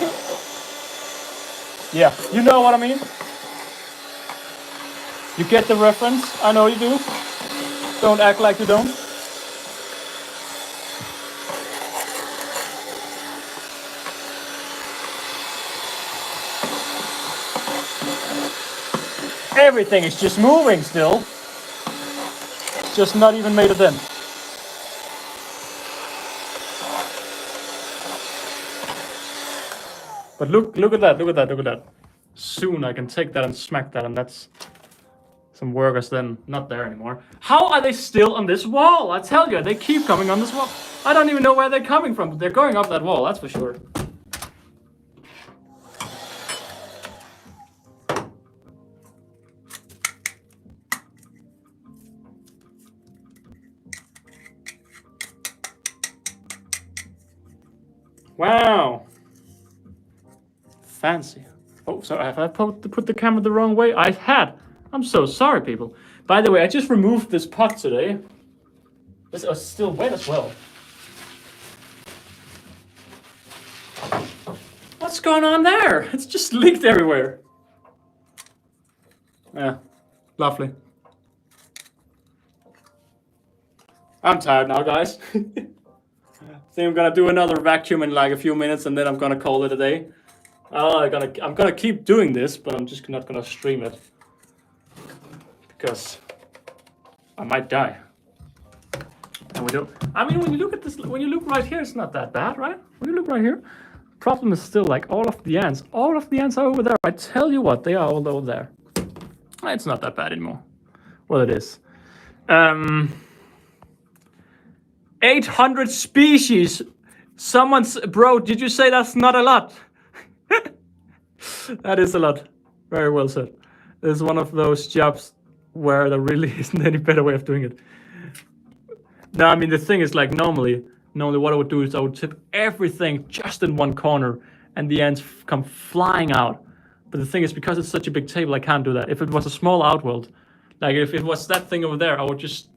Yeah, you know what I mean? You get the reference? I know you do. Don't act like you don't. Everything is just moving still. Just not even made a dent. But look at that. Soon I can take that and smack that, and that's some workers then not there anymore. How are they still on this wall? I tell you, they keep coming on this wall. I don't even know where they're coming from, but they're going up that wall, that's for sure. Wow. Fancy. Oh, sorry, have I put the camera the wrong way? I had. I'm so sorry, people. By the way, I just removed this pot today. It's still wet as well. What's going on there? It's just leaked everywhere. Yeah, lovely. I'm tired now, guys. I think I'm gonna do another vacuum in like a few minutes, and then I'm gonna call it a day. I'm gonna keep doing this, but I'm just not gonna stream it because I might die. And we don't. I mean, when you look at this, when you look right here, it's not that bad, right? When you look right here, problem is still like all of the ants are over there. I tell you what, they are all over there. It's not that bad anymore. Well, it is. 800 species. Bro, did you say that's not a lot? That is a lot. Very well said. This is one of those jobs where there really isn't any better way of doing it. No, I mean, the thing is, like, normally what I would do is I would tip everything just in one corner and the ants come flying out. But the thing is, because it's such a big table, I can't do that. If it was a small outworld, like if it was that thing over there, I would just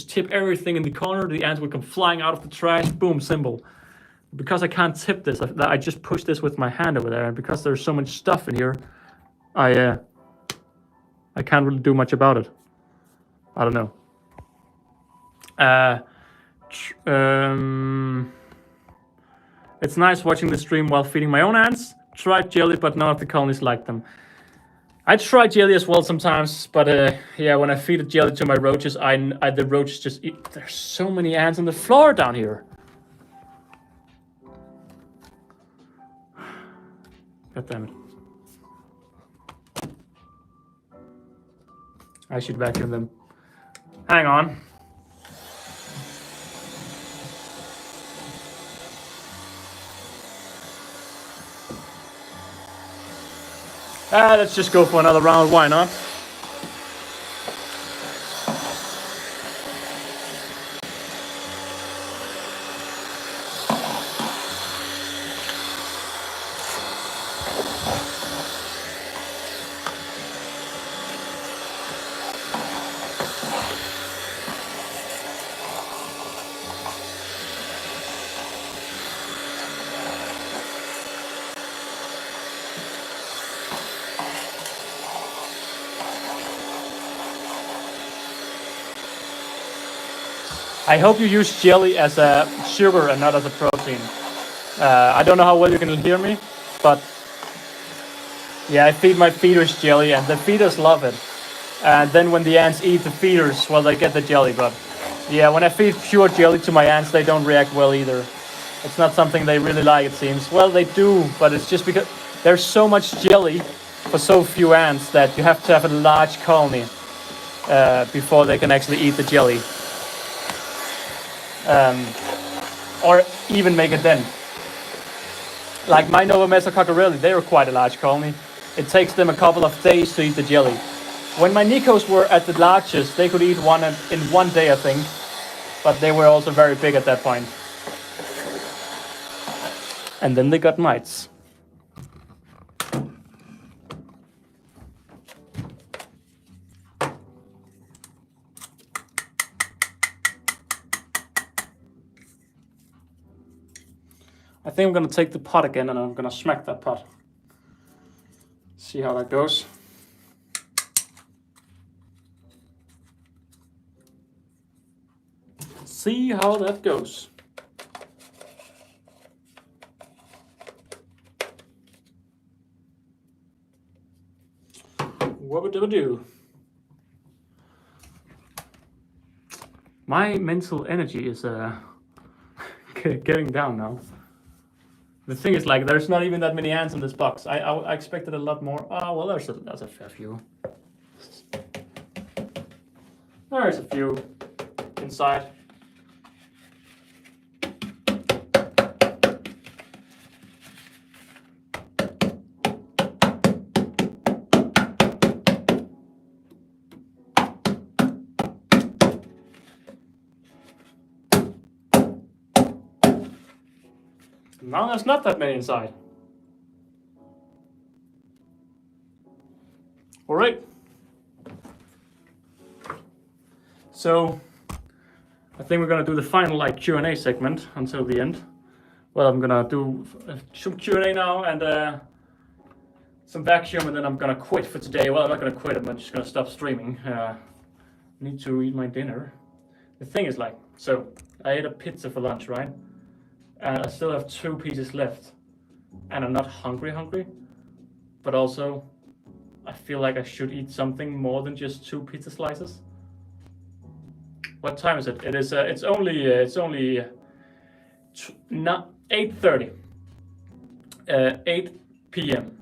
tip everything in the corner, the ants would come flying out of the trash, boom, symbol. Because I can't tip this, I just push this with my hand over there, and because there's so much stuff in here, I can't really do much about it. I don't know. It's nice watching the stream while feeding my own ants. Tried jelly, but none of the colonies like them. I try jelly as well sometimes, but yeah, when I feed a jelly to my roaches, the roaches just eat. There's so many ants on the floor down here. God damn it. I should vacuum them. Hang on. Let's just go for another round, why not? I hope you use jelly as a sugar and not as a protein. I don't know how well you can hear me, but yeah, I feed my feeders jelly and the feeders love it. And then when the ants eat the feeders, well, they get the jelly. But yeah, when I feed pure jelly to my ants, they don't react well either. It's not something they really like, it seems. Well, they do, but it's just because there's so much jelly for so few ants that you have to have a large colony before they can actually eat the jelly. Or even make a den. Like my Novomessa cockerelli, they were quite a large colony. It takes them a couple of days to eat the jelly. When my Nikos were at the largest, they could eat one in 1 day, I think. But they were also very big at that point. And then they got mites. I think I'm gonna take the pot again and I'm gonna smack that pot. See how that goes. See how that goes. What would I do? My mental energy is getting down now. The thing is, like, there's not even that many ants in this box. I expected a lot more. Oh, well, there's a fair few. There's a few inside. Now there's not that many inside. All right. So I think we're gonna do the final like Q&A segment until the end. Well, I'm gonna do some Q&A now and some vacuum, and then I'm gonna quit for today. Well, I'm not gonna quit. I'm just gonna stop streaming. Need to eat my dinner. The thing is, like, so I ate a pizza for lunch, right? And I still have 2 pieces left, and I'm not hungry, but also I feel like I should eat something more than just 2 pizza slices. What time is it? It is. It's only 8:30. 8 p.m.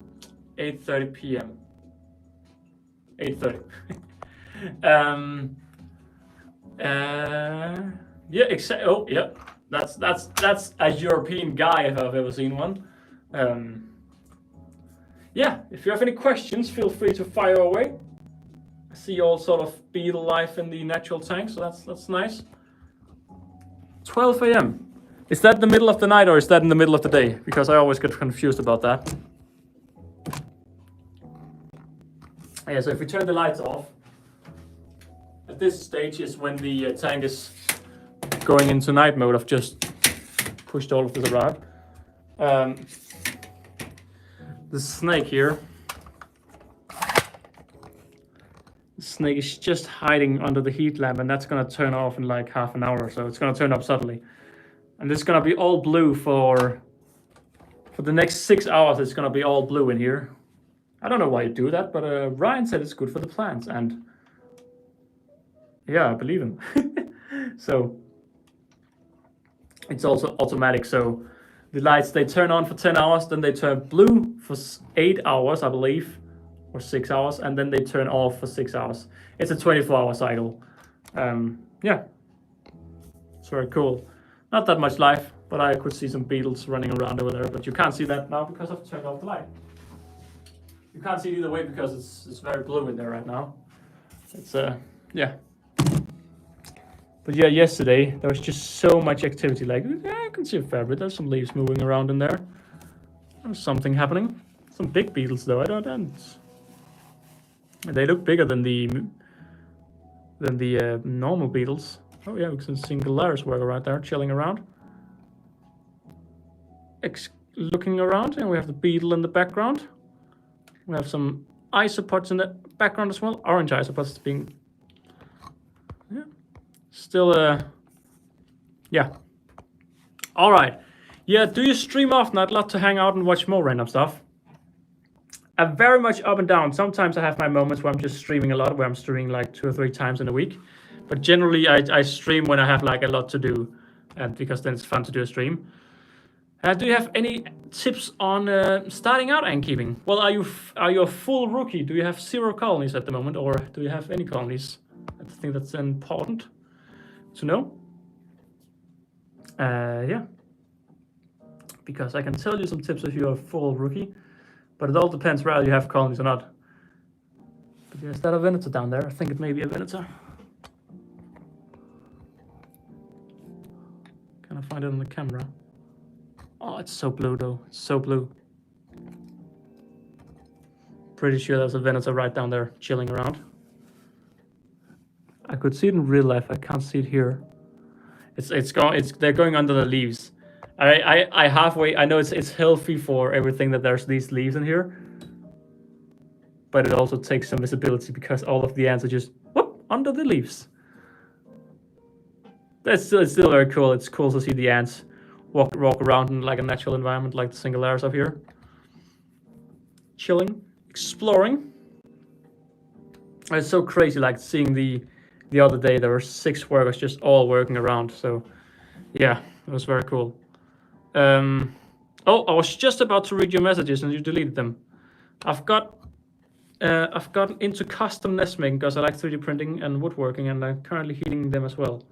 8:30 p.m. 8:30. Yeah. Oh, yeah. That's a European guy if I've ever seen one. Yeah, if you have any questions, feel free to fire away. I see all sort of beetle life in the natural tank, so that's nice. 12 a.m. Is that the middle of the night or is that in the middle of the day? Because I always get confused about that. Yeah, so if we turn the lights off, at this stage is when the tank is going into night mode. I've just pushed all of this around. The snake here. The snake is just hiding under the heat lamp, and that's gonna turn off in like half an hour or so. It's gonna turn up suddenly. And it's gonna be all blue for the next 6 hours. It's gonna be all blue in here. I don't know why you do that, but Ryan said it's good for the plants, and yeah, I believe him. So it's also automatic, so the lights, they turn on for 10 hours, then they turn blue for 8 hours, I believe, or 6 hours, and then they turn off for 6 hours. It's a 24-hour cycle. Yeah, it's very cool. Not that much life, but I could see some beetles running around over there, but you can't see that now because I've turned off the light. You can't see it either way because it's very blue in there right now. It's yeah. But yeah, yesterday there was just so much activity. Like, yeah, I can see a fair bit. There's some leaves moving around in there. There's something happening. Some big beetles though. I don't. They look bigger than the normal beetles. Oh yeah, we can see Galaris worker right there, chilling around. Looking around, and we have the beetle in the background. We have some isopods in the background as well. Orange isopods being, yeah, still yeah. All right. Yeah, do you stream often? I'd love to hang out and watch more random stuff. I'm very much up and down. Sometimes I have my moments where I'm just streaming a lot, where I'm streaming like 2 or 3 times in a week. But generally, I stream when I have like a lot to do, and because then it's fun to do a stream. Do you have any tips on starting out ant keeping? Well, are you a full rookie? Do you have 0 colonies at the moment, or do you have any colonies? I think that's important to know. Yeah, because I can tell you some tips if you're a full rookie, but it all depends whether you have colonies or not. But is that a Venator down there? I think it may be a Venator. Can I find it on the camera? Oh, it's so blue though. It's so blue. Pretty sure there's a Venator right down there chilling around. I could see it in real life. I can't see it here. They're going under the leaves. I halfway. I know it's healthy for everything that there's these leaves in here, but it also takes some visibility because all of the ants are just whoop under the leaves. It's still very cool. It's cool to see the ants walk around in like a natural environment, like the Singularis up here, chilling, exploring. It's so crazy, like seeing the other day there were 6 workers just all working around. So yeah, it was very cool. Oh, I was just about to read your messages and you deleted them. I've gotten into custom nest making because I like 3D printing and woodworking, and I'm currently heating them as well.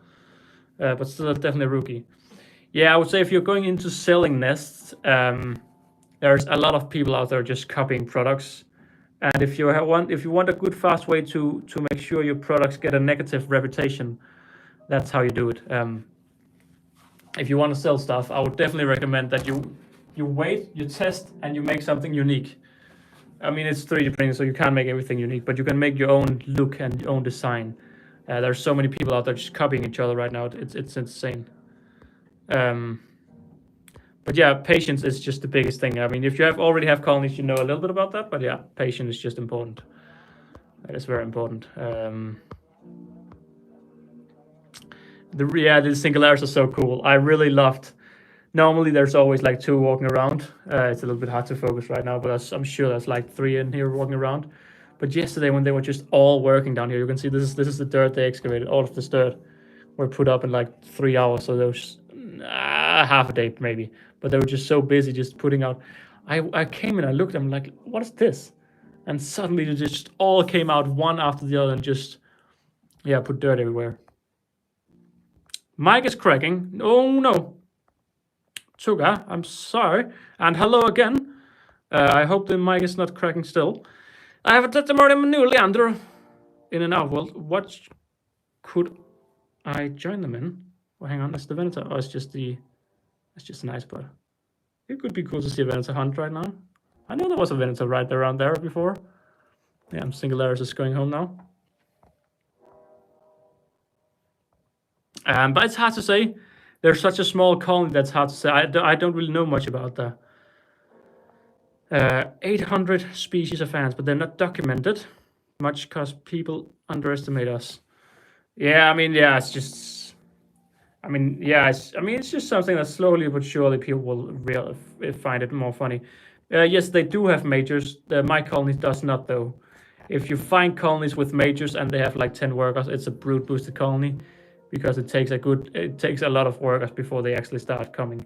But still definitely a rookie. Yeah, I would say if you're going into selling nests, there's a lot of people out there just copying products. And if you want a good fast way to make sure your products get a negative reputation, that's how you do it. If you want to sell stuff, I would definitely recommend that you wait, you test, and you make something unique. I mean, it's 3D printing, so you can't make everything unique, but you can make your own look and your own design. There's so many people out there just copying each other right now. It's insane. But yeah, patience is just the biggest thing. I mean, if you already have colonies, you know a little bit about that. But yeah, patience is just important. That is very important. The Singularis are so cool. I really loved. Normally, there's always like 2 walking around. It's a little bit hard to focus right now, but I'm sure there's like 3 in here walking around. But yesterday, when they were just all working down here, you can see this is the dirt they excavated. All of this dirt were put up in like 3 hours. So there was half a day maybe. But they were just so busy just putting out. I came in, I looked, I'm like, what is this? And suddenly they just all came out one after the other and just, yeah, put dirt everywhere. Mic is cracking. Oh no. Tuga, I'm sorry. And hello again. I hope the mic is not cracking still. I have a testimony of new Leander in and out. Well, what could I join them in? Well, hang on, it's the Venator. Oh, it's just an ice bud. It could be cool to see a Venator hunt right now. I know there was a Venator right around there before. Yeah, Singularis is going home now. But it's hard to say. There's such a small colony that's hard to say. I don't really know much about that. 800 species of ants, but they're not documented much because people underestimate us. Yeah, I mean, yeah, it's just. I mean, yeah, it's just something that slowly but surely people will find it more funny. Yes, they do have majors. My colony does not, though. If you find colonies with majors and they have like 10 workers, it's a brood boosted colony, because it takes a lot of workers before they actually start coming.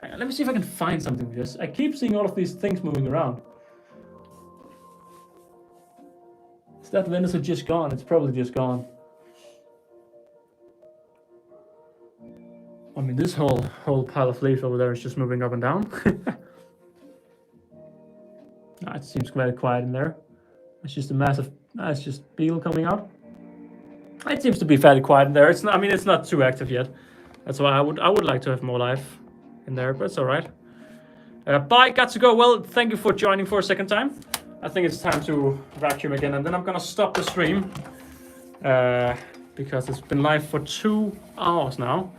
Hang on, let me see if I can find something with this. I keep seeing all of these things moving around. Is that Venator just gone? It's probably just gone. I mean, this whole pile of leaves over there is just moving up and down. It seems very quiet in there. It's just a massive. It's just beetle coming out. It seems to be fairly quiet in there. It's not. I mean, it's not too active yet. That's why I would like to have more life in there, but it's all right. Bye. Got to go. Well, thank you for joining for a second time. I think it's time to vacuum again, and then I'm gonna stop the stream because it's been live for 2 hours now.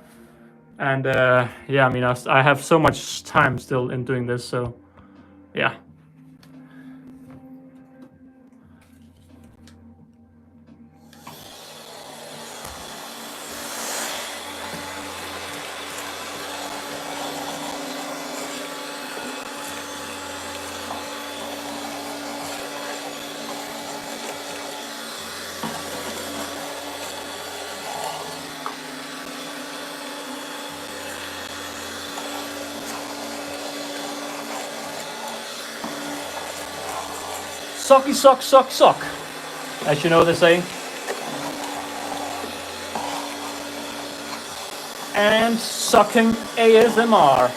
And yeah, I mean, I have so much time still in doing this, so yeah. Socky sock sock sock, as you know they say. And sucking ASMR.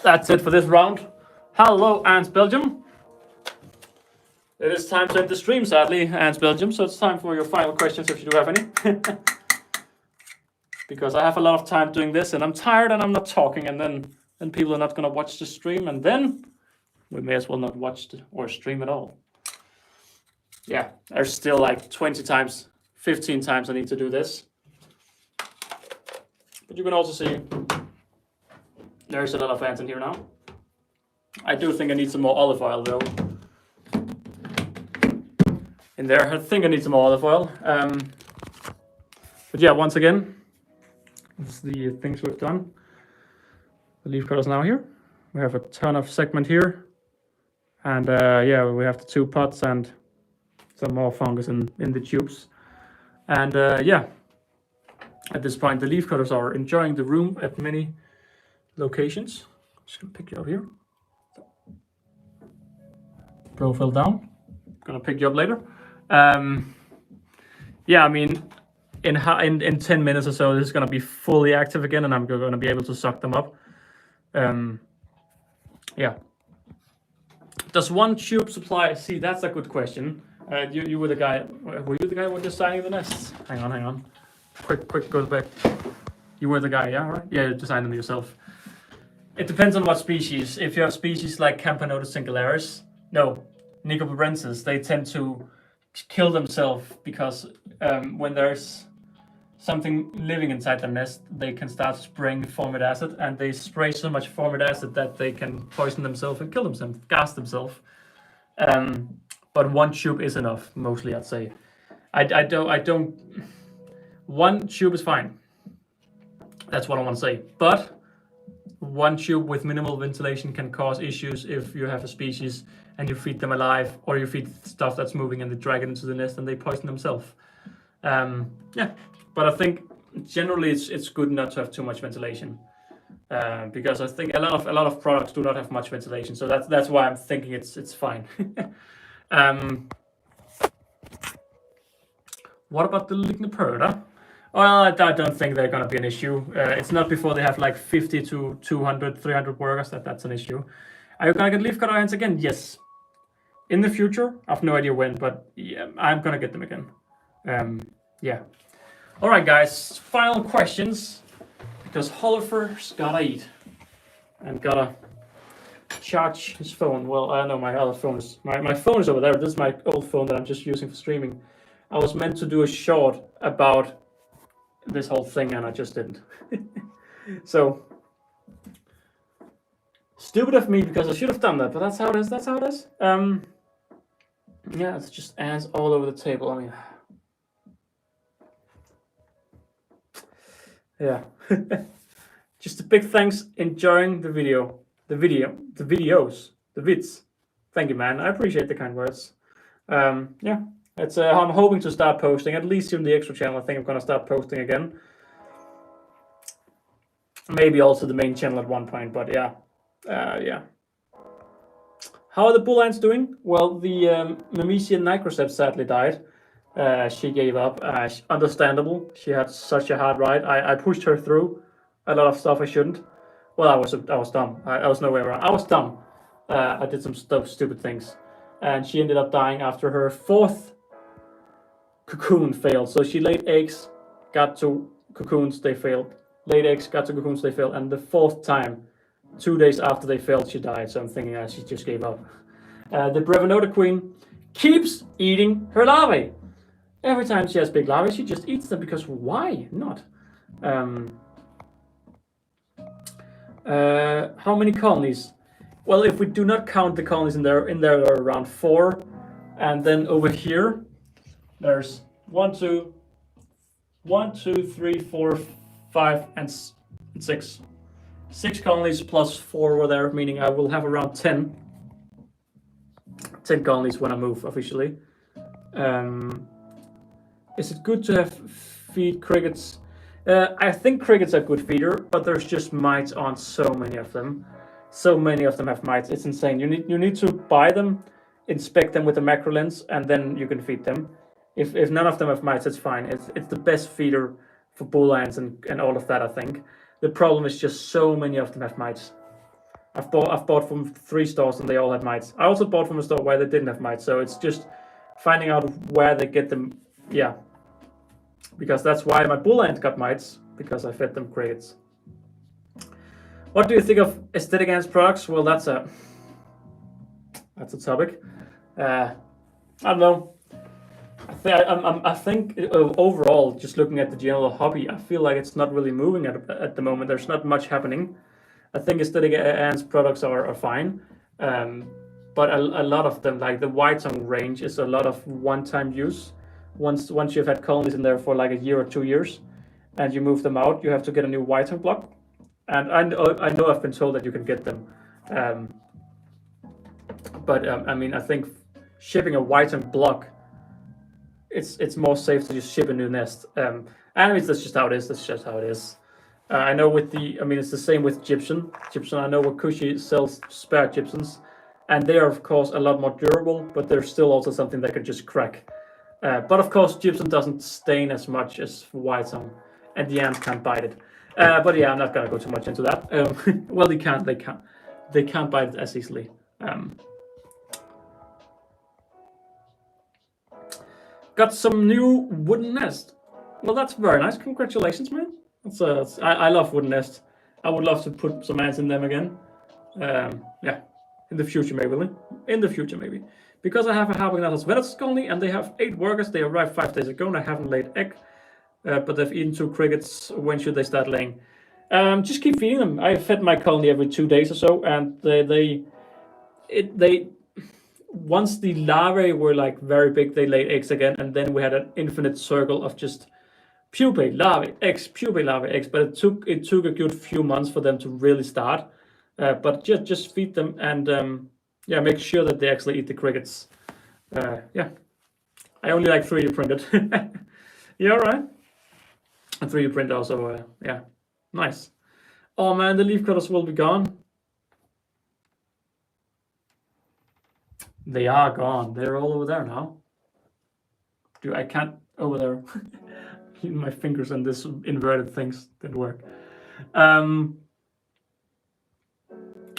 That's it for this round. Hello, Ants Belgium. It is time to end the stream, sadly, Ants Belgium, so it's time for your final questions if you do have any. Because I have a lot of time doing this and I'm tired and I'm not talking, and then people are not going to watch the stream, and then we may as well not watch or stream at all. Yeah, there's still like 20 times, 15 times I need to do this. But you can also see there's a lot of ants in here now. I do think I need some more olive oil though. In there, I think I need some more olive oil. But yeah, once again, this is the things we've done. The leaf cutters now here. We have a ton of segment here. And yeah, we have the 2 pots and some more fungus in the tubes. And yeah, at this point, the leaf cutters are enjoying the room at many locations. I'm just gonna pick you up here. Profile down. Gonna pick you up later. Yeah, I mean, in 10 minutes or so, this is gonna be fully active again, and I'm gonna be able to suck them up. Yeah. Does one tube supply? See, that's a good question. You were the guy. Were you the guy who was designing the nests? Hang on. Quick, go back. You were the guy, yeah, right? Yeah, you designed them yourself. It depends on what species. If you have species like Campanodus singularis, no, Nicoporensis, they tend to kill themselves because when there's something living inside the nest, they can start spraying formic acid, and they spray so much formic acid that they can poison themselves and kill themselves, gas themselves. But one tube is enough, mostly, I'd say. I don't. One tube is fine. That's what I want to say. But one tube with minimal ventilation can cause issues if you have a species and you feed them alive, or you feed stuff that's moving and they drag it into the nest and they poison themselves. Yeah, but I think generally it's good not to have too much ventilation, because I think a lot of products do not have much ventilation. So that's why I'm thinking it's fine. What about the Lignoperda? Well, I don't think they're going to be an issue. It's not before they have like 50 to 200, 300 workers that's an issue. Are you going to get leaf cutter ants again? Yes. In the future, I have no idea when, but yeah, I'm going to get them again. Yeah. All right, guys. Final questions, because Hollifer's got to eat and got to charge his phone. Well, I know my other phone is... My phone is over there. This is my old phone that I'm just using for streaming. I was meant to do a short about this whole thing and I just didn't. So stupid of me, because I should have done that, but that's how it is. Yeah, it's just ants all over the table. I mean, yeah. Just a big thanks, enjoying the vids. Thank you, man. I appreciate the kind words. Yeah. It's I'm hoping to start posting, at least in the extra channel. I think I'm gonna start posting again. Maybe also the main channel at one point, but yeah. Yeah. How are the bull ants doing? Well, the Memesian Microceps sadly died. She gave up. Understandable. She had such a hard ride. I pushed her through a lot of stuff I shouldn't. Well, I was dumb. I was no way around. I was dumb. I did some stupid things, and she ended up dying after her 4th cocoon failed. So she laid eggs, got to cocoons, they failed. Laid eggs, got to cocoons, they failed. And the 4th time, 2 days after they failed, she died. So I'm thinking she just gave up. The Brevinota queen keeps eating her larvae. Every time she has big larvae, she just eats them, because why not? How many colonies? Well, if we do not count the colonies in there are around 4, and then over here there's 1, 2, 3, 4, 5, and 6. 6 colonies plus 4 over there, meaning I will have around 10 colonies when I move officially. Is it good to have feed crickets? I think crickets are good feeder, but there's just mites on so many of them. So many of them have mites. It's insane. You need to buy them, inspect them with a macro lens, and then you can feed them. If none of them have mites, it's fine. It's the best feeder for bull ants and all of that, I think. The problem is just so many of them have mites. I've bought from 3 stores and they all had mites. I also bought from a store where they didn't have mites, so it's just finding out where they get them. Yeah, because that's why my bull ant got mites, because I fed them crickets. What do you think of Aesthetic Ants products? Well, that's a topic. I don't know. I think overall, just looking at the general hobby, I feel like it's not really moving at the moment. There's not much happening. I think Aesthetic Ants products are fine, but a lot of them, like the white tongue range, is a lot of one-time use. Once you've had colonies in there for like a year or 2 years, and you move them out, you have to get a new white tongue block. And I know I've been told that you can get them, but I mean, I think shipping a white tongue block, it's more safe to just ship a new nest. And I mean, that's just how it is. That's just how it is. I know it's the same with gypsum. I know WaKooshi sells spare gypsums, and they are of course a lot more durable, but they're still also something that could just crack. But of course, gypsum doesn't stain as much as white tongue, and the ants can't bite it. But yeah, I'm not gonna go too much into that. Well, they can't bite it as easily. Got some new wooden nest. Well, that's very nice. Congratulations, man. I love wooden nests. I would love to put some ants in them again. Yeah, in the future maybe. Because I have a Habernatus Venatus colony and they have 8 workers. They arrived 5 days ago and I haven't laid egg. But they've eaten 2 crickets. When should they start laying? Just keep feeding them. I fed my colony every 2 days or so, and they once the larvae were like very big, they laid eggs again, and then we had an infinite circle of just pupae, larvae, eggs, pupae, larvae, eggs. But it took a good few months for them to really start. But just feed them and yeah, make sure that they actually eat the crickets. Yeah, I only like 3D printed. Yeah, all right. And 3D print also, yeah, nice. Oh man, the leaf cutters will be gone. They are gone. They're all over there now. Dude, I can't over there. My fingers and this inverted things didn't work.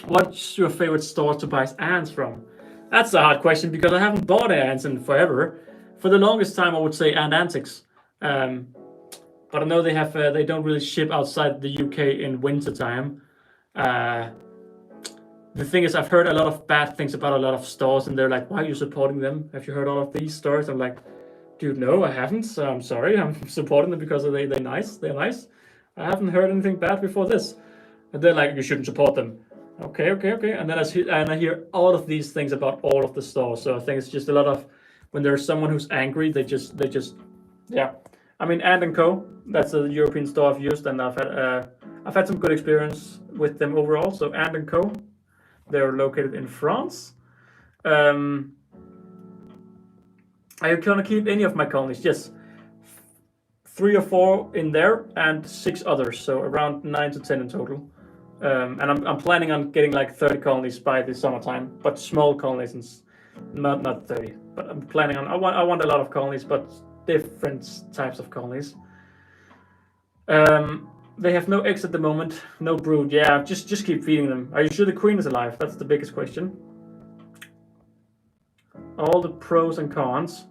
What's your favorite store to buy ants from? That's a hard question because I haven't bought ants in forever. For the longest time, I would say Antics. But I know they don't really ship outside the UK in winter time. The thing is, I've heard a lot of bad things about a lot of stores, and they're like, "Why are you supporting them? Have you heard all of these stores?" I'm like, "Dude, no, I haven't. So I'm sorry. I'm supporting them because they're nice. They're nice. I haven't heard anything bad before this." And they're like, "You shouldn't support them." Okay. And then I hear all of these things about all of the stores. So I think it's just a lot of when there's someone who's angry, they just yeah. I mean, Antandco, that's a European store I've used, and I've had some good experience with them overall. So Antandco, they're located in France. Are you gonna keep any of my colonies? Yes, 3 or 4 in there and 6 others, so around 9 to 10 in total. And I'm planning on getting like 30 colonies by the summertime, but small colonies, and not 30. But I'm planning on. I want a lot of colonies, but different types of colonies. They have no eggs at the moment, no brood. Yeah, just keep feeding them. Are you sure the queen is alive? That's the biggest question. All the pros and cons.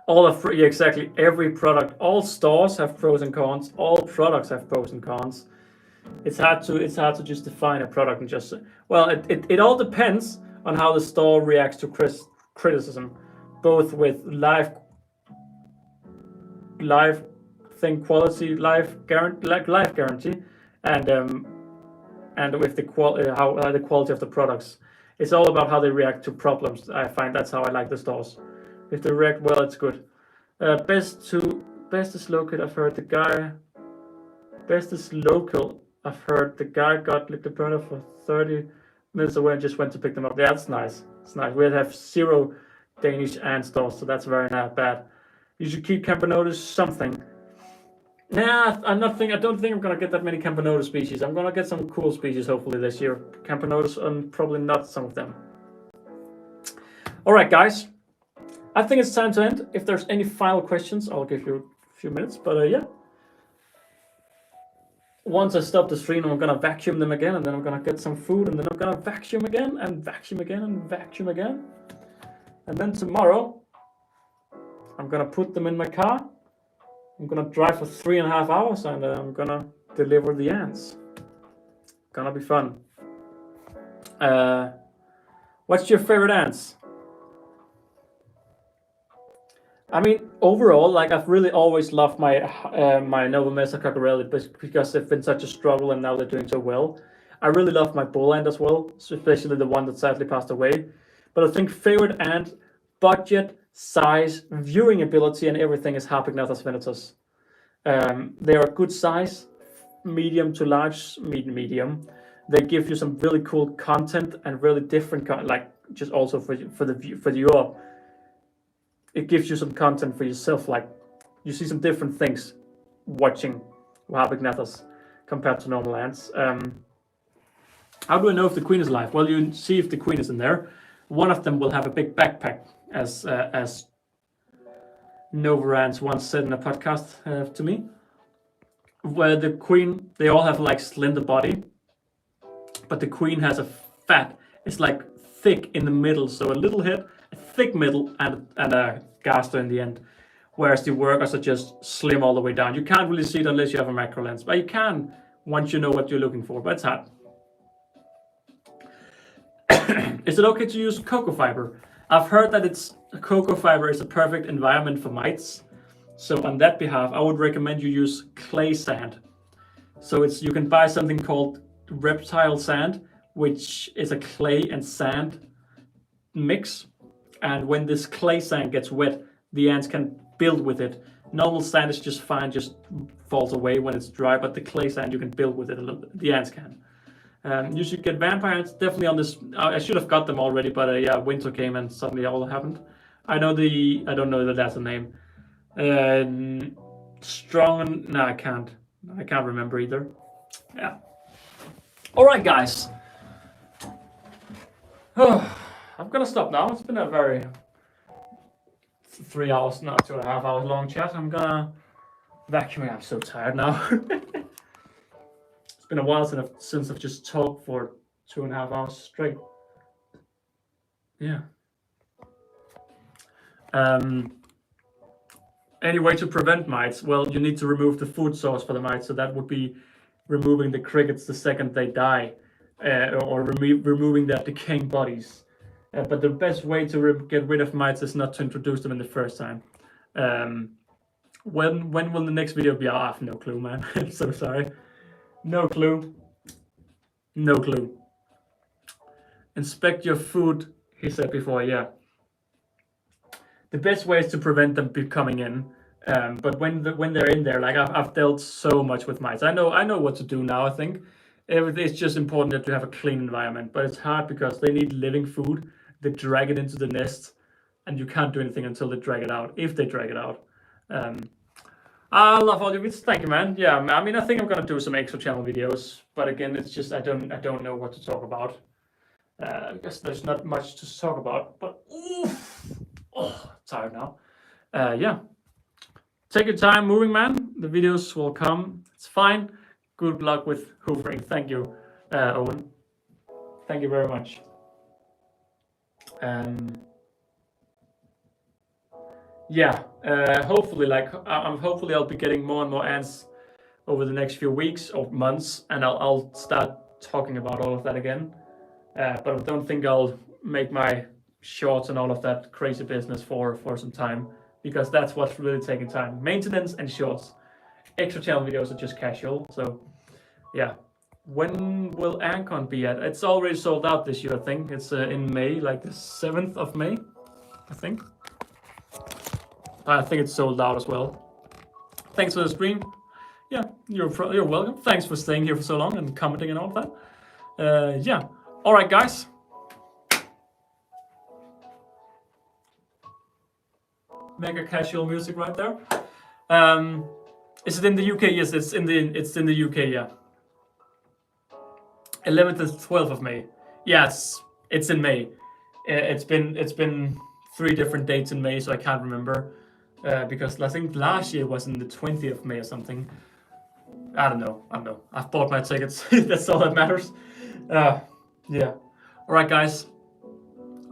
Yeah, exactly. Every product, all stores have pros and cons. All products have pros and cons. It's hard to just define a product and just, well, it all depends on how the store reacts to criticism, both with live life thing, quality life guarantee, and with the the quality of the products. It's all about how they react to problems. I find that's how I like the stores. If they react well, it's good. Best is local. I've heard the guy. Best is local. I've heard the guy got the burner for 30 minutes away and just went to pick them up. Yeah, that's nice. It's nice. We have 0 Danish ant stores, so that's very not bad. You should keep Camponotus something. Nah, I don't think I'm gonna get that many Camponotus species. I'm gonna get some cool species hopefully this year. Camponotus and probably not some of them. Alright guys, I think it's time to end. If there's any final questions, I'll give you a few minutes, but yeah. Once I stop the stream, I'm gonna vacuum them again, and then I'm gonna get some food, and then I'm gonna vacuum again, and vacuum again, and vacuum again. And then tomorrow, I'm gonna put them in my car. I'm gonna drive for 3.5 hours, and I'm gonna deliver the ants. Gonna be fun. What's your favorite ants? I mean, overall, like I've really always loved my my Nova Mesa Coccarelli because they've been such a struggle, and now they're doing so well. I really love my bull ant as well, especially the one that sadly passed away. But I think favorite ant, budget, size, viewing ability, and everything is Harpygnathus venatus. They are good size, medium to large, medium. They give you some really cool content and really different like just also for the viewer. It gives you some content for yourself, like you see some different things watching Harpygnathus compared to normal ants. How do I know if the queen is alive? Well, you see if the queen is in there. One of them will have a big backpack, as Nova ants once said in a podcast to me. Where the queen, they all have like slender body, but the queen has a fat, it's like thick in the middle, so a little head, a thick middle, and a gaster in the end. Whereas the workers are just slim all the way down. You can't really see it unless you have a macro lens, but you can once you know what you're looking for, but it's hard. Is it okay to use cocoa fiber? I've heard that cocoa fiber is a perfect environment for mites. So on that behalf, I would recommend you use clay sand. So you can buy something called reptile sand, which is a clay and sand mix. And when this clay sand gets wet, the ants can build with it. Normal sand is just fine, just falls away when it's dry, but the clay sand you can build with it a little bit. The ants can. You should get vampire ants definitely on this. I should have got them already, but yeah, winter came and suddenly all happened. I don't know that that's a name. Strong, no, I can't remember either. Yeah. All right, guys. I'm gonna stop now. It's been a very 3 hours, no, 2.5 hours long chat. I'm gonna vacuum. I'm so tired now. It's been a while since I've just talked for 2.5 hours straight. Yeah. Any way to prevent mites? Well, you need to remove the food source for the mites. So that would be removing the crickets the second they die, or removing their decaying bodies. But the best way to get rid of mites is not to introduce them in the first time. When will the next video be? I have no clue, man. I'm so sorry. No clue. No clue. Inspect your food, he said before, yeah. The best way is to prevent them coming in. But when they're in there, like I've dealt so much with mites. I know what to do now, I think. It's just important that you have a clean environment. But it's hard because they need living food. They drag it into the nest, and you can't do anything until they drag it out, if they drag it out. I love all your videos. Thank you, man. Yeah, I mean, I think I'm gonna do some extra channel videos, but again, it's just I don't know what to talk about. I guess there's not much to talk about, but tired now. Yeah, take your time moving, man. The videos will come. It's fine. Good luck with hoovering. Thank you, Owen. Thank you very much. Yeah, hopefully, hopefully I'll be getting more and more ants over the next few weeks or months, and I'll start talking about all of that again. But I don't think I'll make my shorts and all of that crazy business for some time. because that's what's really taking time. Maintenance and shorts. Extra channel videos are just casual. So yeah. When will Ancon be at? It's already sold out this year, I think. It's in May, like the 7th of May, I think. I think it's sold out as well. Thanks for the stream. Yeah, you're welcome. Thanks for staying here for so long and commenting and all of that. Yeah. All right, guys. Mega casual music right there. Is it in the UK? Yes, it's in the UK. Yeah. 11th and 12th of May. Yes, it's in May. It's been 3 different dates in May, so I can't remember. Because I think last year was in the 20th of May or something. I don't know. I've bought my tickets. That's all that matters. Yeah. All right, guys.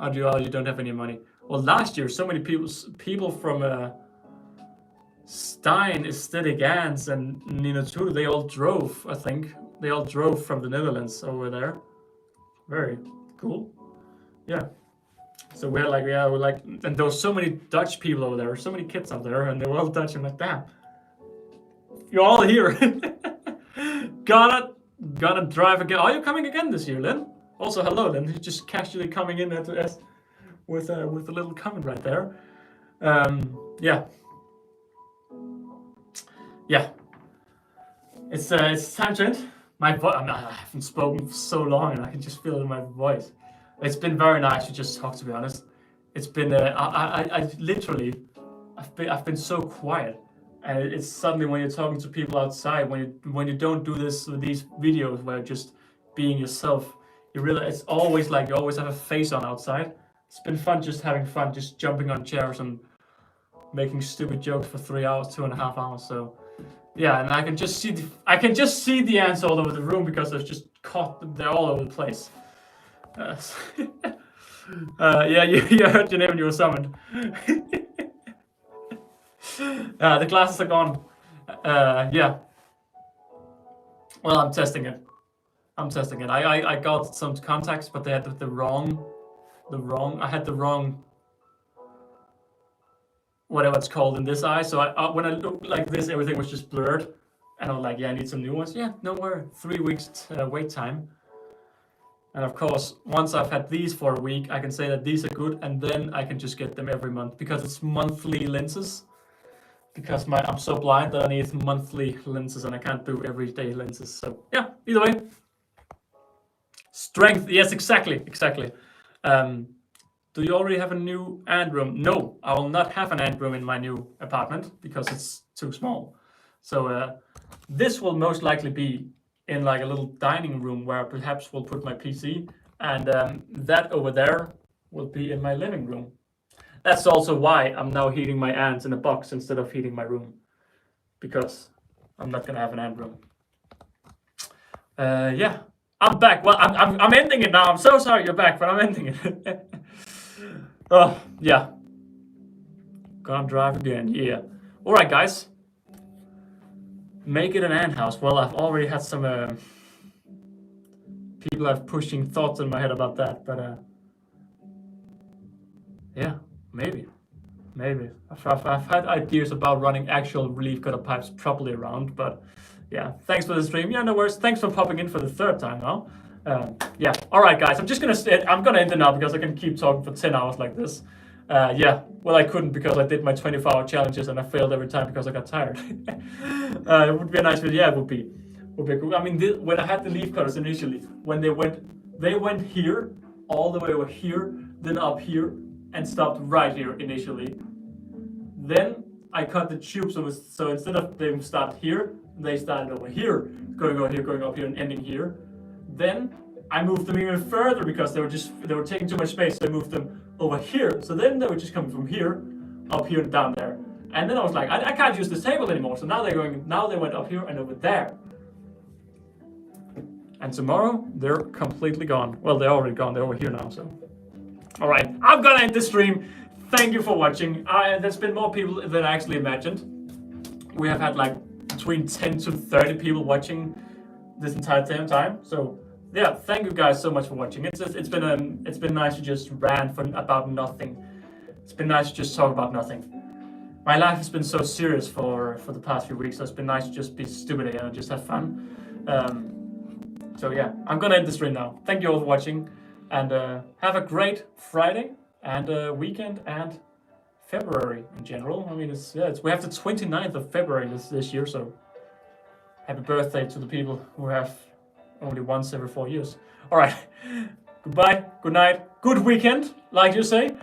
You don't have any money. Well, last year, so many people from Stein, Aesthetic Ants, and Nino too. They all drove. I think they all drove from the Netherlands over there. Very cool. Yeah. So we're like, and there were so many Dutch people over there, so many kids out there, and they were all Dutch. I'm like, damn, you're all here. Gonna drive again. Are you coming again this year, Lynn? Also, hello, Lynn. You're just casually coming in with a little comment right there. Yeah. It's time to end. My voice. I haven't spoken for so long, and I can just feel it in my voice. It's been very nice to just talk, to be honest. It's been I literally I've been so quiet, and it's suddenly when you're talking to people outside, when you don't do these videos where just being yourself, you realize it's always like you always have a face on outside. It's been fun just having fun, just jumping on chairs and making stupid jokes for 3 hours, 2.5 hours. So yeah, and I can just see the ants all over the room because they're just caught. They're all over the place. Yeah, you heard your name when you were summoned. The glasses are gone. Yeah. Well, I'm testing it. I got some contacts, but they had the wrong. I had the wrong. Whatever it's called in this eye. So when I looked like this, everything was just blurred, and I was like, yeah, I need some new ones. Yeah, no worry. 3 weeks wait time. And of course, once I've had these for a week, I can say that these are good, and then I can just get them every month because it's monthly lenses. Because I'm so blind that I need monthly lenses, and I can't do everyday lenses. So yeah, either way. Strength, yes, exactly. Do you already have a new ant room? No, I will not have an ant room in my new apartment because it's too small. So this will most likely be in like a little dining room where perhaps we'll put my PC, and that over there will be in my living room. That's also why I'm now heating my ants in a box instead of heating my room, because I'm not gonna have an ant room. Yeah, I'm back. Well, I'm ending it now. I'm so sorry you're back, but I'm ending it. Oh yeah, gonna drive again. Yeah. All right, guys. Make it an ant house. Well, I've already had some people have pushing thoughts in my head about that, but yeah, maybe. I've had ideas about running actual relief cutter pipes properly around, but yeah. Thanks for the stream. Yeah, no worries. Thanks for popping in for the 3rd time now. Yeah. All right, guys. I'm gonna end it now because I can keep talking for 10 hours like this. Yeah. Well, I couldn't because I did my 24-hour challenges and I failed every time because I got tired. It would be a nice video. Yeah, it would be cool. I mean, when I had the leaf cutters initially, when they went here, all the way over here, then up here, and stopped right here initially. Then I cut the tube so instead of them start here, they started over here, going over here, going up here, and ending here. Then I moved them even further because they were taking too much space. So I moved them over here. So then they were just coming from here, up here, and down there. And then I was like, I can't use this table anymore. So now they went up here and over there. And tomorrow they're completely gone. Well, they're already gone. They're over here now. So, all right, I'm gonna end the stream. Thank you for watching. There's been more people than I actually imagined. We have had like between 10 to 30 people watching this entire time. So yeah, thank you guys so much for watching. It's been nice to just rant about nothing. It's been nice to just talk about nothing. My life has been so serious for the past few weeks, so it's been nice to just be stupid again and just have fun. So yeah, I'm gonna end the stream now. Thank you all for watching, and have a great Friday and weekend and February in general. I mean, we have the 29th of February this year, so happy birthday to the people who have only once every 4 years. All right, goodbye, good night, good weekend, like you say.